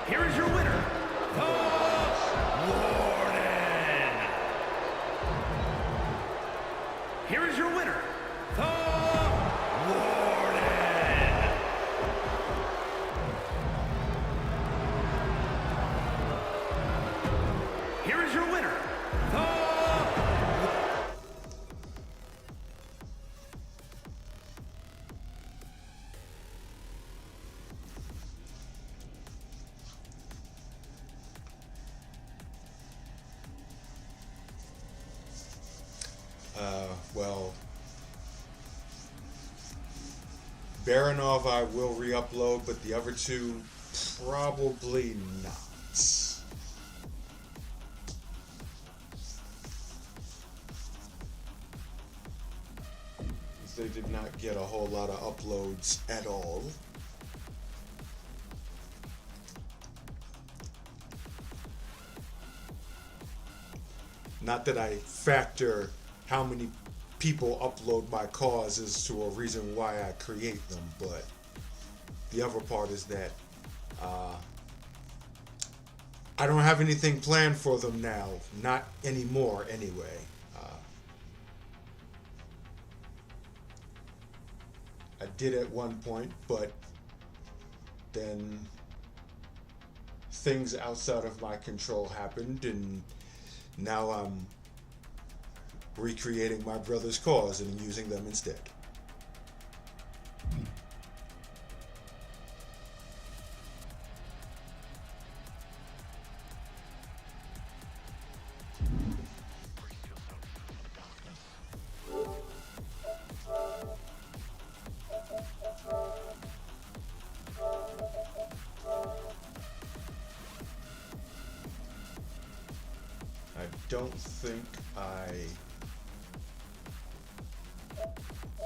Here is your winner, the Warden. Here is your winner, the Warden. Here is your winner, the Well, Baranov I will re-upload, but the other two probably not. They did not get a whole lot of uploads at all. Not that I factor how many people upload my causes to a reason why I create them, but the other part is that I don't have anything planned for them now. Not anymore, anyway. I did at one point, but then things outside of my control happened, and now I'm recreating my brother's cause and using them instead. I don't think I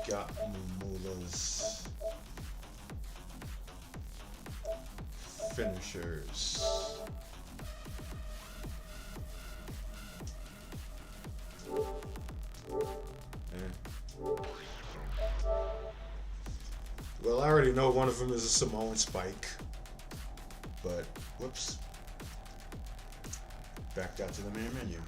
got Mamula's finishers. Well, I already know one of them is a Samoan Spike, but whoops. Backed out to the main menu.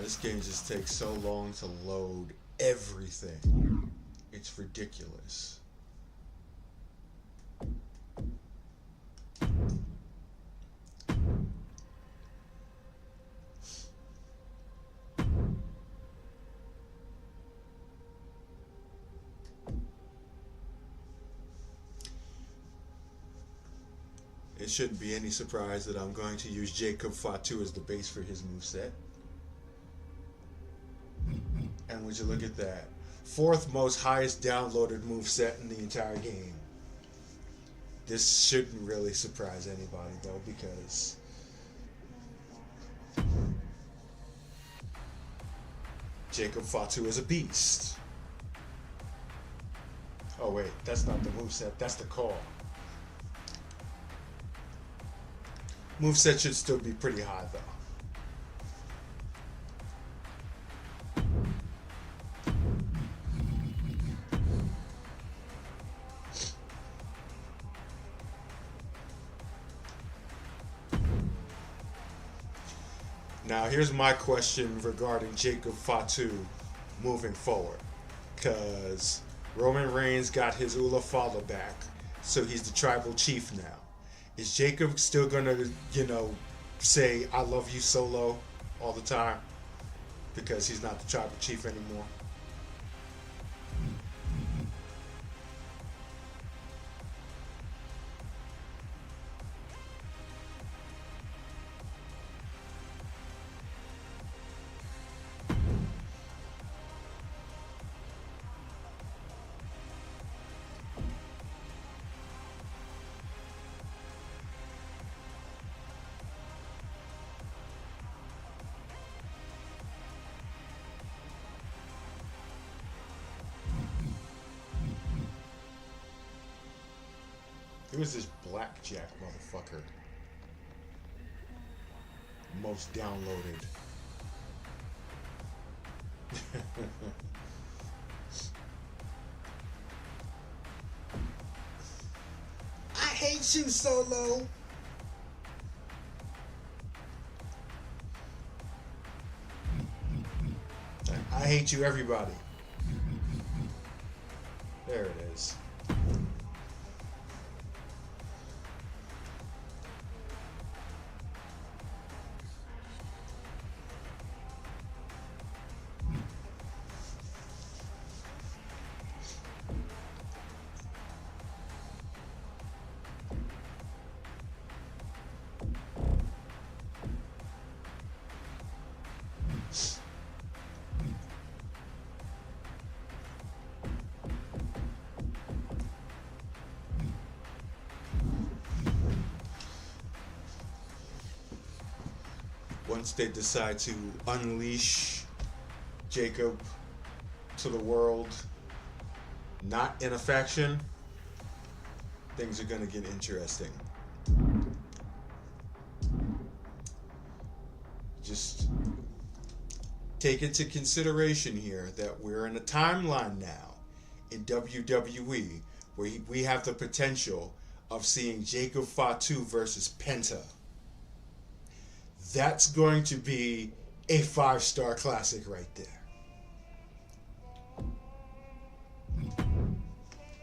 This game just takes so long to load everything. It's ridiculous. It shouldn't be any surprise that I'm going to use Jacob Fatu as the base for his moveset. And would you look at that? Fourth most highest downloaded moveset in the entire game. This shouldn't really surprise anybody though, because Jacob Fatu is a beast. Oh wait, that's not the moveset, that's the call. Moveset should still be pretty high though. Now here's my question regarding Jacob Fatu moving forward. Because Roman Reigns got his Ula Fala back, so he's the tribal chief now. Is Jacob still gonna, say I love you Solo all the time? Because he's not the tribal chief anymore. Who is this Blackjack motherfucker? Most downloaded. I hate you, Solo. I hate you, everybody. There it is. Once they decide to unleash Jacob to the world, not in a faction, things are going to get interesting. Just take into consideration here that we're in a timeline now in WWE where we have the potential of seeing Jacob Fatu versus Penta. That's going to be a 5-star classic right there.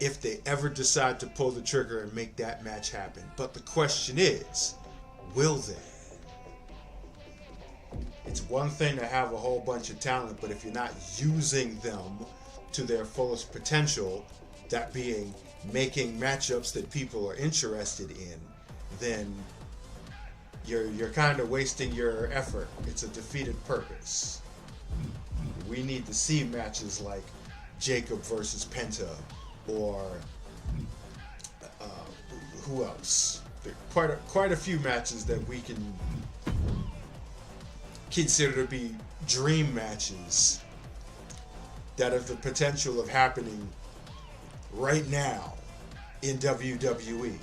If they ever decide to pull the trigger and make that match happen. But the question is, will they? It's one thing to have a whole bunch of talent, but if you're not using them to their fullest potential, that being making matchups that people are interested in, then you're kind of wasting your effort. It's a defeated purpose. We need to see matches like Jacob versus Penta, or who else? There are quite a few matches that we can consider to be dream matches that have the potential of happening right now in WWE.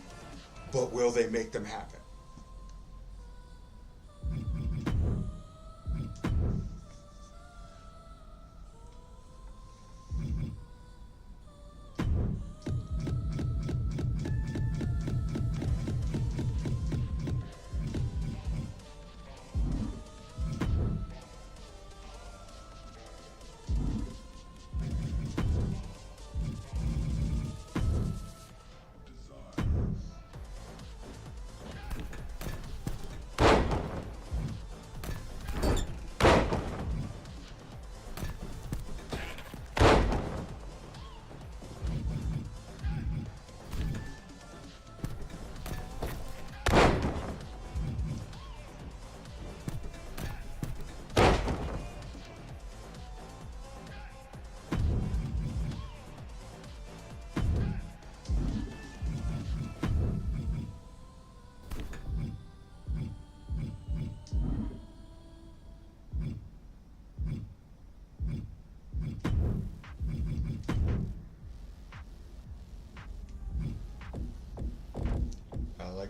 But will they make them happen?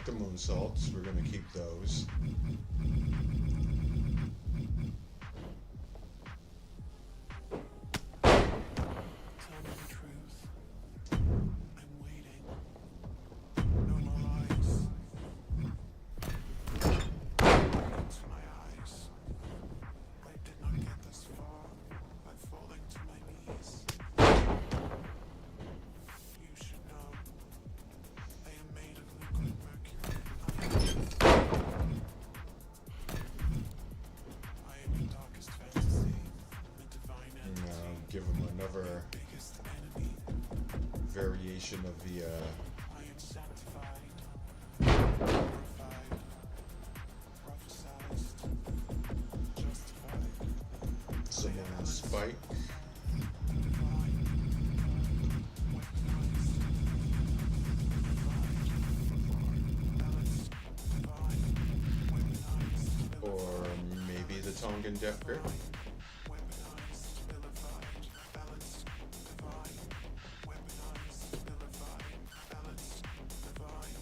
the moon salts. We're gonna keep those. Tell me the truth. I'm waiting. No more lies. Into my eyes. I did not get this far by falling to my knees. You should know. I am made of liquid mercury. I am your darkest fantasy. The divine entity. Give them another Biggest enemy. variation of the I am sanctified, glorified, prophesized, justified, someone spike. divine, weaponized, balanced, divine, weaponized, Or maybe the Tongan Death Grip. weaponized, vilified, balanced, divine, weaponized, vilified, balanced, divine,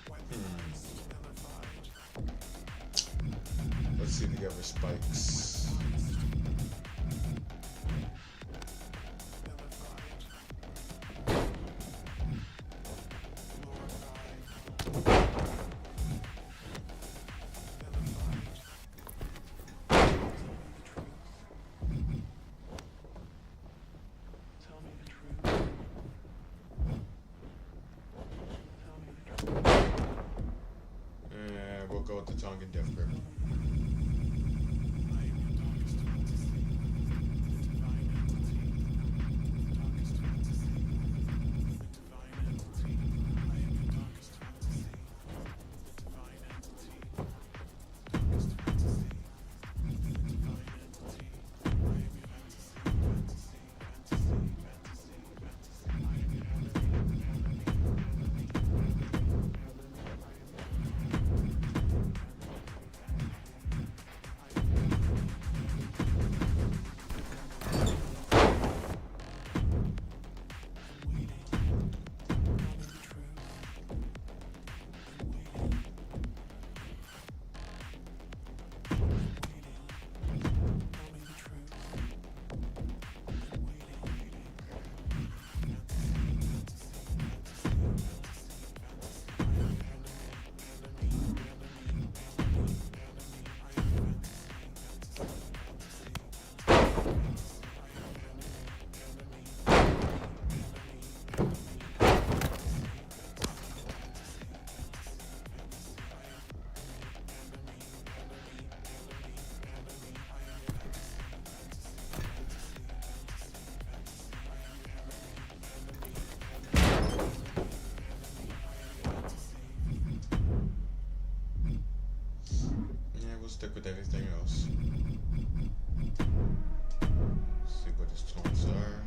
weaponized, vilified. Let's see the other spikes. Tell me the truth. Tell me the truth. We'll go with the Tongan Death Grip. I am your darkest fantasy. The divine entity. Darkest fantasy. The divine entity. I am your darkest fantasy. The divine entity. Darkest fantasy. The divine entity. I am your fantasy. Fantasy. Fantasy. Fantasy. Fantasy. I am your enemy. Enemy. Stick with everything else. See what his tones are.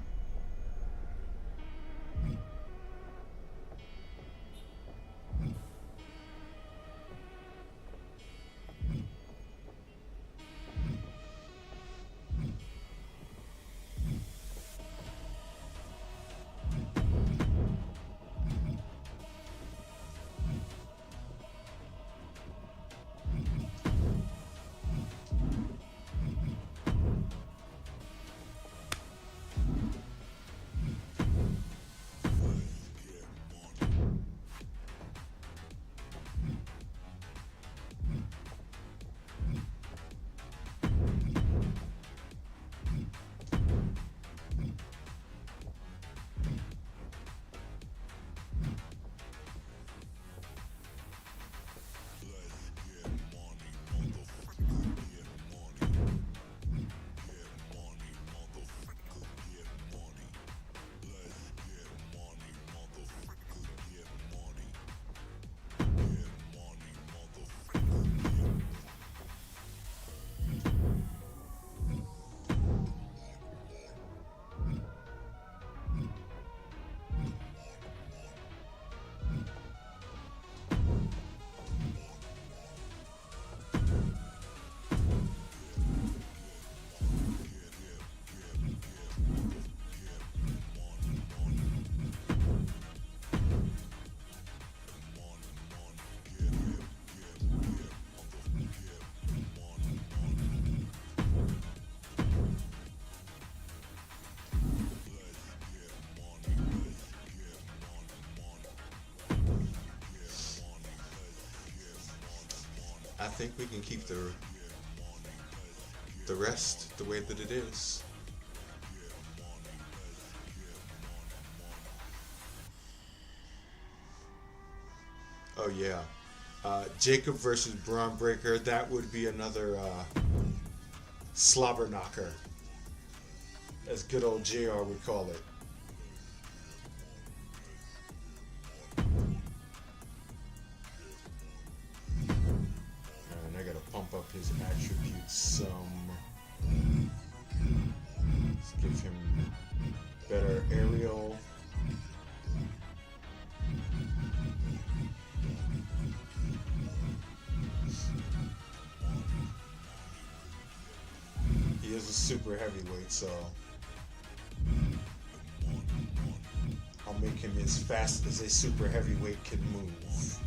I think we can keep the rest the way that it is. Oh yeah, Jacob versus Braun Breaker. That would be another slobber knocker, as good old JR would call it. And I gotta pump up his attributes some. Let's give him better aerial. He is a super heavyweight, so I'll make him as fast as a super heavyweight can move.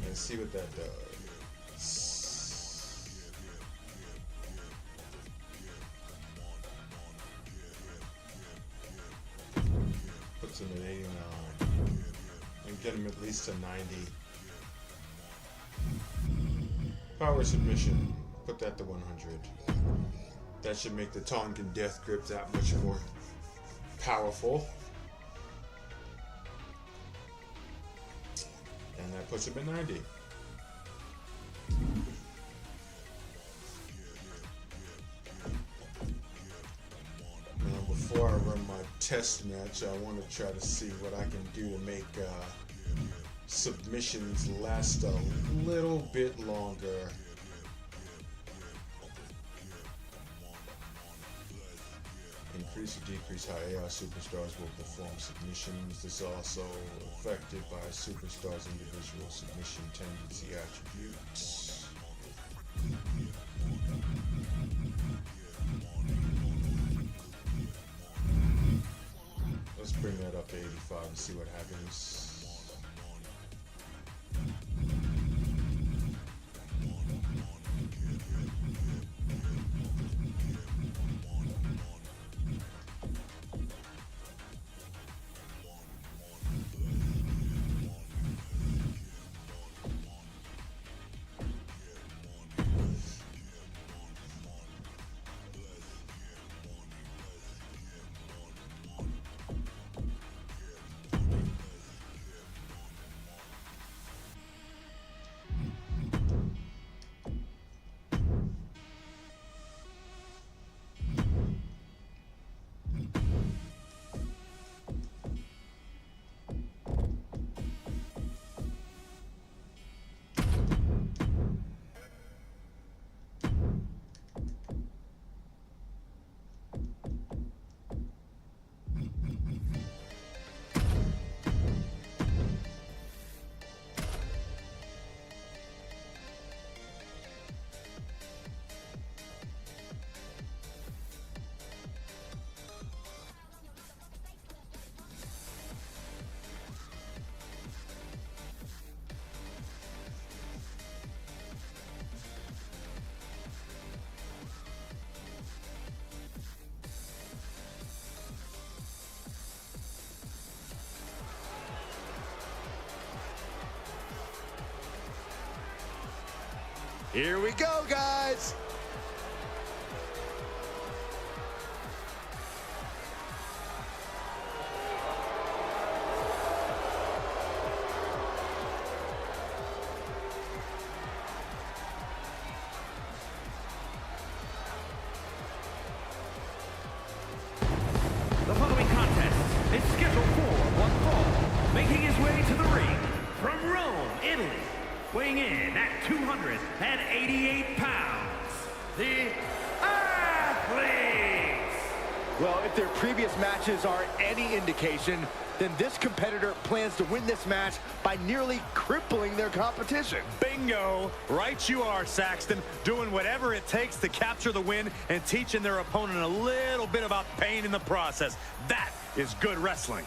Let's see what that does. Puts him at 89. And get him at least to 90. Power submission. Put that to 100. That should make the Tongan death grip that much more powerful. And that puts him at 90. Now, before I run my test match, I want to try to see what I can do to make submissions last a little bit longer. Increase or decrease how AI superstars will perform submissions. This is also affected by a superstar's individual submission tendency attributes. Let's bring that up to 85 and see what happens. Here we go, guys. The following contest is scheduled for one fall, making his way to the ring from Rome, Italy, weighing in at 288 pounds, the Athletes! Well, if their previous matches are any indication, then this competitor plans to win this match by nearly crippling their competition. Bingo! Right you are, Saxton, doing whatever it takes to capture the win and teaching their opponent a little bit about pain in the process. That is good wrestling.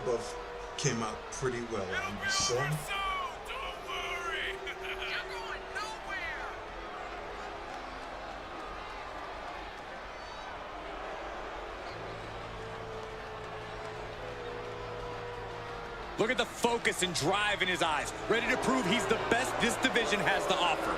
buff came out pretty well on this, so. Don't worry. You're going nowhere. Look at the focus and drive in his eyes, ready to prove he's the best this division has to offer.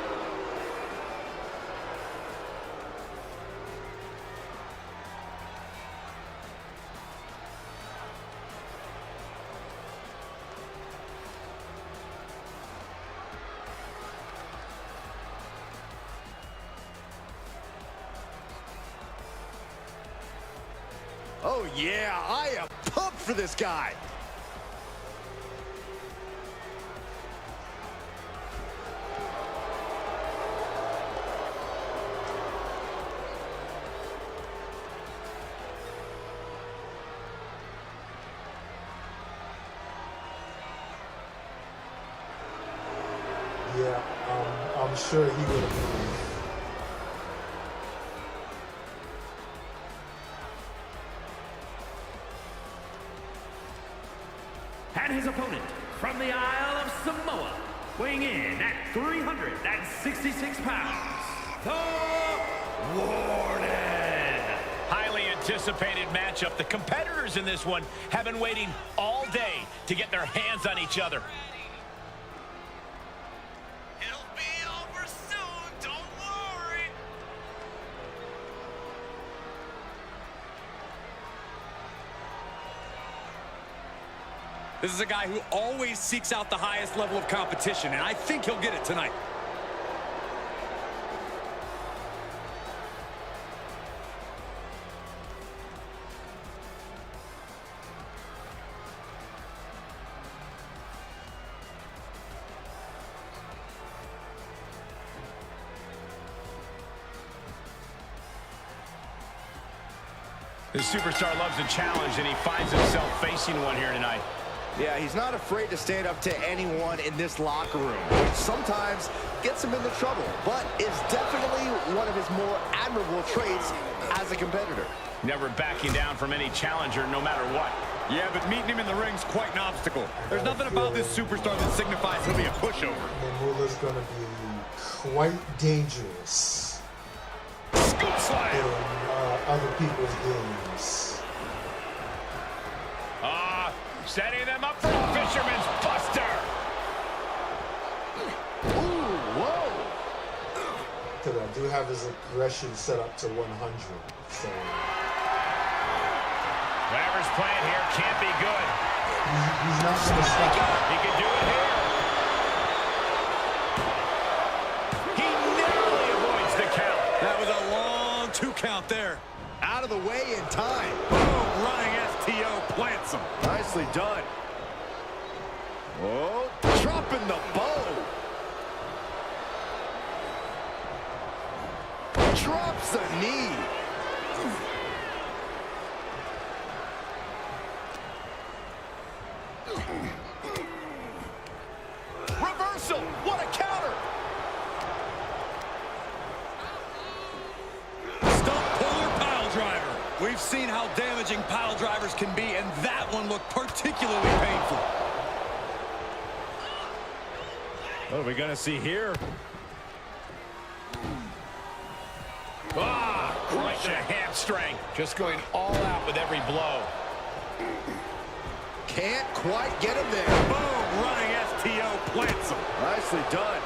Oh yeah, I am pumped for this guy. Yeah, I'm sure he would approve. And his opponent from the Isle of Samoa, weighing in at 366 pounds, the Warden. Highly anticipated matchup. The competitors in this one have been waiting all day to get their hands on each other. It'll be over soon. Don't worry. This is a guy who always seeks out the highest level of competition, and I think he'll get it tonight. The superstar loves a challenge, and he finds himself facing one here tonight. Yeah, he's not afraid to stand up to anyone in this locker room, which sometimes gets him into trouble, but is definitely one of his more admirable traits as a competitor. Never backing down from any challenger, no matter what. Yeah, but meeting him in the ring's quite an obstacle. There's nothing about this superstar that signifies he'll be a pushover. Mamula's gonna be quite dangerous Scoop in slam! other people's games. Setting them up for a fisherman's buster. Ooh, whoa! Because I do have his aggression set up to 100, so Whatever's playing here can't be good. he's not gonna stop. He can do it here. He narrowly avoids the count. That was a long 2 count there. Out of the way in time. Boom, running STO plants him. Nicely done. Oh, dropping the bow. Drops the knee. Reversal. What a counter. Stump puller pile driver. We've seen how damaging pile drivers can be, and that one looked particularly painful. What are we going to see here? Right to the hamstring. Just going all out with every blow. Can't quite get him there. Boom, running STO plants him. Nicely done.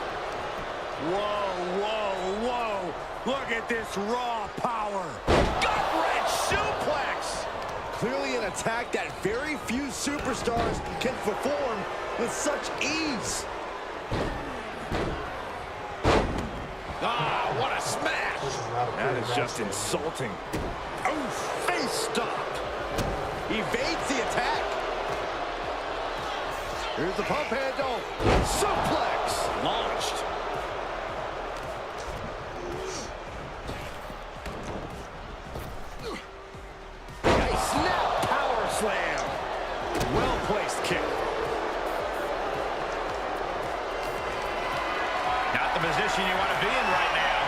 Whoa, whoa, whoa. Look at this raw power. Gut-wrench suplex. Clearly an attack that very few superstars can perform with such ease. Ah, what a smash. This is not a That pretty is match just for him. insulting. Oh, face stopped. Evades the attack. Here's the pump handle. Suplex. Launched. Nice snap power slam. Well-placed kick. Not the position you want to be in right now.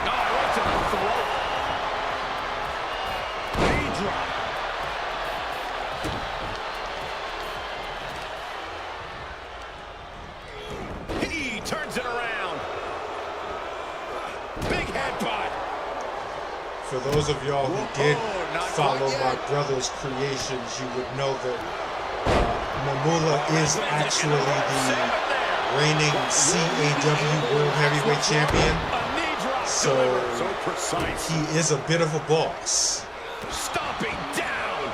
Oh, right to the throat. Knee drop. For those of y'all who did not follow quite my yet. brother's creations, you would know that Mamula is actually the reigning CAW World Heavyweight Champion. A knee drop So delivered. So precise. he is a bit of a boss. Stomping down.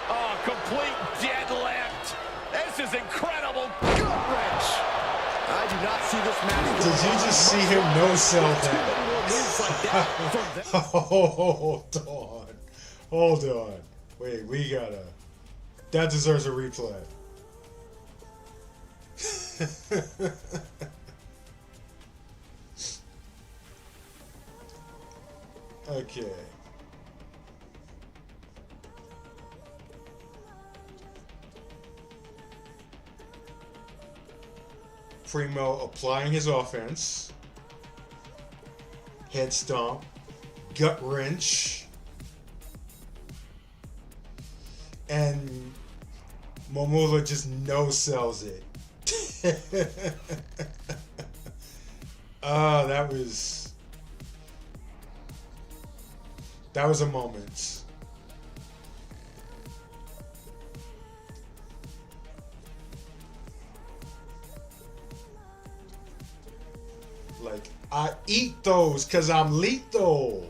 Oh, complete deadlift. This is incredible. Gut wrench. I do not see this match. Did you just see him no-sell that? Hold on. Hold on. Wait, we gotta... That deserves a replay. Okay. Primo applying his offense. Head stomp. Gut wrench. And Mamula just no-sells it. Oh, that was a moment. Like, I eat those because I'm lethal.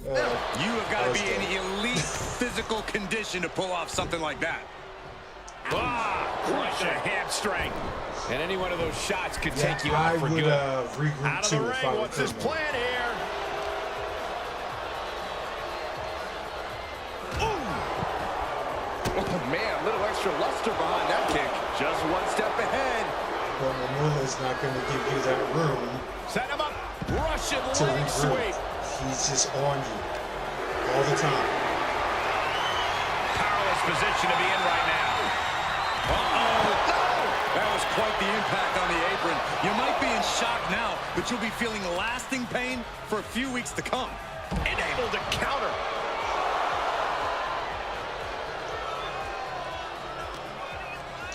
You have got to be that was in elite physical condition to pull off something like that. Right to hamstring. And any one of those shots could take you I out for would good. regroup Out of the too if I ring, were what's his Primo. plan here? Oh, man, a little extra luster behind that kick. Just one step ahead. But Mamula's not going to give you that room Set him up. Russian to leg regroup. sweep. He's just on you all the time. Powerless position to be in right now. That was quite the impact on the apron. You might be in shock now, but you'll be feeling lasting pain for a few weeks to come. Unable to counter.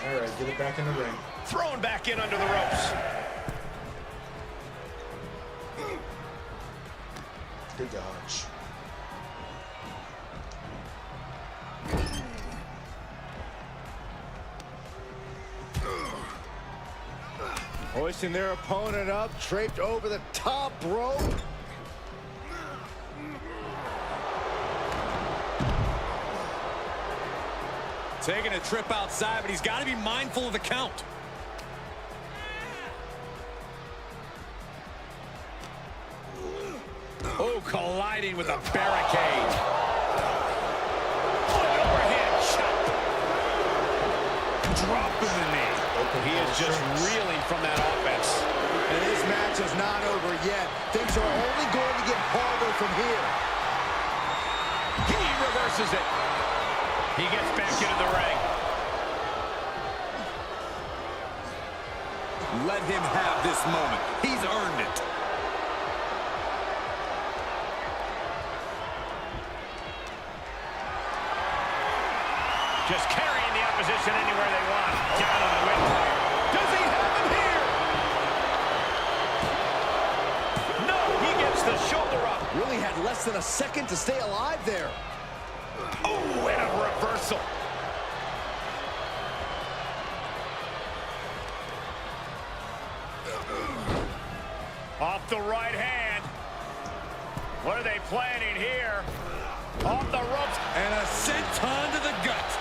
All right, get it back in the ring. Thrown back in under the ropes. Good dodge. Hoisting their opponent up, draped over the top rope. Taking a trip outside, but he's got to be mindful of the count. Oh, colliding with a barricade. Oh, an overhead chop. Dropping the knee. He is just reeling from that offense. And this match is not over yet. Things are only going to get harder from here. He reverses it. He gets back into the ring. Let him have this moment. He's earned it. Just carrying the opposition anywhere they want. Down on the wind. Does he have him here? No, he gets the shoulder up. Really had less than a second to stay alive there. Oh, and a reversal. Off the right hand. What are they planning here? Off the ropes. And a senton to the gut.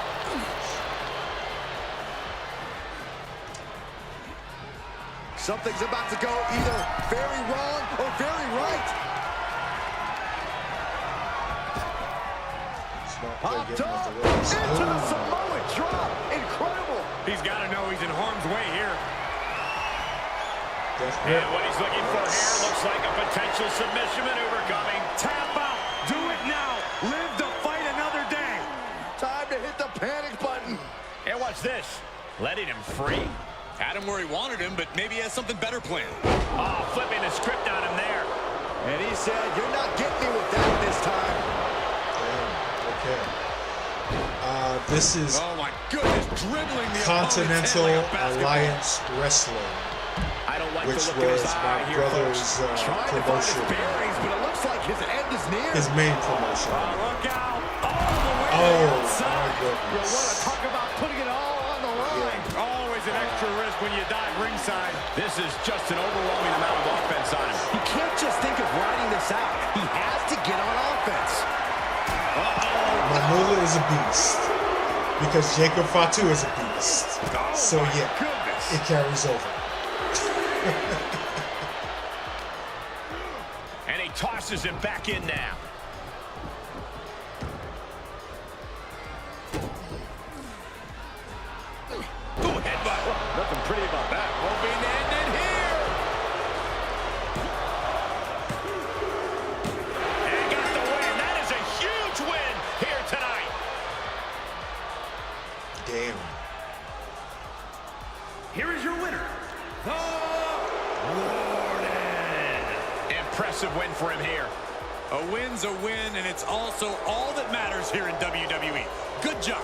Something's about to go either very wrong or very right. Popped up into the Samoan drop. Incredible. He's got to know he's in harm's way here. And what he's looking for here looks like a potential submission maneuver coming. Tap out. Do it now. Live to fight another day. Time to hit the panic button. And watch this. Letting him free. Had him where he wanted him, but maybe he has something better planned. Oh, flipping the script on him there. And he said, you're not getting me with that this time. Okay. This is Oh, my goodness. Dribbling the Continental opponent's head like a basketball. Alliance Wrestling. I don't like which the look in his was eye my here, brother's folks. Trying to find his promotion, bearings, but it looks like his end is near. his main promotion. Look out. All the way to Oh, the my outside. You goodness. want to talk about putting it all on the line. Always an extra risk when you dive ringside. This is just an overwhelming amount of offense on him. He can't just think of riding this out. He has to get on offense. Mamula is a beast because Jacob Fatu is a beast. Oh, So my yeah, goodness. it carries over. And he tosses him back in now. Ooh, headbutt. Nothing pretty about that. Won't be ended here. And got the win. That is a huge win here tonight. Damn. Here is your winner, the Warden. Impressive win for him here. A win's a win, and it's also all that matters here in WWE. Good job.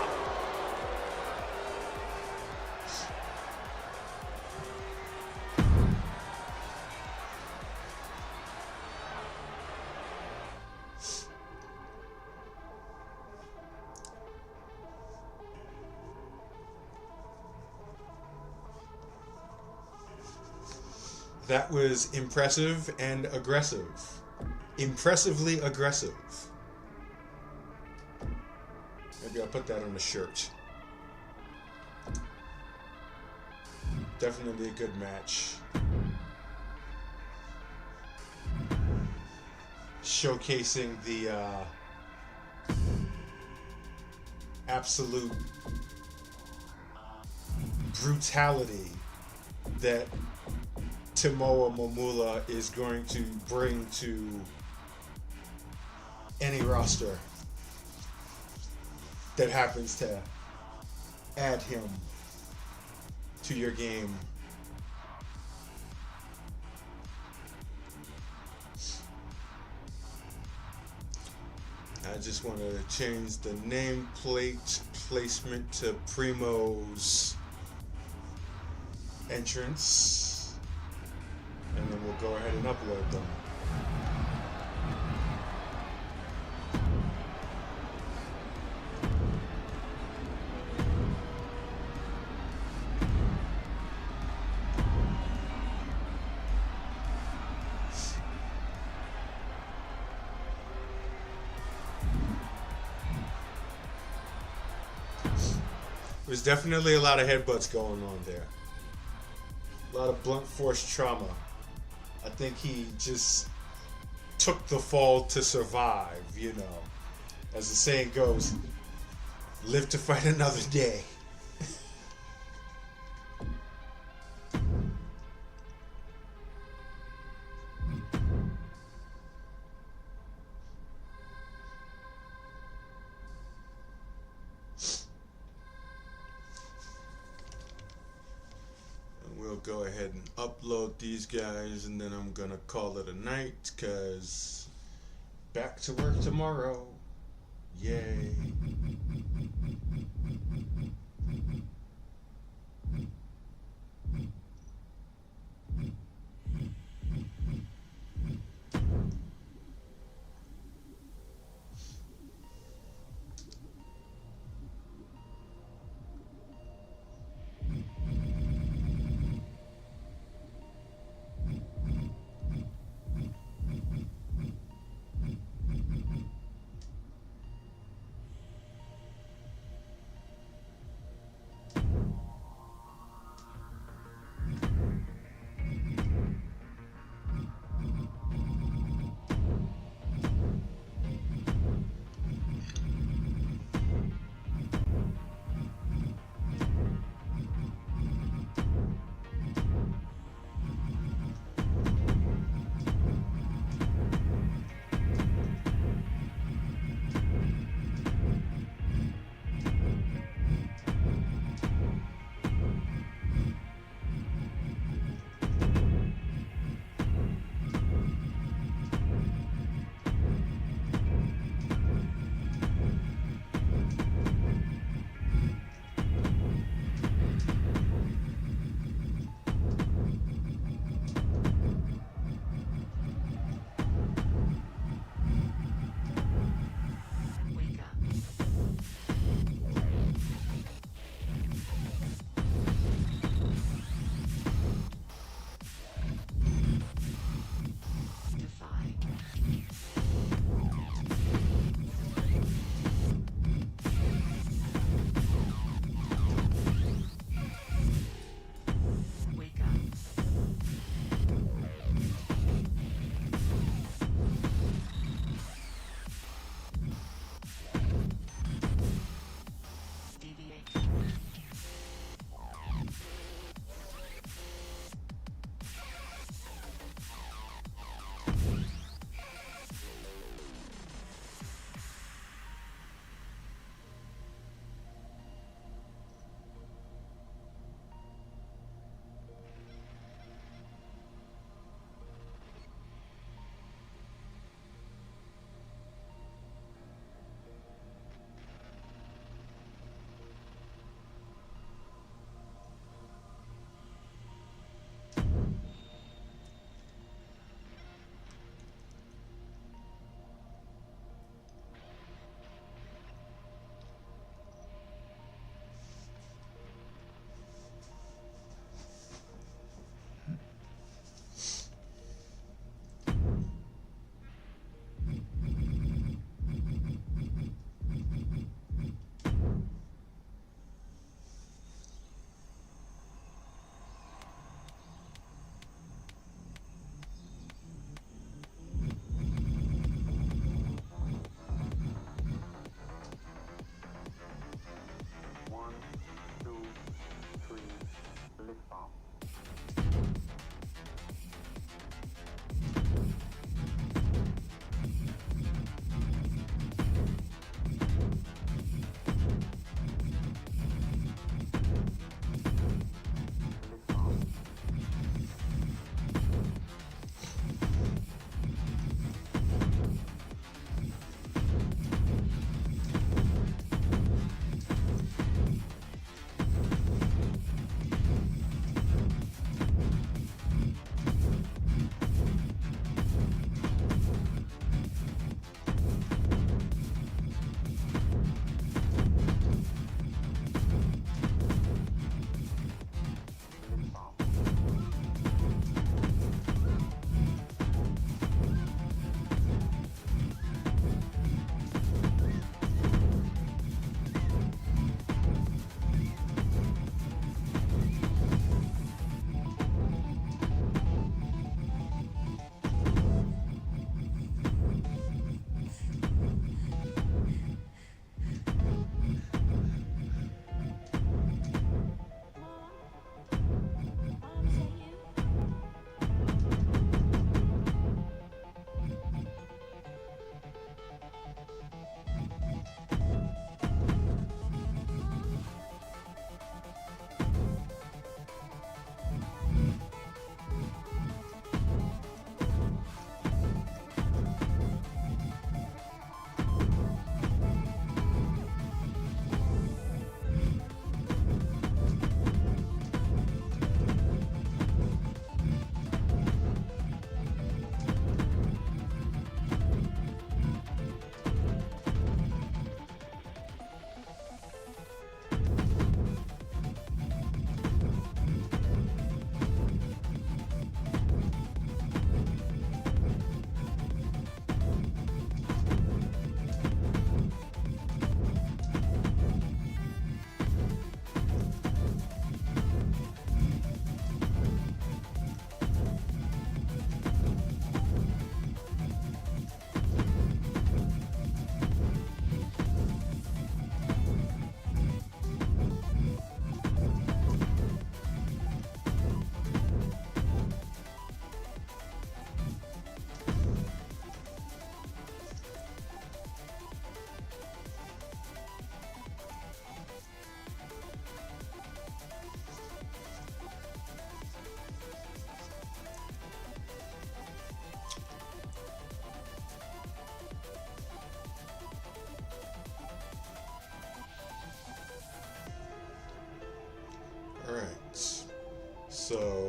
That was impressive and aggressive. Impressively aggressive. Maybe I'll put that on a shirt. Definitely a good match. Showcasing the absolute brutality that Timoa Mamula is going to bring to any roster that happens to add him to your game. I just want to change the nameplate placement to Primo's entrance, and then we'll go ahead and upload them. There's definitely a lot of headbutts going on there. A lot of blunt force trauma. I think he just took the fall to survive, you know. As the saying goes, live to fight another day. We'll go ahead and upload these guys, and then I'm gonna call it a night, cause back to work tomorrow. Yay.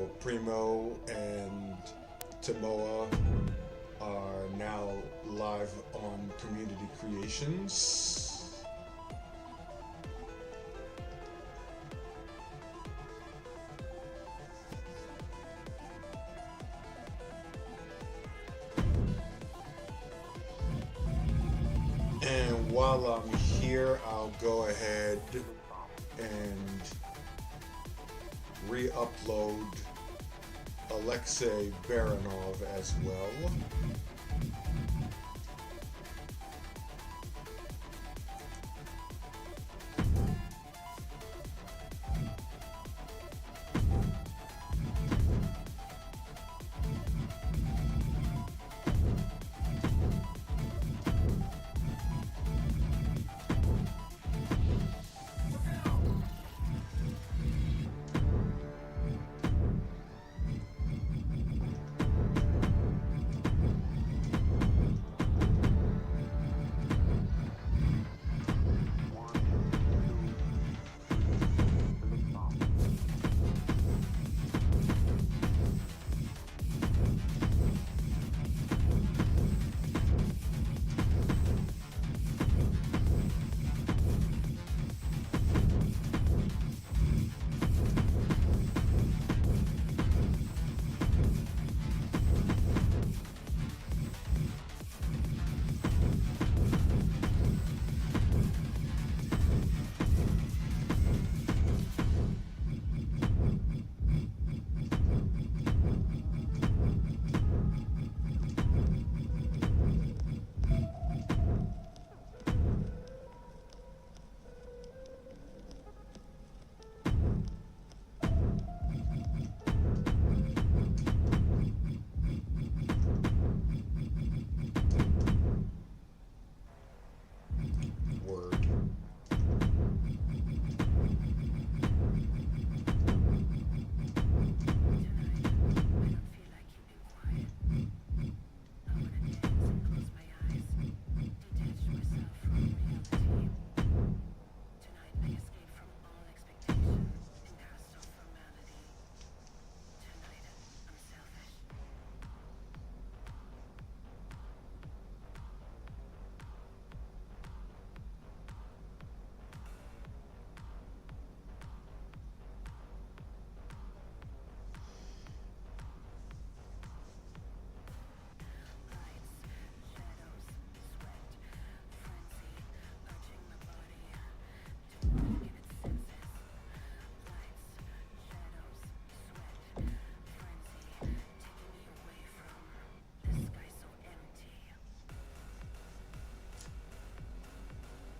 So Primo and Timoa are now live on Community Creations. And while I'm here, I'll go ahead and re-upload Alexei Baranov as well.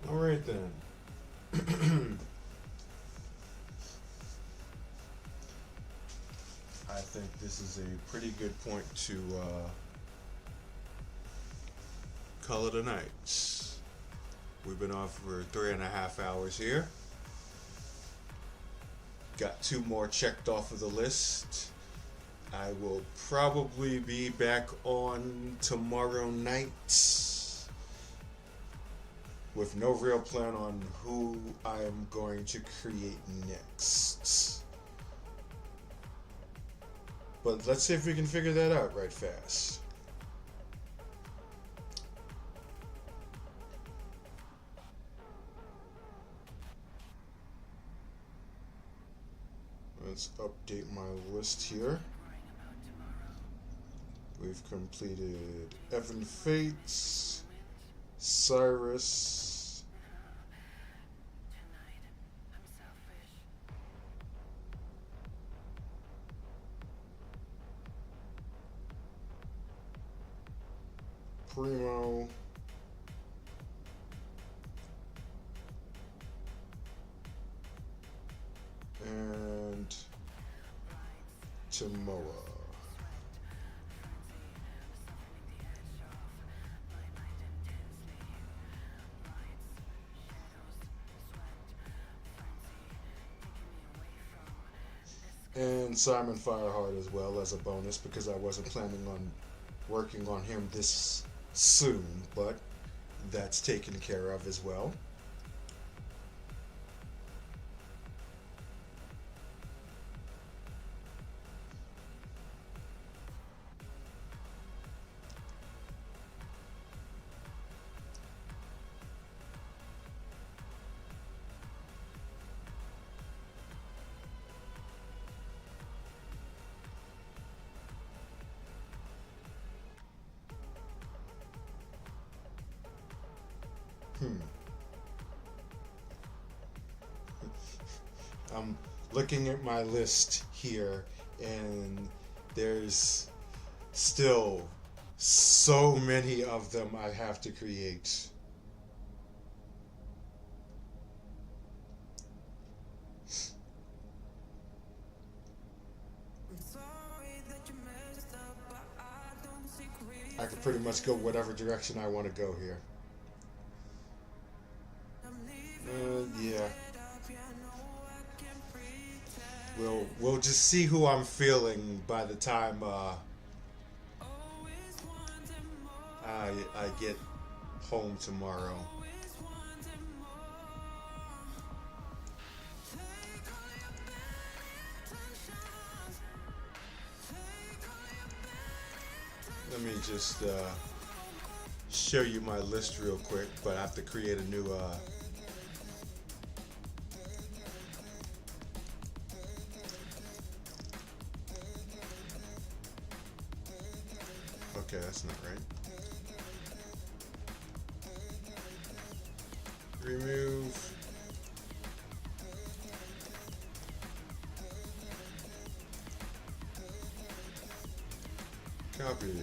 Alright then. I think this is a pretty good point to call it a night. We've been on for 3.5 hours here. Got 2 more checked off of the list. I will probably be back on tomorrow night with no real plan on who I am going to create next. But let's see if we can figure that out right fast. Let's update my list here. We've completed Evan Fates, Cyrus, Primo, and Timoa. And Simon Fireheart as well as a bonus because I wasn't planning on working on him this soon, but that's taken care of as well. I'm looking at my list here, and there's still so many of them I have to create. I can pretty much go whatever direction I want to go here. Yeah. We'll just see who I'm feeling by the time I get home tomorrow. Let me just show you my list real quick, but I have to create a new okay, that's not right. Remove. Copy.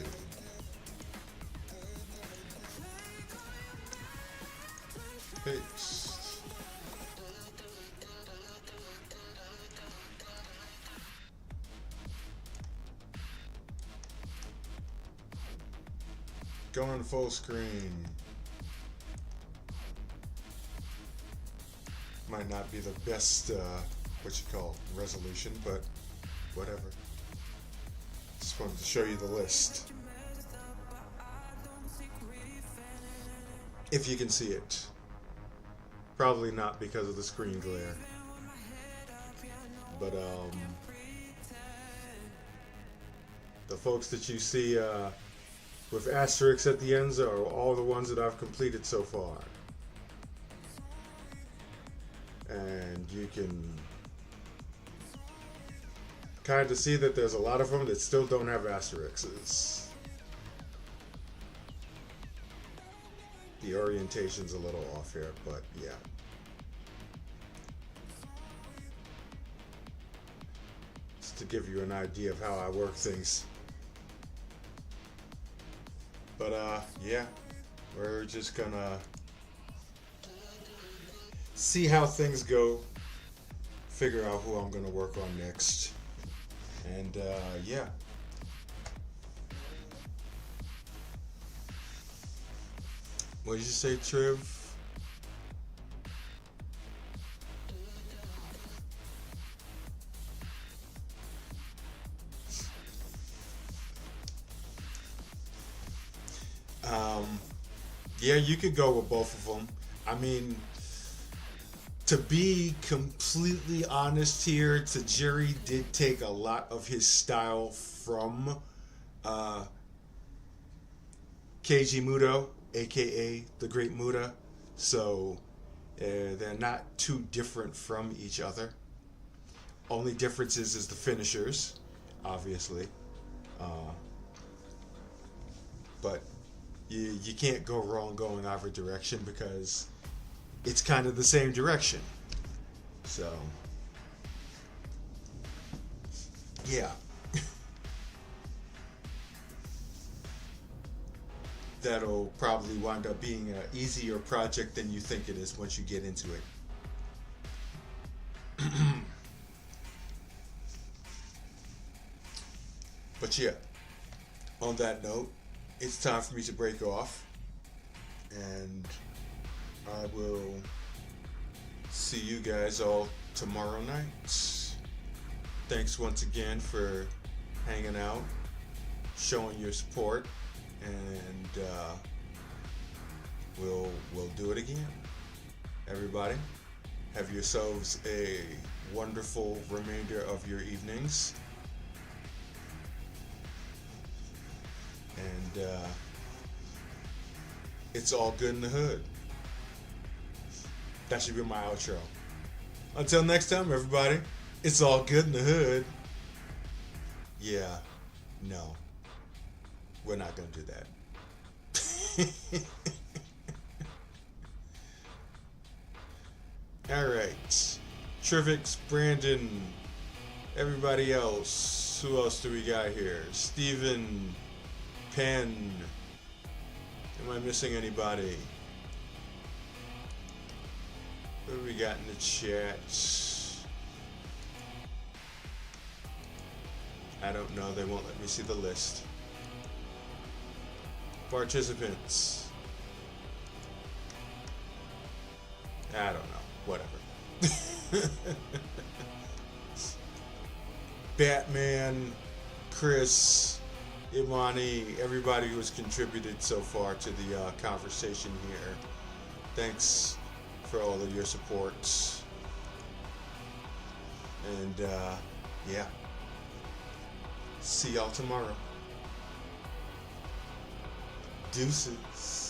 Paste. Going full screen. Might not be the best, what you call, resolution, but whatever. Just wanted to show you the list. If you can see it. Probably not because of the screen glare. But, the folks that you see, with asterisks at the ends are all the ones that I've completed so far. And you can kind of see that there's a lot of them that still don't have asterisks. The orientation's a little off here, but yeah. Just to give you an idea of how I work things. But yeah, we're just gonna see how things go, figure out who I'm gonna work on next, and yeah. What did you say, Triv? Yeah, you could go with both of them. I mean, to be completely honest here, Tajiri did take a lot of his style from Keiji Muto, aka the Great Muta. So they're not too different from each other. Only differences is the finishers, obviously. But you can't go wrong going either direction because it's kind of the same direction. So, yeah. That'll probably wind up being an easier project than you think it is once you get into it. But yeah, on that note, it's time for me to break off, and I will see you guys all tomorrow night. Thanks once again for hanging out, showing your support, and we'll do it again. Everybody, have yourselves a wonderful remainder of your evenings. And it's all good in the hood. That should be my outro. Until next time, everybody, it's all good in the hood. Yeah, no, we're not gonna do that. Alright. Trivix, Brandon, everybody else. Who else do we got here? Steven, Penn. Am I missing anybody? What do we got in the chat? I don't know. They won't let me see the list. Participants. I don't know. Whatever. Batman, Chris, Imani, everybody who has contributed so far to the conversation here. Thanks for all of your support. And yeah. See y'all tomorrow. Deuces.